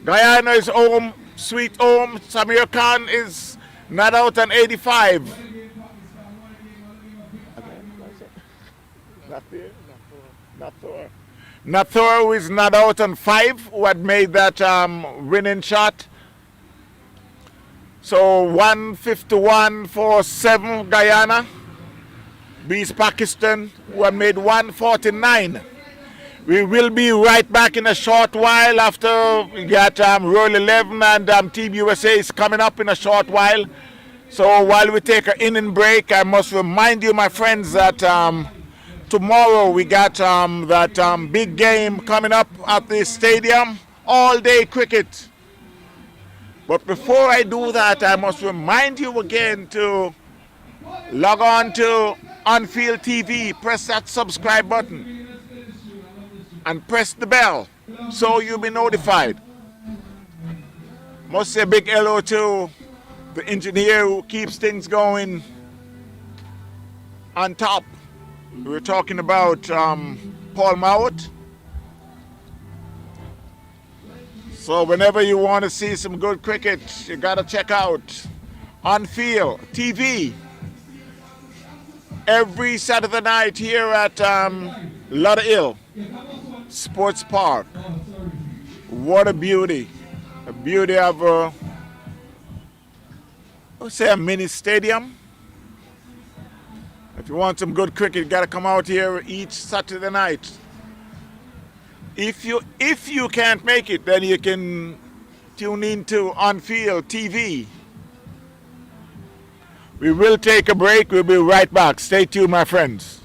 Guyana is home, sweet home. Samir Khan is not out on 85. Nathor, who is not out on 5, who had made that winning shot. So 151 for 7, Guyana beats Pakistan, who had made 149. We will be right back in a short while after we got Royal 11 and Team USA is coming up in a short while. So while we take an inning break, I must remind you, my friends, that tomorrow we got that big game coming up at the stadium, all-day cricket. But before I do that, I must remind you again to log on to On-Field TV, press that subscribe button, and press the bell so you'll be notified. Must say a big hello to the engineer who keeps things going on top. We're talking about Paul Mowat. So whenever you want to see some good cricket, you got to check out On Field TV every Saturday night here at Lauderhill Sports Park. What a beauty. A beauty of let's say a mini stadium. If you want some good cricket, you got to come out here each Saturday night. If you can't make it, then you can tune into On Field TV. We will take a break. We'll be right back. Stay tuned, my friends.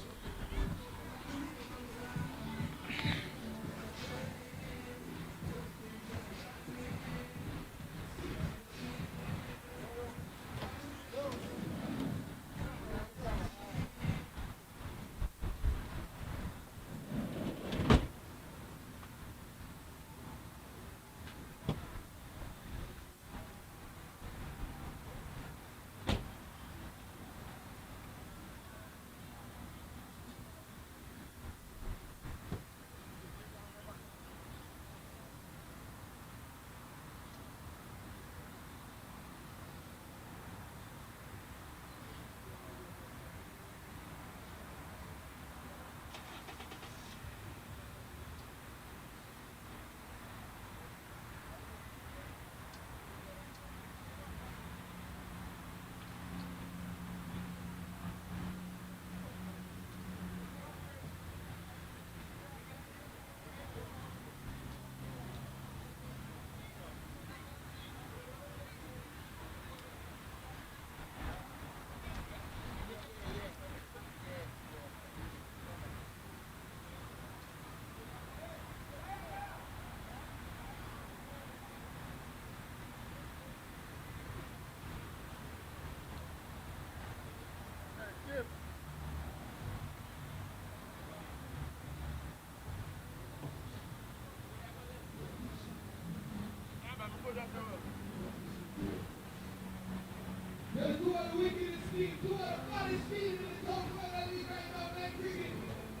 There's two other wickedest speed, two other baddest speed in the top of the league right now, playing cricket.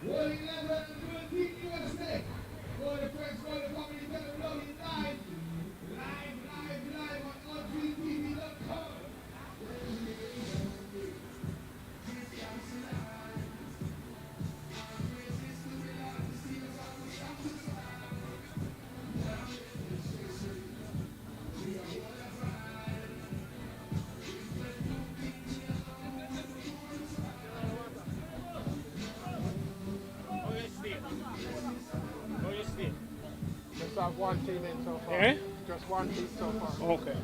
Rolling left and doing Team USA. For the first goal, the company tell them now he's live. Live on alltv.com. Just have one team in so far. Eh? Just one team so far. Okay.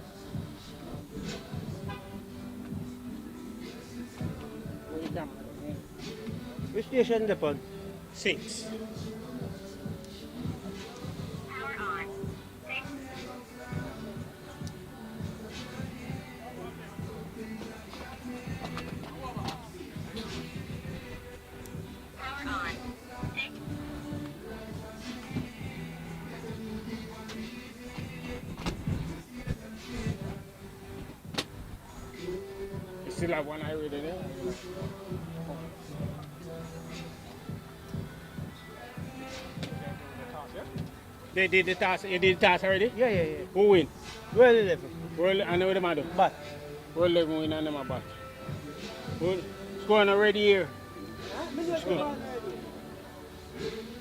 Which station the phone? 6. You still have one eye ready there? They did the task. You did the task already? Yeah. Who win? Well, 11. World and what the man do? But World 11 win and them a bat. Scoring already here.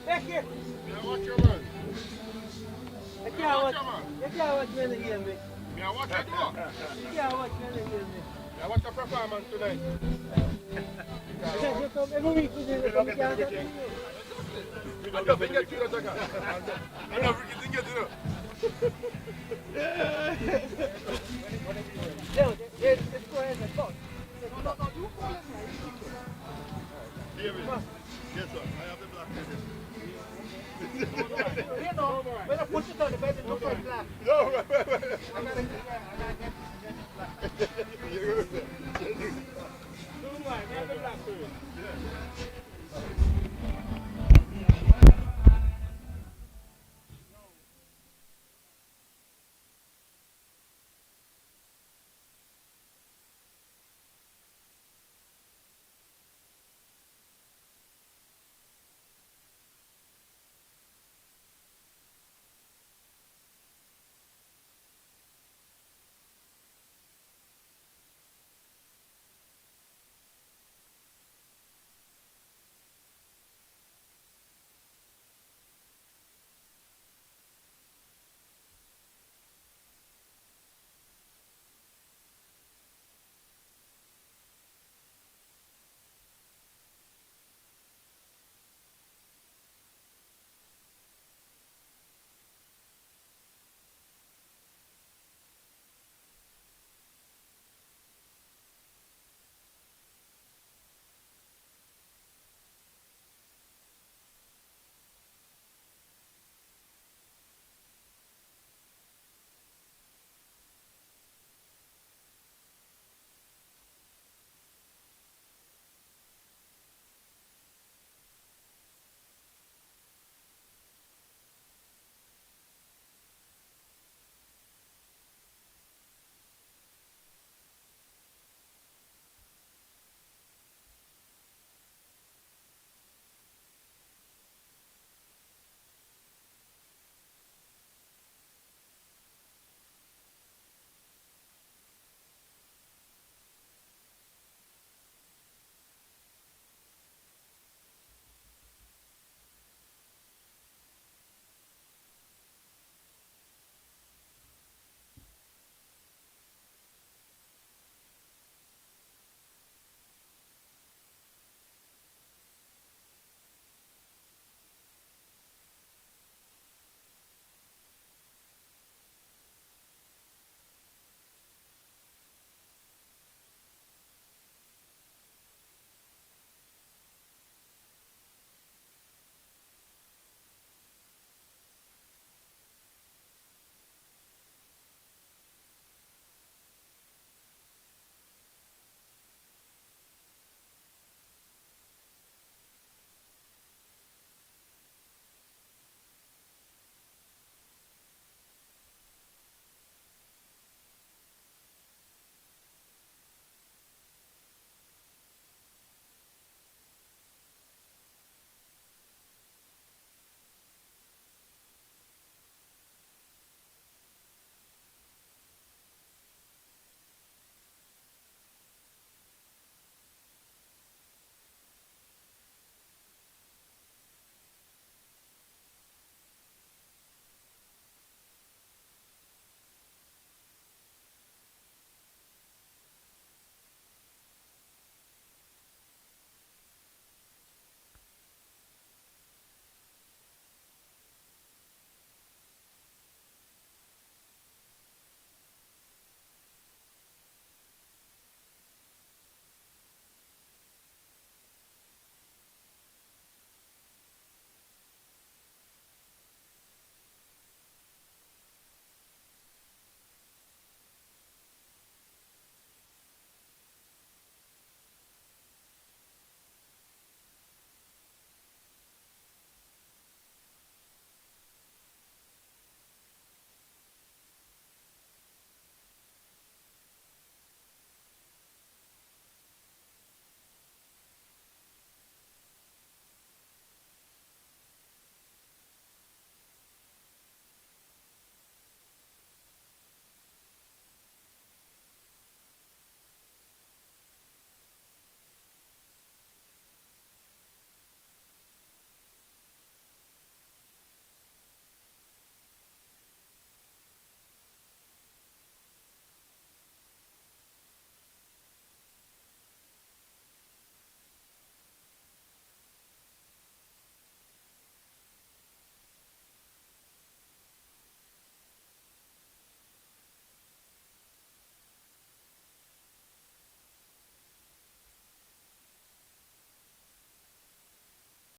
Back here. Watch your man. You can't watch me in the game, mate. Yeah, watch your door. You can't watch me in the game, mate. Yeah, watch your performance tonight. You come every week, you can't get me. I don't think it's good. I don't think it's good. Let's go ahead and talk. David, guess what? I have the black ticket. You know, when I put it on the bed, it looks like black. No, wait. I gotta get black. Don't mind, we have the black too.